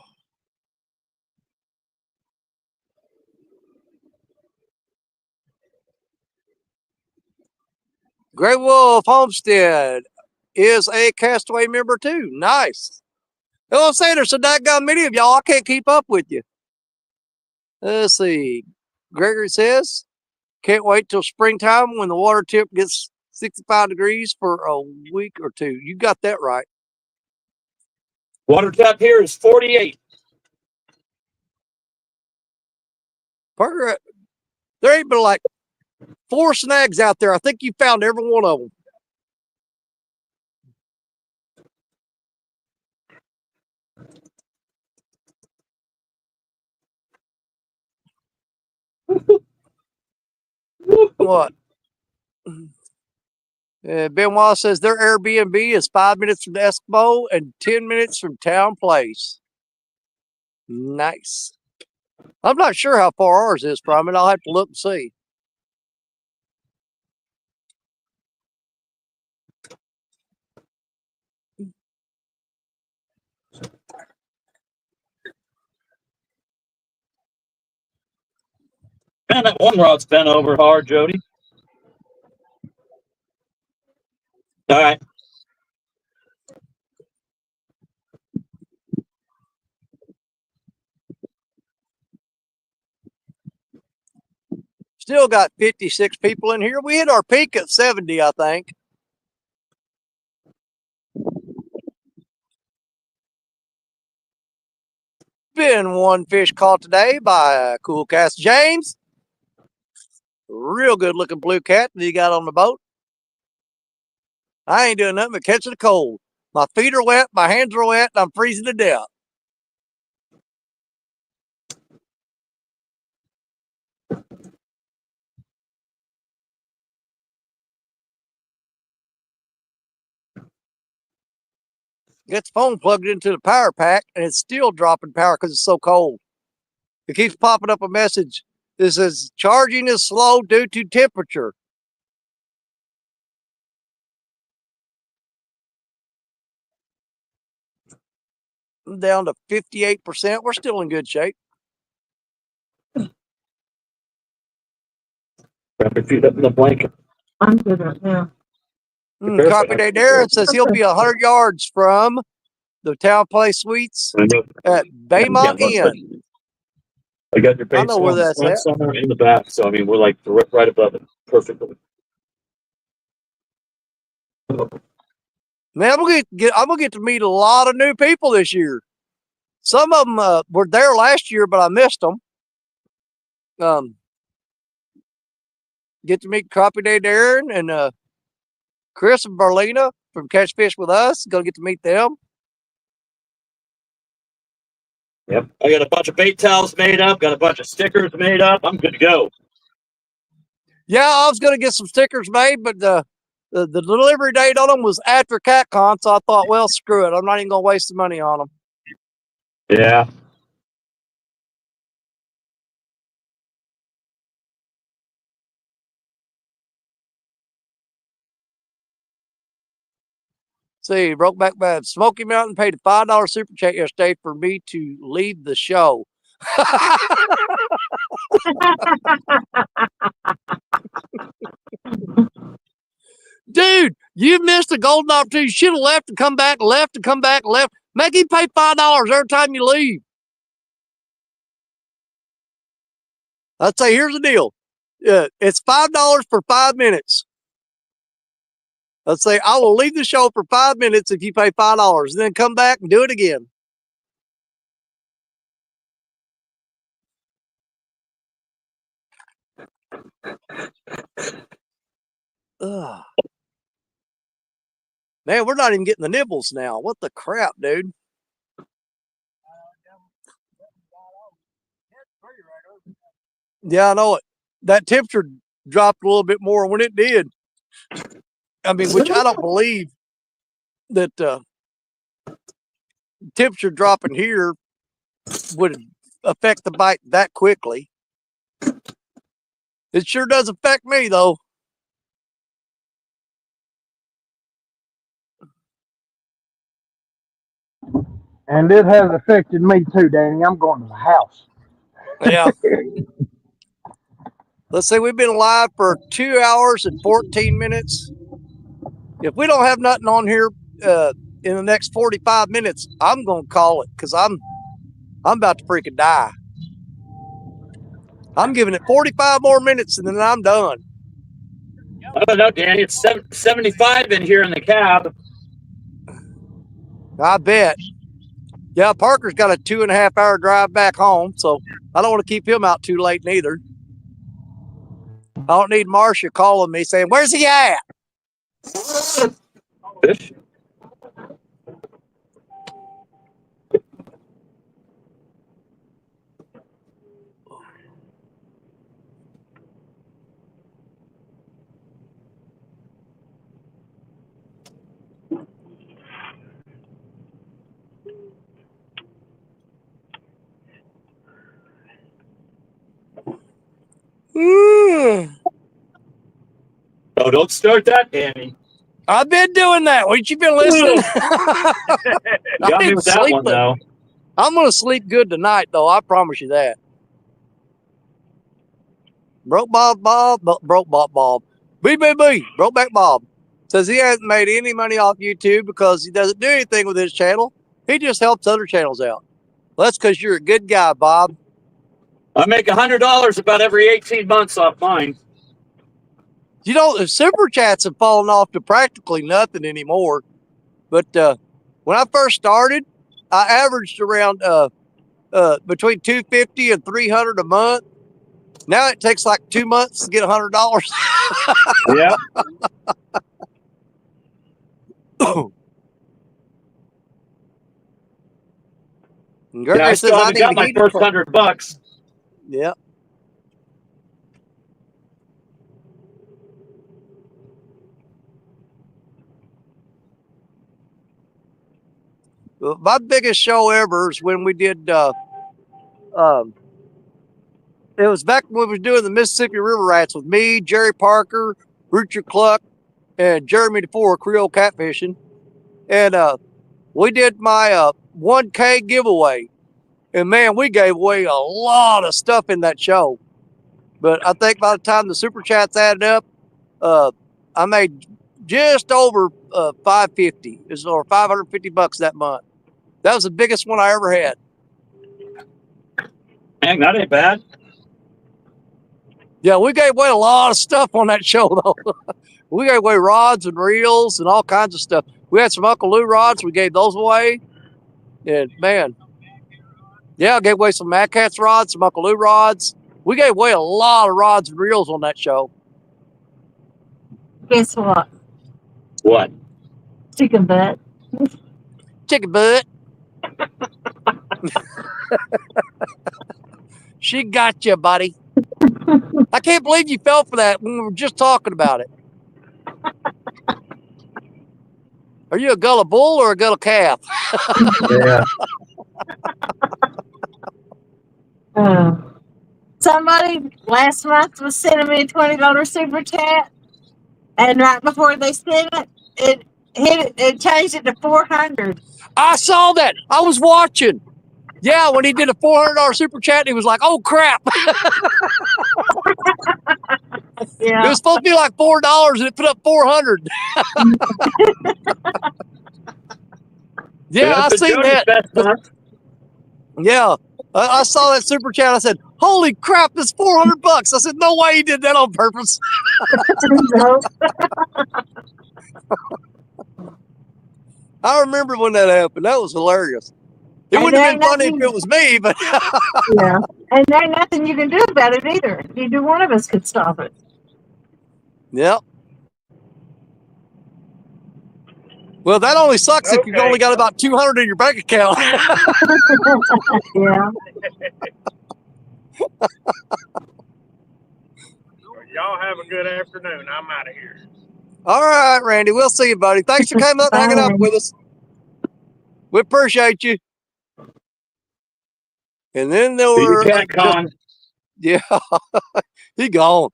A: Great Wolf Homestead is a Castaway member too. Nice. I'm saying there's so that many of y'all, I can't keep up with you. Let's see. Gregory says, can't wait till springtime when the water tip gets 65 degrees for a week or two. You got that right.
D: Water tap here is 48.
A: Parker, there ain't been like 4 snags out there. I think you found every one of them. What? Benoit says their Airbnb is 5 minutes from the Eskimo and 10 minutes from Town Place. Nice. I'm not sure how far ours is from it. I'll have to look and see.
D: Man, that one rod's bent over hard, Jody. All right.
A: Still got 56 people in here. We hit our peak at 70, I think. Been one fish caught today by Cool Cast James. Real good looking blue cat that he got on the boat. I ain't doing nothing but catching a cold. My feet are wet, my hands are wet, and I'm freezing to death. Get the phone plugged into the power pack, and it's still dropping power because it's so cold. It keeps popping up a message. This is charging is slow due to temperature. I'm down to 58%. We're still in good shape.
D: Wrap your feet up in the blanket.
E: I'm good right now.
A: Copy Day Darren says he'll be 100 yards from the Town Place Suites at Baymont Inn.
D: I got your
A: I know where that's at.
D: somewhere in the back, so I mean we're like right above it, perfectly.
A: Man, I'm gonna get to meet a lot of new people this year. Some of them were there last year, but I missed them. Get to meet Copy Day Darren and Chris and Berlina from Catch Fish with Us. Gonna get to meet them.
D: Yep. I got a bunch of bait towels made up, got a bunch of stickers made up. I'm good to go.
A: Yeah, I was gonna get some stickers made, but the delivery date on them was after CatCon, so I thought, well, screw it. I'm not even gonna waste the money on them.
D: Yeah.
A: See, Brokeback Bad. Smoky Mountain paid a $5 super chat yesterday for me to leave the show. Dude, you missed a golden opportunity. You should have left and come back, left and come back, left. Make him pay $5 every time you leave. I'd say, here's the deal. It's $5 for 5 minutes. Let's say I will leave the show for 5 minutes if you pay $5, and then come back and do it again. Ugh. Man, we're not even getting the nibbles now. What the crap, dude? Yeah, I know it. That temperature dropped a little bit more when it did. I mean, which I don't believe that temperature dropping here would affect the bite that quickly. It sure does affect me, though.
C: And it has affected me too, Danny. I'm going to the house.
A: Yeah. Let's say we've been live for 2 hours and 14 minutes. If we don't have nothing on here in the next 45 minutes, I'm going to call it because I'm about to freaking die. I'm giving it 45 more minutes and then I'm done.
D: I don't know, Danny. It's 75 in here in the cab.
A: I bet. Yeah, Parker's got a 2.5 hour drive back home, so I don't want to keep him out too late neither. I don't need Marcia calling me saying, "Where's he at?"
D: Fish. Oh, don't start that, Danny.
A: I've been doing that. What you been listening?
D: Got me with that one, though.
A: I'm gonna sleep good tonight, though. I promise you that. Broke Bob, BBB, Brokeback Bob says he hasn't made any money off YouTube because he doesn't do anything with his channel. He just helps other channels out. Well, that's because you're a good guy, Bob.
D: I make $100 about every 18 months off mine.
A: You know, the super chats have fallen off to practically nothing anymore. But when I first started, I averaged around between $250 and $300 a month. Now it takes like 2 months to get $100.
D: Yeah.
A: Gregory
D: I
A: says
D: still
A: I
D: haven't
A: need
D: got my first $100.
A: Yeah. My biggest show ever is when we did It was back when we were doing the Mississippi River Rats with me, Jerry Parker, Richard Cluck, and Jeremy DeFore, Creole Catfishing. And we did my 1K giveaway. And man, we gave away a lot of stuff in that show. But I think by the time the super chats added up, I made just over $550 or $550 that month. That was the biggest one I ever had.
D: Man, that ain't bad.
A: Yeah, we gave away a lot of stuff on that show, though. We gave away rods and reels and all kinds of stuff. We had some Uncle Lou rods. We gave those away. And, man, yeah, I gave away some Mad Cats rods, some Uncle Lou rods. We gave away a lot of rods and reels on that show.
E: Guess what?
D: What?
E: Chicken butt.
A: Chicken butt. She got you, buddy. I can't believe you fell for that when we were just talking about it. Are you a gullah bull or a gullah calf?
C: Yeah.
E: Somebody last month was sending me a $20 super chat, and right before they sent it, it changed it to 400.
A: I saw that. I was watching. Yeah, when he did a $400 super chat, he was like, "Oh crap!"
E: Yeah.
A: It was supposed to be like $4, and it put up 400. Yeah, I seen that. Yeah, I saw that super chat. I said, "Holy crap, this $400!" I said, "No way he did that on purpose."
E: No.
A: I remember when that happened. That was hilarious. It
E: And
A: wouldn't have been
E: there ain't
A: funny if
E: nothing-
A: it was me, but
E: Yeah. And there ain't nothing you can do about it either. Neither one of us could stop it.
A: yeah. Well, that only sucks if you've
F: Okay.
A: only got about 200 in your bank account.
E: Yeah.
F: Y'all have a good afternoon. I'm out of here.
A: All right, Randy. We'll see you, buddy. Thanks for coming up and hanging out
E: Bye.
A: with us. We appreciate you. And then there were, yeah, he gone.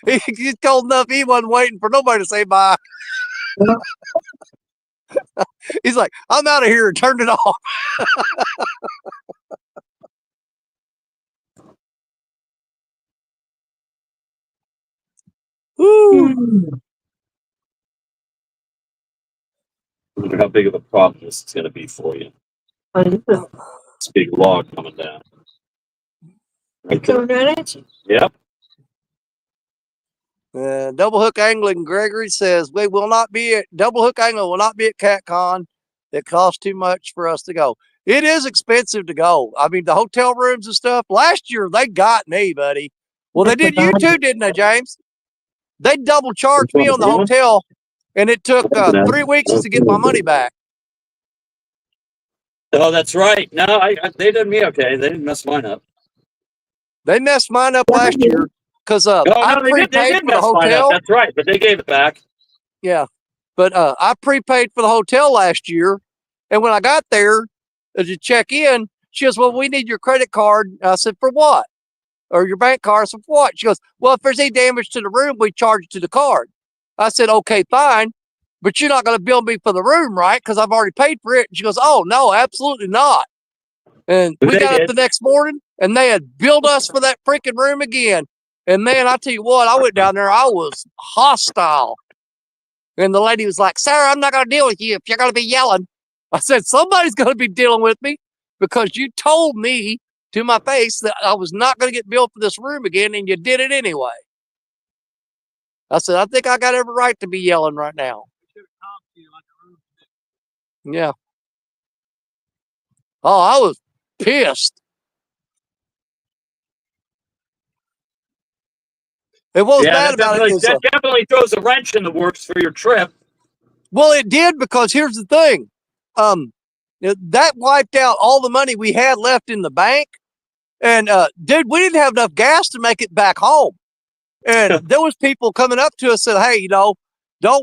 A: He's cold enough. He wasn't waiting for nobody to say bye. He's like, "I'm out of here," and turned it off. Woo.
D: I wonder how big of a problem this is going to be for you.
E: What is it?
D: This big log coming down. Right there.
E: Coming right at you.
D: Yep.
A: Double Hook Angling Gregory says we will not be at Double Hook Angling will not be at CatCon. It costs too much for us to go. It is expensive to go. I mean, the hotel rooms and stuff. Last year they got me, buddy. Well, they did you too, didn't they, James? They double charged me on the hotel, and it took 3 weeks to get my money back.
D: Oh, that's right. No, they did me okay. They didn't mess mine up.
A: They messed mine up last year because I
D: They
A: prepaid
D: did
A: for the
D: mess mine up.
A: hotel.
D: That's right, but they gave it back.
A: Yeah, but I prepaid for the hotel last year, and when I got there to check in, she goes, "Well, we need your credit card." I said, "For what?" Or your bank card. I said, "For what?" She goes, "Well, if there's any damage to the room, we charge it to the card." I said, "Okay, fine, but you're not going to bill me for the room, right? Because I've already paid for it." And she goes, "Oh, no, absolutely not." And we got up the next morning, and they had billed us for that freaking room again. And man, I tell you what, I went down there, I was hostile. And the lady was like, "Sir, I'm not going to deal with you if you're going to be yelling." I said, "Somebody's going to be dealing with me because you told me to my face that I was not going to get billed for this room again, and you did it anyway." I said, "I think I got every right to be yelling right now." Yeah. Oh, I was pissed. And what was bad about it is,
D: that definitely throws a wrench in the works for your trip.
A: well, it did, because here's the thing. That wiped out all the money we had left in the bank. And dude, we didn't have enough gas to make it back home. And there was people coming up to us and said, "Hey, don't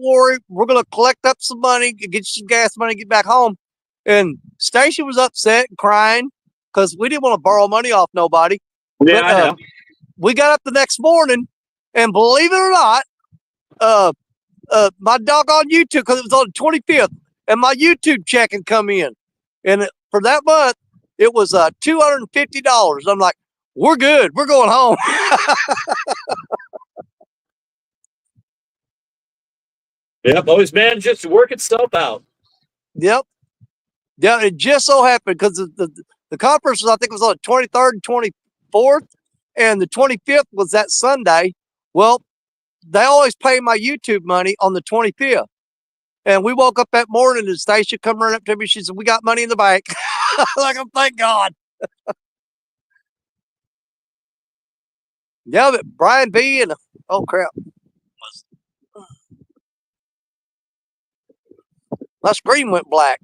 A: worry, we're going to collect up some money, get you some gas money, get back home." And Stacy was upset and crying because we didn't want to borrow money off nobody.
D: Yeah,
A: But,
D: I know.
A: we got up the next morning, and believe it or not, my doggone YouTube, because it was on the 25th, and my YouTube check had come in, and for that month it was $250. I'm like, we're good, we're going home.
D: Yep, always manages to work itself out.
A: Yep. Yeah, it just so happened because the conference was, I think it was on the 23rd and 24th, and the 25th was that Sunday. Well, they always pay my YouTube money on the 25th. And we woke up that morning and Stacia come running up to me. She said, we got money in the bank. Like, oh, thank God. Yeah, but Brian B. and, oh, crap. My screen went black.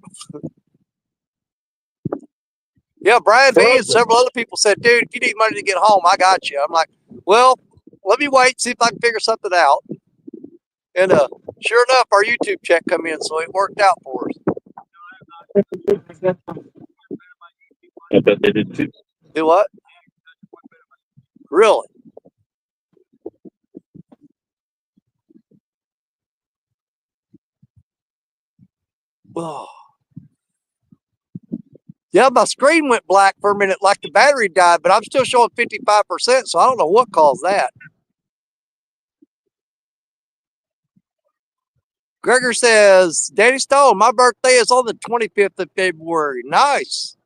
A: Yeah, Brian B. and several other people said, dude, if you need money to get home, I got you. I'm like, well, let me wait, see if I can figure something out. And sure enough, our YouTube check come in, so it worked out for us.
D: I bet they did too.
A: Do what? Really? Oh. Yeah, my screen went black for a minute, like the battery died, but I'm still showing 55%, so I don't know what caused that. Gregor says, Danny Stone, my birthday is on the 25th of February. Nice.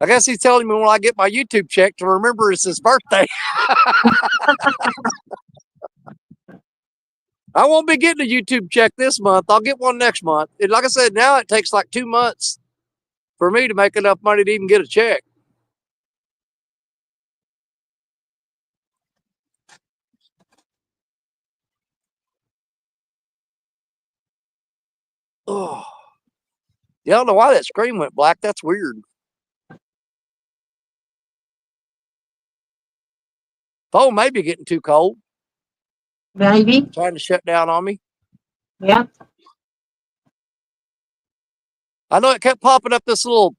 A: I guess he's telling me when I get my YouTube check to remember it's his birthday. I won't be getting a YouTube check this month. I'll get one next month. And like I said, now it takes like 2 months for me to make enough money to even get a check. Oh. Yeah, I don't know why that screen went black. That's weird. Phone may be getting too cold.
E: Maybe.
A: Trying to shut down on me.
E: Yeah.
A: I know it kept popping up this little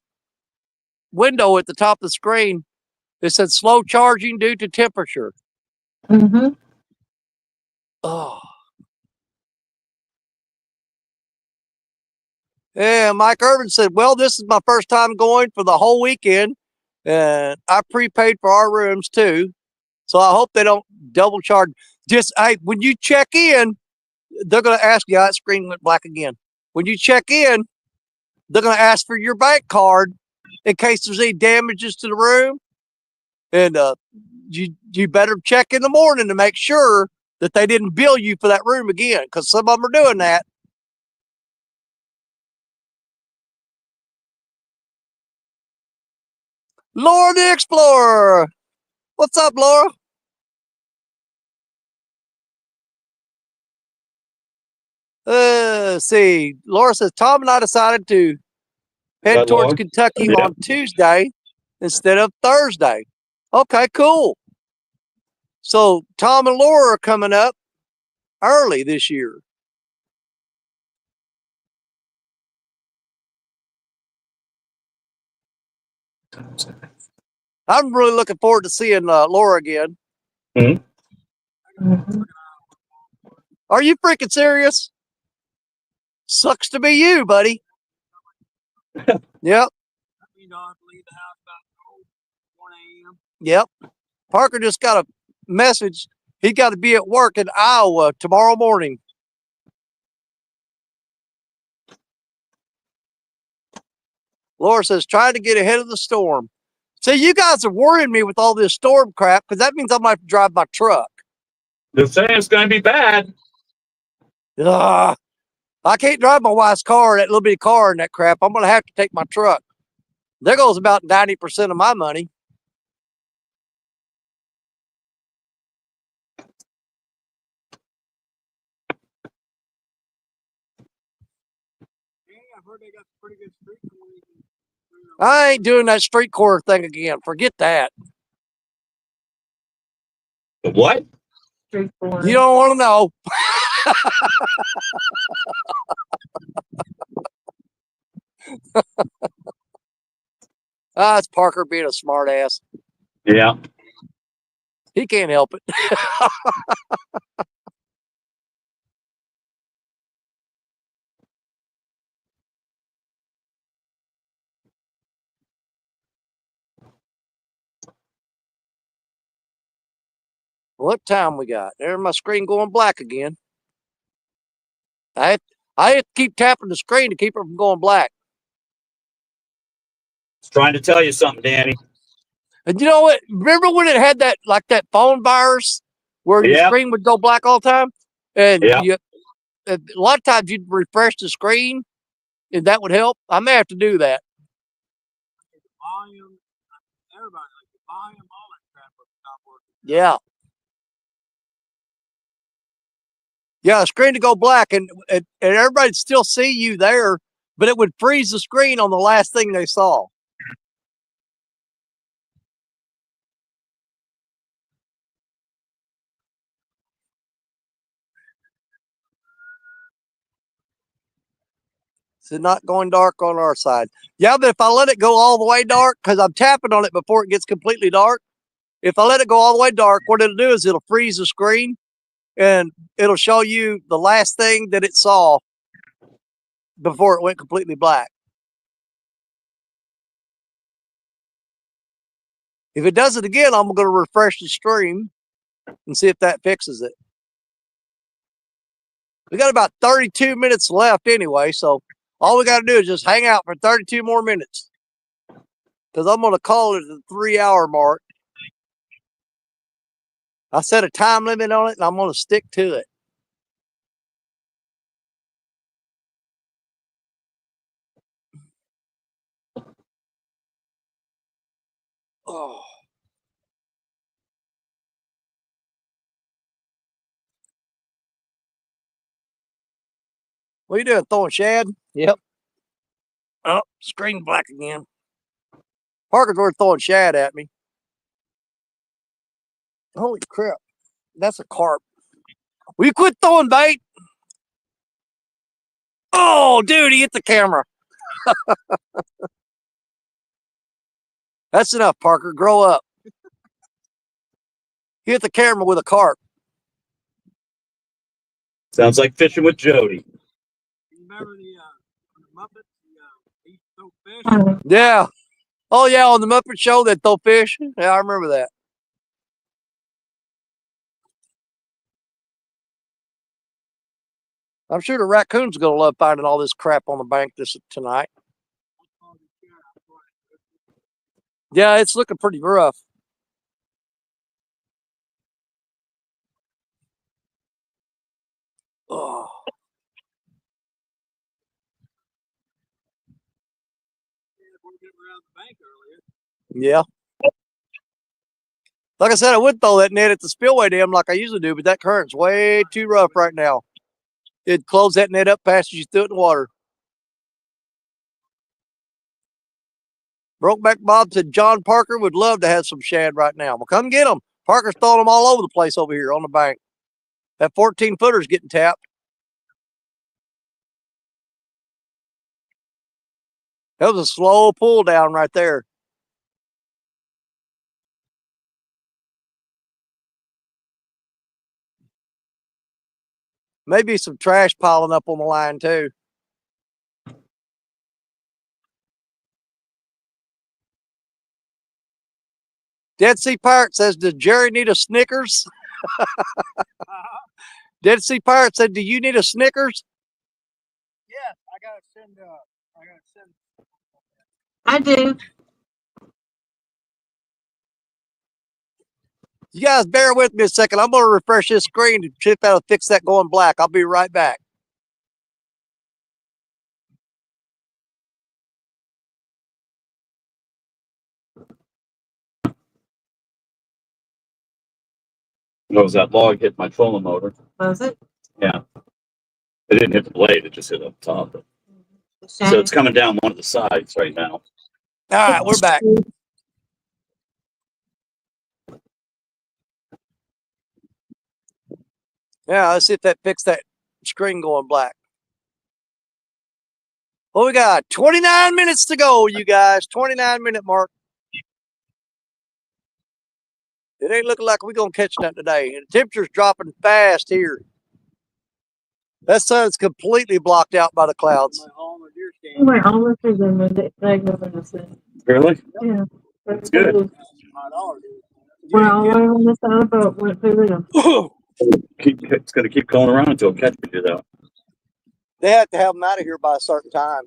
A: window at the top of the screen. It said slow charging due to temperature.
E: Mm-hmm.
A: Oh. Yeah, Mike Irvin said, well, this is my first time going for the whole weekend. And I prepaid for our rooms too. So I hope they don't double charge. Just, hey, when you check in, they're going to ask you, that screen went black again. When you check in, they're going to ask for your bank card in case there's any damages to the room. And you better check in the morning to make sure that they didn't bill you for that room again, because some of them are doing that. Laura the Explorer. What's up, Laura? See, Laura says, Tom and I decided to head towards Kentucky on Tuesday instead of Thursday. Okay, cool. So Tom and Laura are coming up early this year. I'm really looking forward to seeing Laura again.
E: Mm-hmm.
A: Are you freaking serious? Sucks to be you, buddy. Yep. Yep. Parker just got a message. He got to be at work in Iowa tomorrow morning. Laura says, trying to get ahead of the storm. See, you guys are worrying me with all this storm crap, because that means I might have to drive my truck.
D: They're saying it's going to be bad.
A: I can't drive my wife's car, that little bitty car and that crap. I'm going to have to take my truck. There goes about 90% of my money. I ain't doing that street corner thing again. Forget that.
D: What?
E: Street corner.
A: You don't want to know. It's Parker being a smart ass.
D: Yeah.
A: He can't help it. What time we got? There's my screen going black again. I have to keep tapping the screen to keep it from going black.
D: It's trying to tell you something, Danny.
A: And you know what? Remember when it had that phone virus where your screen would go black all the time? And a lot of times you'd refresh the screen and that would help. I may have to do that.
B: Volume, everybody, like the volume, all that crap would stop working.
A: Yeah. Yeah, the screen to go black and everybody'd still see you there, but it would freeze the screen on the last thing they saw. So not going dark on our side. Yeah, but if I let it go all the way dark, because I'm tapping on it before it gets completely dark, if I let it go all the way dark, what it'll do is it'll freeze the screen and it'll show you the last thing that it saw before it went completely black. If it does it again, I'm going to refresh the stream and see if that fixes it. We got about 32 minutes left anyway, so all we got to do is just hang out for 32 more minutes. Because I'm going to call it the 3-hour mark. I set a time limit on it, and I'm going to stick to it. Oh. What are you doing, throwing shad? Yep. Oh, screen black again. Parker's worth throwing shad at me. Holy crap. That's a carp. Will you quit throwing bait? Oh, dude, he hit the camera. That's enough, Parker. Grow up. He hit the camera with a carp.
D: Sounds like fishing with Jody.
B: You remember the Muppets? He throw fish?
A: Yeah. Oh, yeah, on the Muppet Show, they throw fish. Yeah, I remember that. I'm sure the raccoon's going to love finding all this crap on the bank tonight. Yeah, it's looking pretty rough. Oh. Yeah. Like I said, I would throw that net at the spillway dam like I usually do, but that current's way too rough right now. It'd close that net up fast as you threw it in the water. Brokeback Bob said John Parker would love to have some shad right now. Well, come get them. Parker's throwing them all over the place over here on the bank. That 14-footer's getting tapped. That was a slow pull down right there. Maybe some trash piling up on the line too. Dead Sea Pirate says, does Jerry need a Snickers? Dead Sea Pirate said, do you need a Snickers?
B: Yes, I gotta send.
E: I do.
A: You guys bear with me a second. I'm going to refresh this screen to see if that'll fix that going black. I'll be right back.
D: Was that log hit my trolling motor?
E: Was it?
D: Yeah. It didn't hit the blade, it just hit up top. So it's coming down one of the sides right now.
A: All right, we're back. Yeah, let's see if that fixed that screen going black. Well, we got 29 minutes to go, you guys. 29-minute mark. It ain't looking like we're gonna catch nothing today. And the temperature's dropping fast here. That sun's completely blocked out by the clouds.
E: We're almost in the thing.
D: Really?
E: Yeah.
D: That's good.
E: We're all on the side of the boat. Went through them.
D: It's going to keep going around until it catches you, though.
A: They have to have them out of here by a certain time.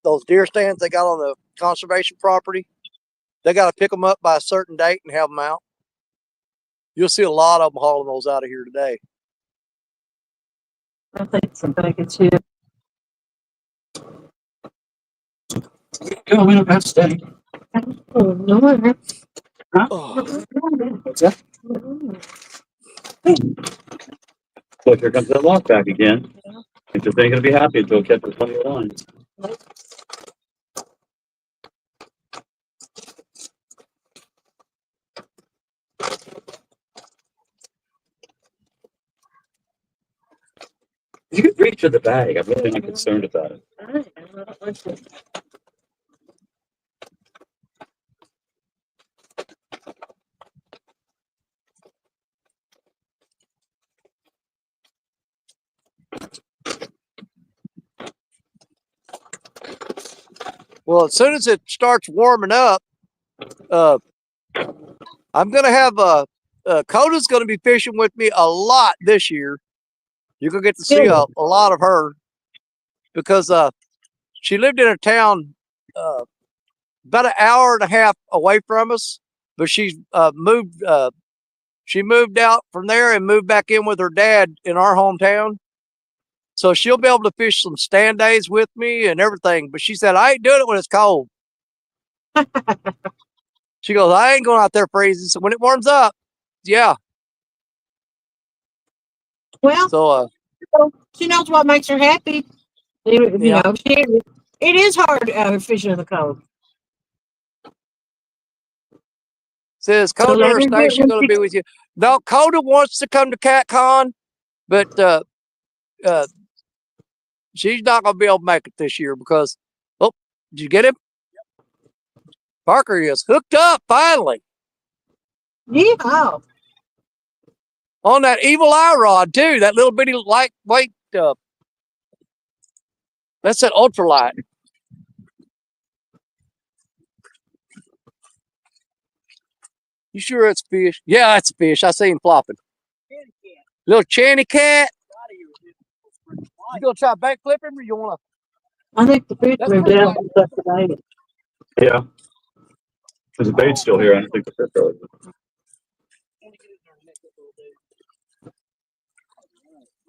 A: Those deer stands they got on the conservation property, they got to pick them up by a certain date and have them out. You'll see a lot of them hauling those out of here today.
E: I think some bacon chip.
D: Go, we don't have to stay.
E: Oh, no.
A: Oh,
D: What's that? Look, here comes that lock back again. It's just ain't going to be happy until it catches plenty of lines. You could reach for the bag. I'm really not concerned about it.
A: well, as soon as it starts warming up, I'm gonna have Coda's gonna be fishing with me a lot this year. You're gonna get to see a lot of her because she lived in a town about an hour and a half away from us, but she's moved. She moved out from there and moved back in with her dad in our hometown. So she'll be able to fish some stand days with me and everything. But she said, I ain't doing it when it's cold. She goes, I ain't going out there freezing. So when it warms up, yeah.
E: Well,
A: So
E: she knows what makes her happy. You
A: Yeah.
E: know, it is hard fishing in the cold.
A: says
E: So
A: Coda
E: let
A: or
E: her do it
A: Stacia
E: when
A: going to
E: she-
A: be with you? No, Coda wants to come to CatCon, but she's not going to be able to make it this year because, oh, did you get him? Parker is hooked up finally
E: Yeehaw.
A: on that evil eye rod too. That little bitty lightweight. That's that ultralight. You sure it's fish? Yeah, it's fish. I see him flopping. Little channy cat. You gonna try backflip him or you wanna?
E: I think the fish
A: That's
E: moved
A: pretty
E: out
A: light.
E: today.
D: Yeah. There's a bait still here. I don't think the fish are.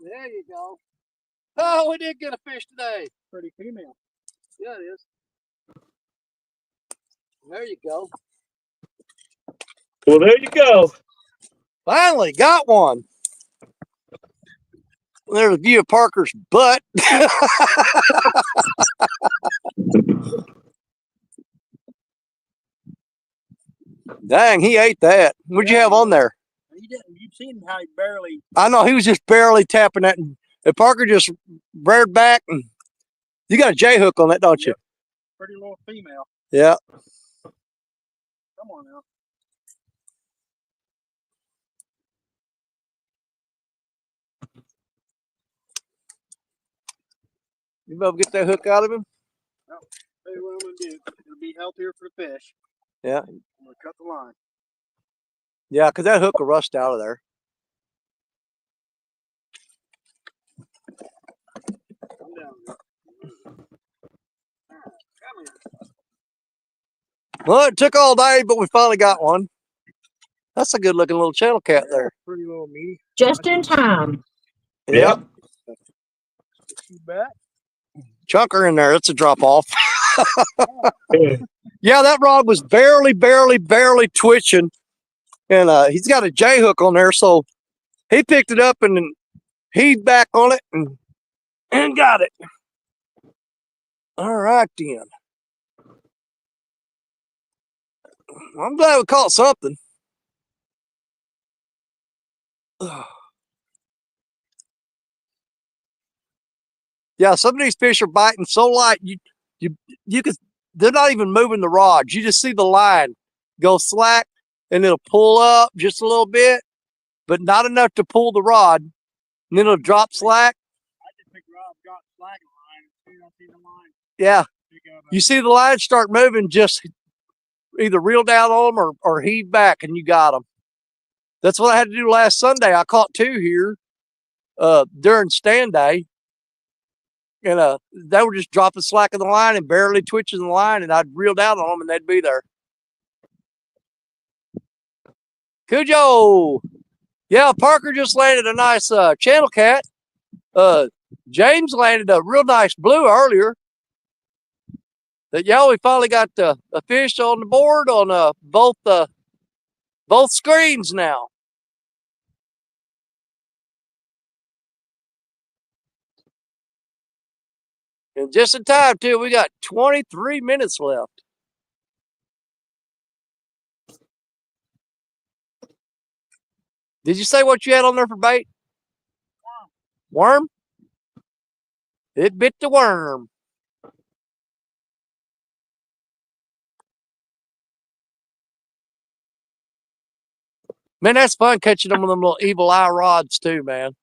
A: There you go. Oh, we did get a fish today. Pretty female. Yeah, it is. There you go.
D: Well, there you go.
A: Finally got one. There's a view of Parker's butt. Dang, he ate that. What'd you have on there?
B: He didn't. You've seen how he barely.
A: I know he was just barely tapping that, and Parker just reared back. And you got a J hook on that, don't you?
B: Pretty little female.
A: Yeah.
B: Come on now.
A: You better get that hook out of him.
B: Tell you what I'm gonna do. It'll be healthier for the fish.
A: Yeah.
B: I'm gonna cut the line.
A: Yeah, because that hook will rust out of there.
B: Come down. Come here.
A: Well, it took all day, but we finally got one. That's a good looking little channel cat there.
B: Pretty little meaty.
E: Just in time.
A: Yep.
B: You bet.
A: Chunker in there. It's a drop off. Yeah, that rod was barely twitching. And he's got a J hook on there. So he picked it up and then heaved back on it and got it. All right, then. I'm glad we caught something. Yeah, some of these fish are biting so light you could they're not even moving the rods. You just see the line go slack and it'll pull up just a little bit, but not enough to pull the rod. And then it'll drop slack.
B: I just picked her up, got slack in the line, and soon I see the line.
A: Yeah. You see the line start moving, just either reel down on them or heave back, and you got them. That's what I had to do last Sunday. I caught 2 here during stand day. And they were just dropping slack in the line and barely twitching the line, and I'd reel down on them and they'd be there. Cujo! Yeah, Parker just landed a nice channel cat. James landed a real nice blue earlier. Yeah, we finally got a fish on the board on both screens now. And just in time, too. We got 23 minutes left. Did you say what you had on there for bait? Worm? It bit the worm. Man, that's fun catching them with them little evil eye rods too, man.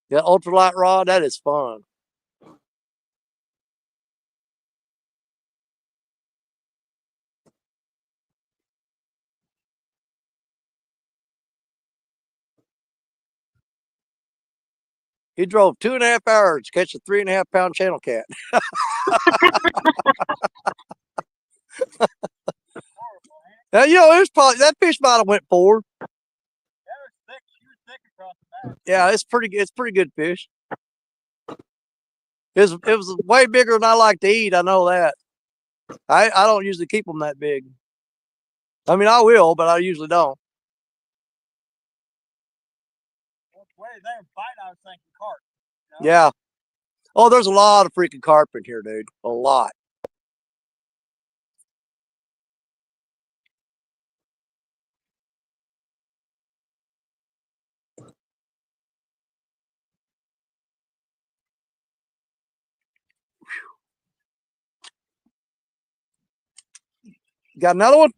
A: The ultralight rod, that is fun. He drove 2.5 hours to catch a 3.5 pound channel cat. Now, you know, it was probably that fish might have went 4. Yeah, it's pretty good fish. It was way bigger than I like to eat. I know that. I don't usually keep them that big. I mean, I will, but I usually don't. Yeah. Oh, there's a lot of freaking carp in here, dude. A lot. Got another one?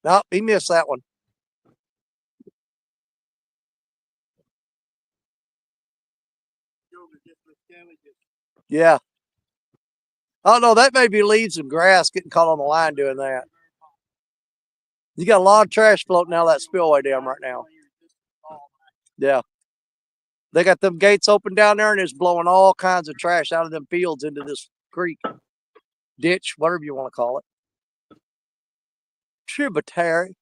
A: No, he missed that one. Yeah. Oh, no, that may be leaves and grass getting caught on the line doing that. You got a lot of trash floating out of that spillway dam right now. Yeah. They got them gates open down there, and it's blowing all kinds of trash out of them fields into this creek, ditch, whatever you want to call it. Tributary.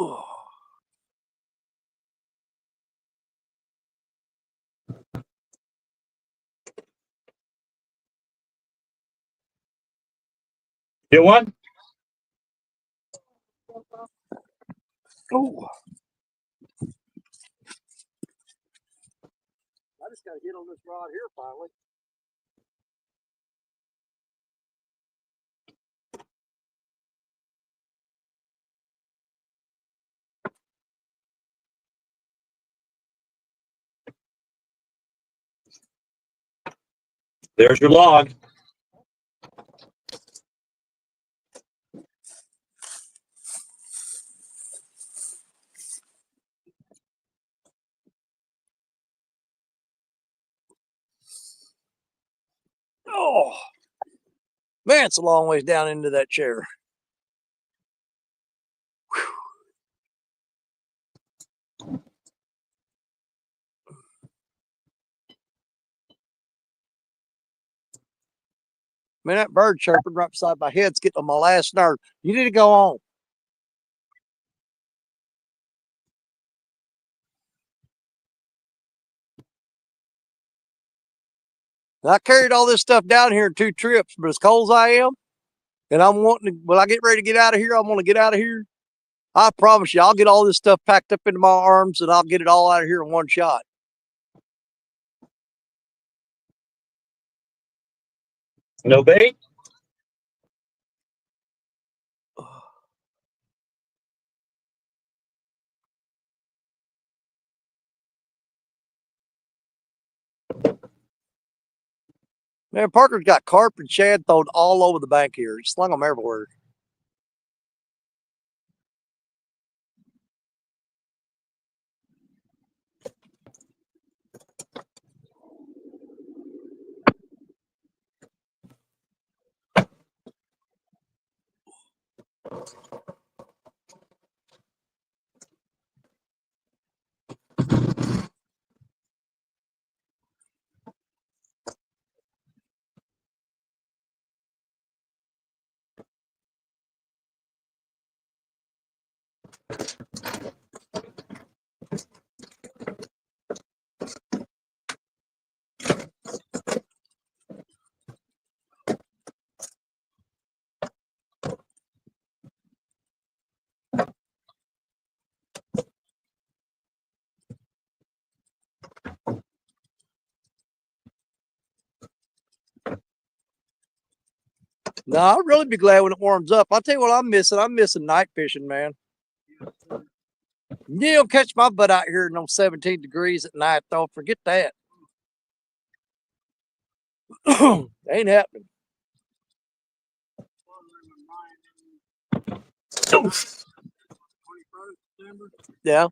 A: Oh.
D: Get one?
A: Oh. I just got to hit on this rod here finally.
D: There's your log.
A: Oh. Man, it's a long ways down into that chair. Man, that bird chirping right beside my head's getting on my last nerve. You need to go on. And I carried all this stuff down here in 2 trips, but as cold as I am, and I'm wanting to, when I get ready to get out of here, I want to get out of here. I promise you, I'll get all this stuff packed up into my arms and I'll get it all out of here in one shot.
D: No bait?
A: Man, Parker's got carp and shad thrown all over the bank here. He slung them everywhere. No, I'll really be glad when it warms up. I'll tell you what I'm missing. I'm missing night fishing, man. You'll catch my butt out here in those 17 degrees at night, though. Forget that. Ain't happening. Yeah.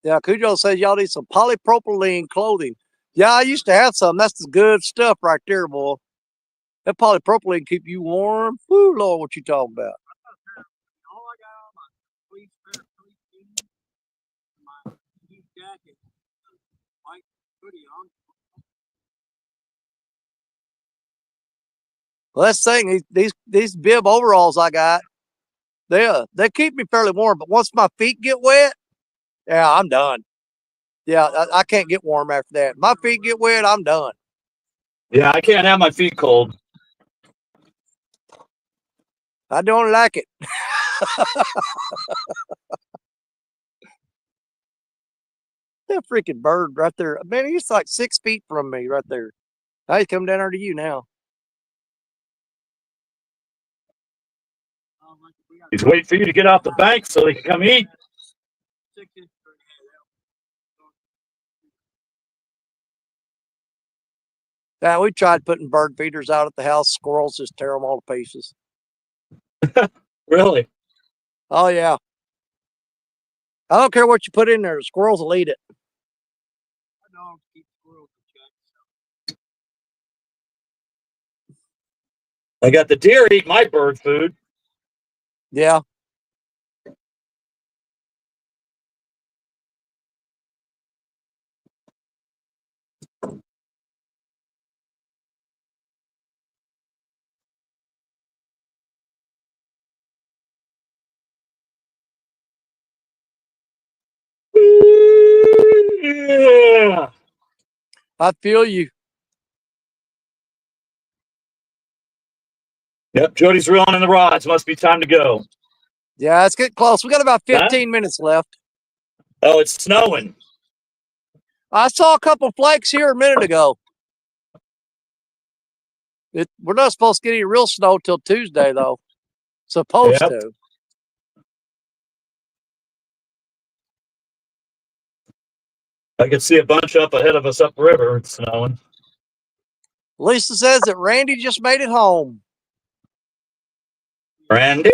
A: Yeah, Cujo says y'all need some polypropylene clothing. Yeah, I used to have some. That's the good stuff right there, boy. That polypropylene keep you warm. Woo, Lord, what you talking about? Well, that's the thing. These bib overalls I got, they keep me fairly warm. But once my feet get wet, yeah, I'm done. Yeah, I can't get warm after that. My feet get wet, I'm done.
D: Yeah, I can't have my feet cold.
A: I don't like it. That freaking bird right there. Man, he's like 6 feet from me right there. Now he's coming down there to you now.
D: He's waiting for you to get off the bank so he can come eat.
A: Yeah, we tried putting bird feeders out at the house. Squirrels just tear them all to pieces.
D: Really?
A: Oh, yeah. I don't care what you put in there. The squirrels will eat it.
D: I got the deer eat my bird food.
A: Yeah.
D: Yeah.
A: I feel you.
D: Yep, Jody's reeling in the rods. Must be time to go.
A: Yeah, it's getting close. We got about 15 minutes left.
D: Oh, it's snowing.
A: I saw a couple flakes here a minute ago. We're not supposed to get any real snow till Tuesday, though. Supposed to.
D: I can see a bunch up ahead of us upriver. It's snowing.
A: Lisa says that Randy just made it home.
D: Randy?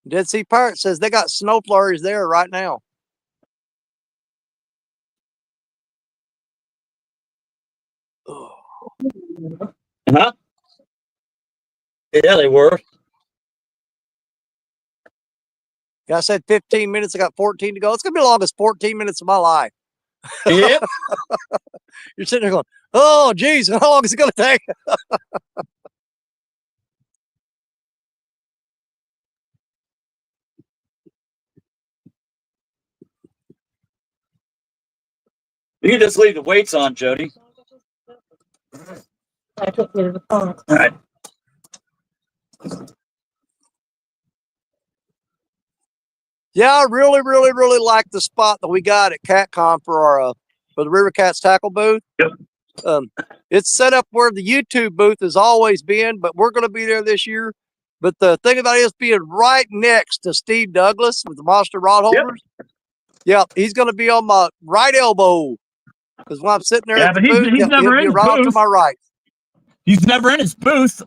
A: Dead Sea Pirate says they got snow flurries there right now.
D: Huh? Yeah, they were.
A: Yeah, I said 15 minutes. I got 14 to go. It's going to be the longest 14 minutes of my life.
D: Yep.
A: You're sitting there going, oh, geez, how long is it going to take?
D: You can just leave the weights on, Jody. All right.
A: Yeah, I really, really, really like the spot that we got at CatCon for our for the River Cats tackle booth.
D: Yep.
A: It's set up where the YouTube booth has always been, but we're going to be there this year. But the thing about it is being right next to Steve Douglas with the monster rod holders. Yep, he's going to be on my right elbow because when I'm sitting there at the booth,
D: he's never in his
A: right off to
D: booth.
A: my right.
D: He's never in his booth.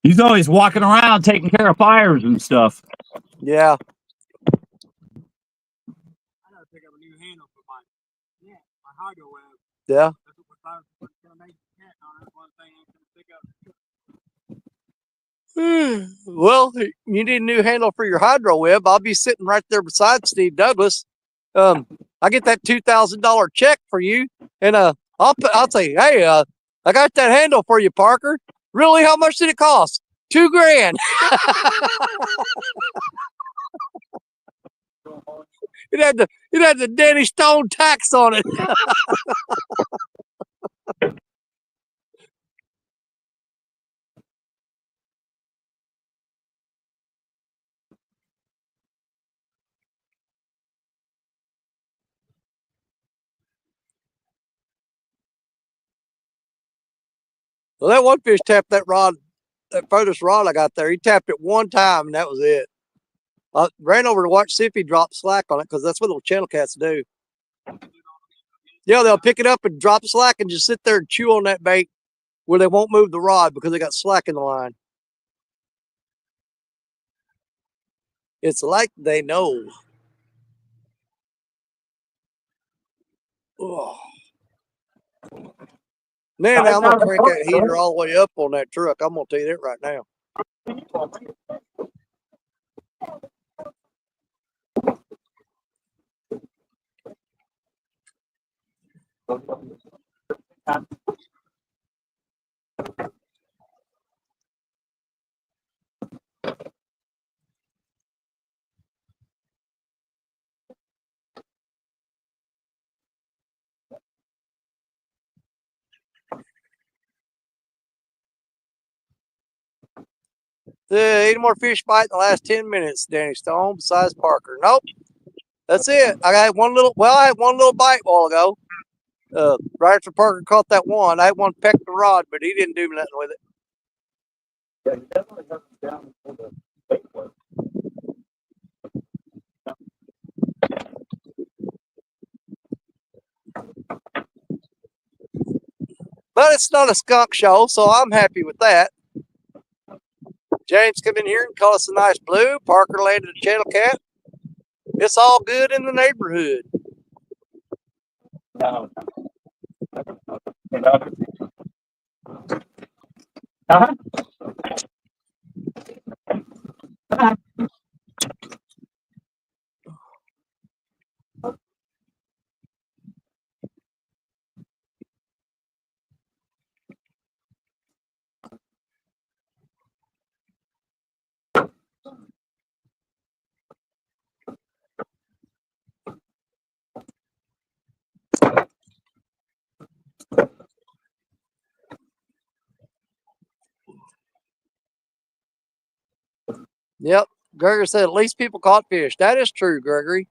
D: He's always walking around taking care of fires and stuff.
A: Yeah.
B: I gotta pick up a new handle for my hydro web.
A: Yeah.
B: That's what we're one thing I'm gonna pick up.
A: Well, you need a new handle for your hydro web. I'll be sitting right there beside Steve Douglas. I get that $2,000 check for you, and I'll say, hey, I got that handle for you, Parker. Really? How much did it cost? $2,000. It had the Danny Stone tax on it. Well, that one fish tapped that rod, that furthest rod I got there. He tapped it one time, and that was it. I ran over to watch see if he dropped slack on it because that's what little channel cats do. Yeah, they'll pick it up and drop slack and just sit there and chew on that bait where they won't move the rod because they got slack in the line. It's like they know. Oh. Man, I'm going to crank that heater all the way up on that truck. I'm going to tell you that right now. Any more fish bite in the last 10 minutes, Danny Stone, besides Parker? Nope. That's it. I had one little bite a while ago. Right after Parker caught that one, I had one peck the rod, but he didn't do nothing with it.
D: Yeah, he definitely has it down for the bait work.
A: But it's not a skunk show, so I'm happy with that. James come in here and caught us a nice blue. Parker landed a channel cat. It's all good in the neighborhood.
D: No. Uh-huh. Uh-huh.
A: Yep. Gregory said at least people caught fish. That is true, Gregory.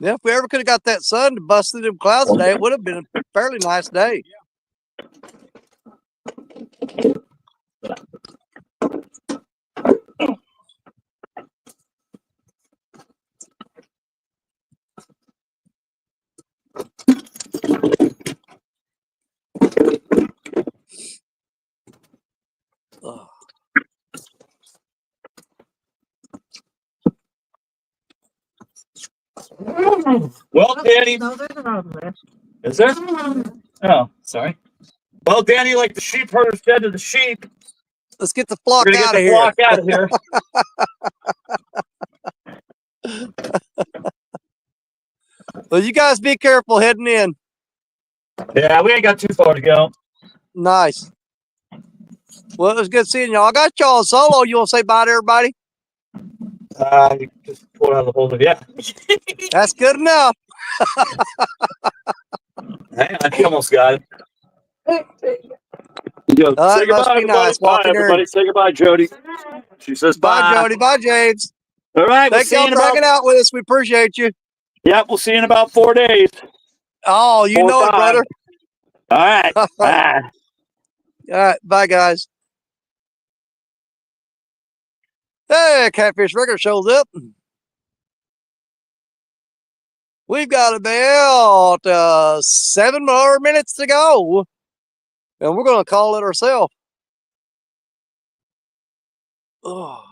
A: Yeah, if we ever could have got that sun to bust through them clouds today, it would have been a fairly nice day. Oh.
D: Well, Danny, is there? Oh, sorry. Well, Danny, like the sheep herder said to the sheep,
A: Let's get the
D: we're
A: flock
D: gonna get
A: out
D: the
A: of here.
D: flock out of here.
A: Well, you guys be careful heading in.
D: Yeah, we ain't got too far to go.
A: Nice. Well, it was good seeing y'all. I got y'all solo. You want to say bye to everybody?
D: You just pulled out of the hole of yeah.
A: That's good enough.
D: Hang on, you almost got it. Yo, say
A: It must
D: goodbye,
A: be
D: everybody.
A: nice
D: Bye,
A: walking
D: everybody.
A: there.
D: Say goodbye, Jody. She says
A: Bye,
D: bye.
A: Jody. Bye, James.
D: All right, we'll
A: Thank
D: see you
A: y'all
D: in
A: for
D: about.
A: hanging out with us. We appreciate you.
D: Yep, we'll see you in about 4 days.
A: Oh, you
D: 4 or
A: know it,
D: 5.
A: brother.
D: All right. Bye.
A: All right. Bye, guys. Hey, Catfish Record shows up. We've got about 7 more minutes to go. And we're going to call it ourselves. Oh.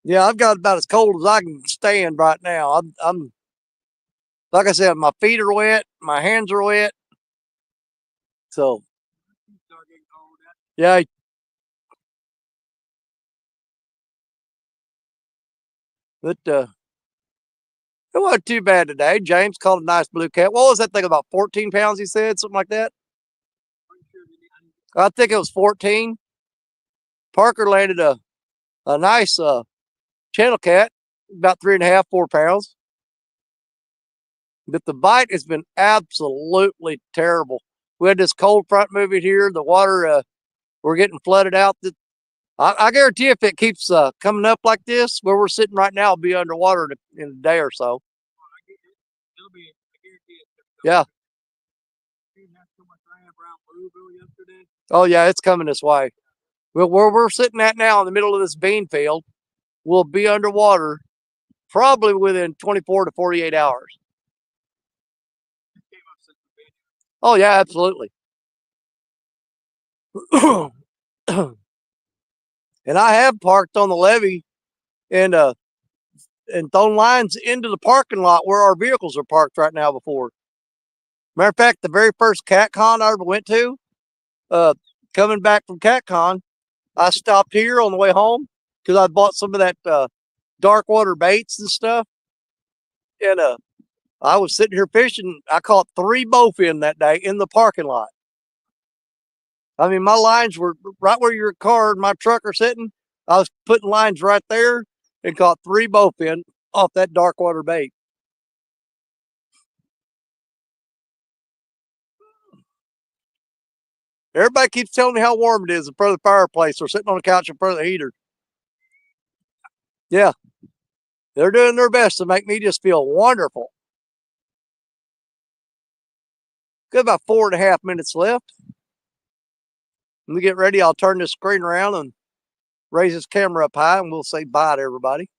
A: Yeah, I've got about as cold as I can stand right now. I'm like I said, my feet are wet, my hands are wet. So, yeah. But it wasn't too bad today. James caught a nice blue cat. What was that thing, about 14 pounds, he said? Something like that? I think it was 14. Parker landed a nice channel cat, about 3.5, 4 pounds. But the bite has been absolutely terrible. We had this cold front moving here. The water, we're getting flooded out. I guarantee if it keeps coming up like this, where we're sitting right now, it'll be underwater in a day or so. Yeah. Oh, yeah, it's coming this way. Well, where we're sitting at now in the middle of this bean field will be underwater probably within 24 to 48 hours. Oh, yeah, absolutely. And I have parked on the levee and thrown lines into the parking lot where our vehicles are parked right now before. Matter of fact, the very first CatCon I ever went to, coming back from CatCon, I stopped here on the way home because I bought some of that dark water baits and stuff. And I was sitting here fishing. I caught 3 bowfin that day in the parking lot. I mean, my lines were right where your car and my truck are sitting. I was putting lines right there and caught 3 bowfin off that dark water bait. Everybody keeps telling me how warm it is in front of the fireplace or sitting on the couch in front of the heater. Yeah, they're doing their best to make me just feel wonderful. Got about 4.5 minutes left. When we get ready, I'll turn this screen around and raise this camera up high and we'll say bye to everybody.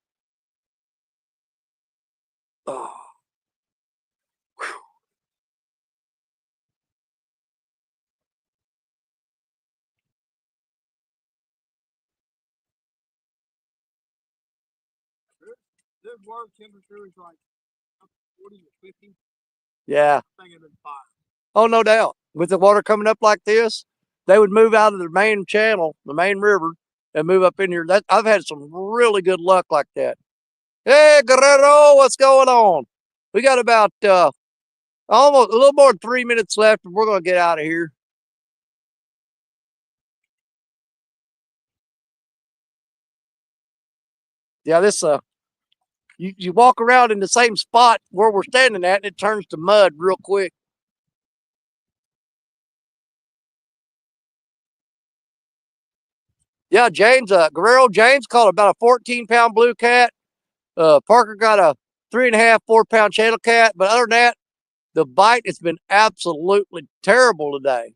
A: Oh. Their water temperature is like 40 to 50. Yeah. Oh, no doubt. With the water coming up like this, they would move out of the main channel, the main river, and move up in here. I've had some really good luck like that. Hey, Guerrero, what's going on? We got about almost a little more than 3 minutes left, and we're going to get out of here. Yeah, this you walk around in the same spot where we're standing at, and it turns to mud real quick. Yeah, James, Guerrero James caught about a 14-pound blue cat Parker got a 3.5, 4 pound channel cat, but other than that, the bite has been absolutely terrible today.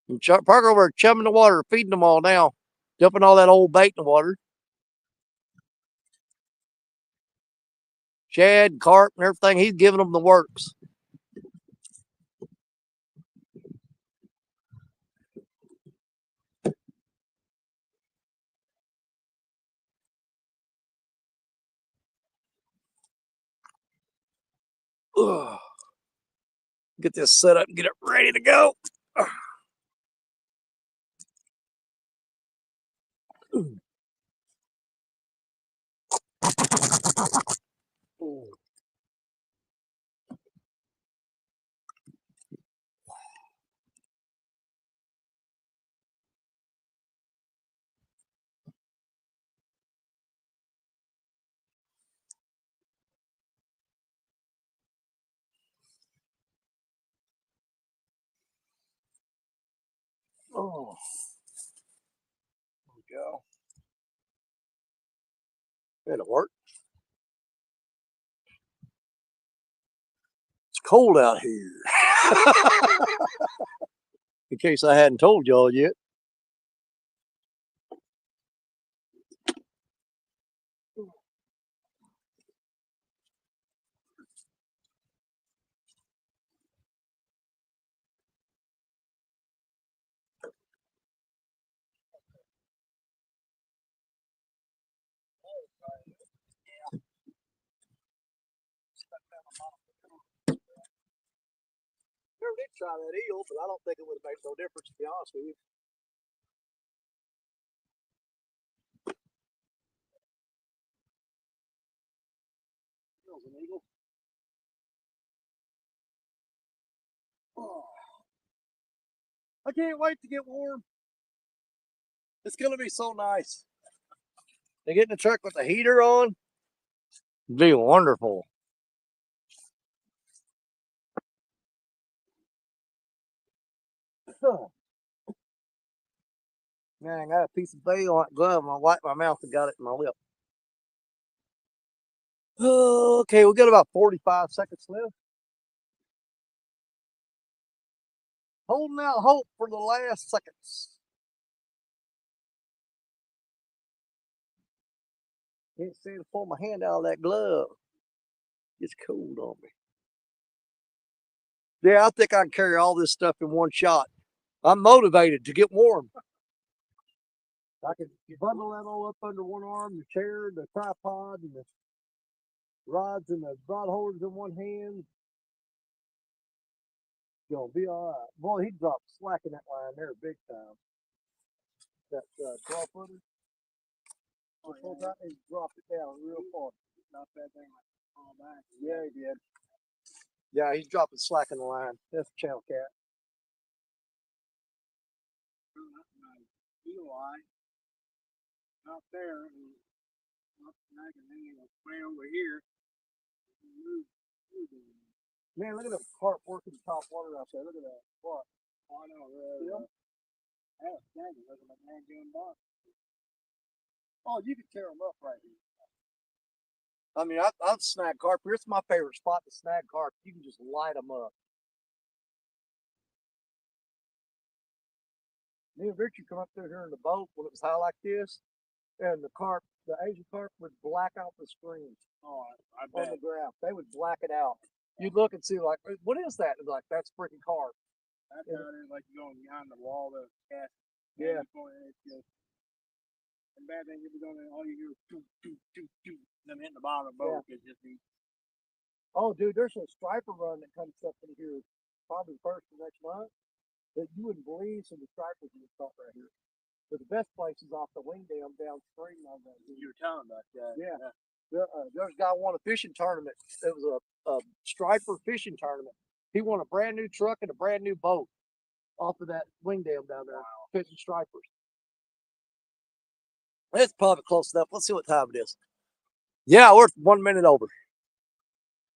A: And Parker over chumming the water, feeding them all now, dumping all that old bait in the water. Shad, carp, and everything, he's giving them the works. Ugh. Get this set up and get it ready to go. Oh, there we go. It'll work. It's cold out here. In case I hadn't told y'all yet. Never did try that eel, but I don't think it would have made no difference, to be honest with you. That was an eagle. Oh. I can't wait to get warm. It's gonna be so nice. They get in the truck with the heater on. It'd be wonderful. Man, I got a piece of bail on that glove and I wiped my mouth and got it in my lip. Okay, we've got about 45 seconds left. Holding out hope for the last seconds. Can't stand to pull my hand out of that glove. It's cold on me. Yeah, I think I can carry all this stuff in one shot. I'm motivated to get warm. I can bundle that all up under one arm, the chair, the tripod, and the rods and the rod holders in one hand. Gonna be all right. Boy, he dropped slack in that line there big time. That 12-footer. Oh, yeah. He dropped it down real far. Dropped that thing like all back. Yeah, he did. Yeah, he's dropping slack in the line. That's a channel cat. Eli out there and way over here. Man, look at the carp working top water out there. Look at that. What? Oh, I know. Dang, look at my man doing box. Oh, you can tear them up right here. I mean, I've snagged carp. Here's my favorite spot to snag carp. You can just light them up. Me and Richard come up through here in the boat when it was high like this, and the Asian carp would black out the screen. Oh, I bet. On the ground. They would black it out. You'd look and see, like, what is that? And like, that's freaking carp. That's how it is, like you going behind the wall, the cast. Yeah. It's just, and bad thing, you'll be going, all you hear is toot, them hitting the bottom of the boat. Yeah. It's just neat. Oh, dude, there's a striper run that comes up in here probably first of next month that you wouldn't believe some of the stripers you caught right here. But the best place is off the wing dam downstream on that. You were telling about that. Yeah. There's a guy won a fishing tournament. It was a striper fishing tournament. He won a brand new truck and a brand new boat off of that wing dam down there, fishing stripers. It's probably close enough. Let's see what time it is. Yeah, we're 1 minute over.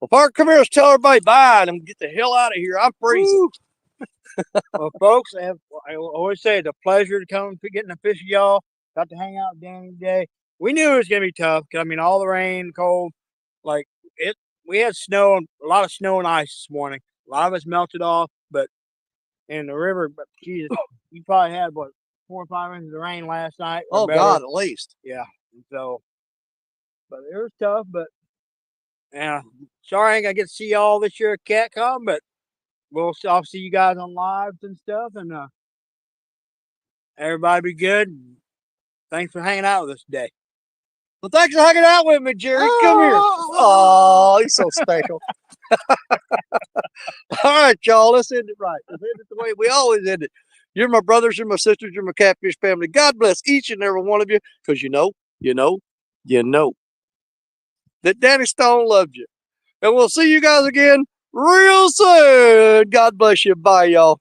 A: Well, Parker, come here. Let's tell everybody bye and get the hell out of here. I'm freezing.
B: Well, folks, I always say it's a pleasure to come and getting to fish with y'all. Got to hang out with Danny today. We knew it was gonna be tough because I mean all the rain, cold, like it. We had snow, a lot of snow and ice this morning. A lot of us melted off, but in the river. But Jesus, you probably had what 4 or 5 inches of rain last night. Or
A: Oh
B: better.
A: God, at least.
B: Yeah. And so, but it was tough. But yeah, sorry I ain't gonna get to see y'all this year at CatCon, but I'll see you guys on lives and stuff. And everybody be good. Thanks for hanging out with us today. Well, thanks for hanging out with me, Jerry. Come here.
A: Oh, he's so special. All right, y'all. Let's end it right. Let's end it the way we always end it. You're my brothers, you're my sisters, you're my catfish family. God bless each and every one of you, because you know that Danny Stone loved you. And we'll see you guys again real soon. God bless you. Bye, y'all.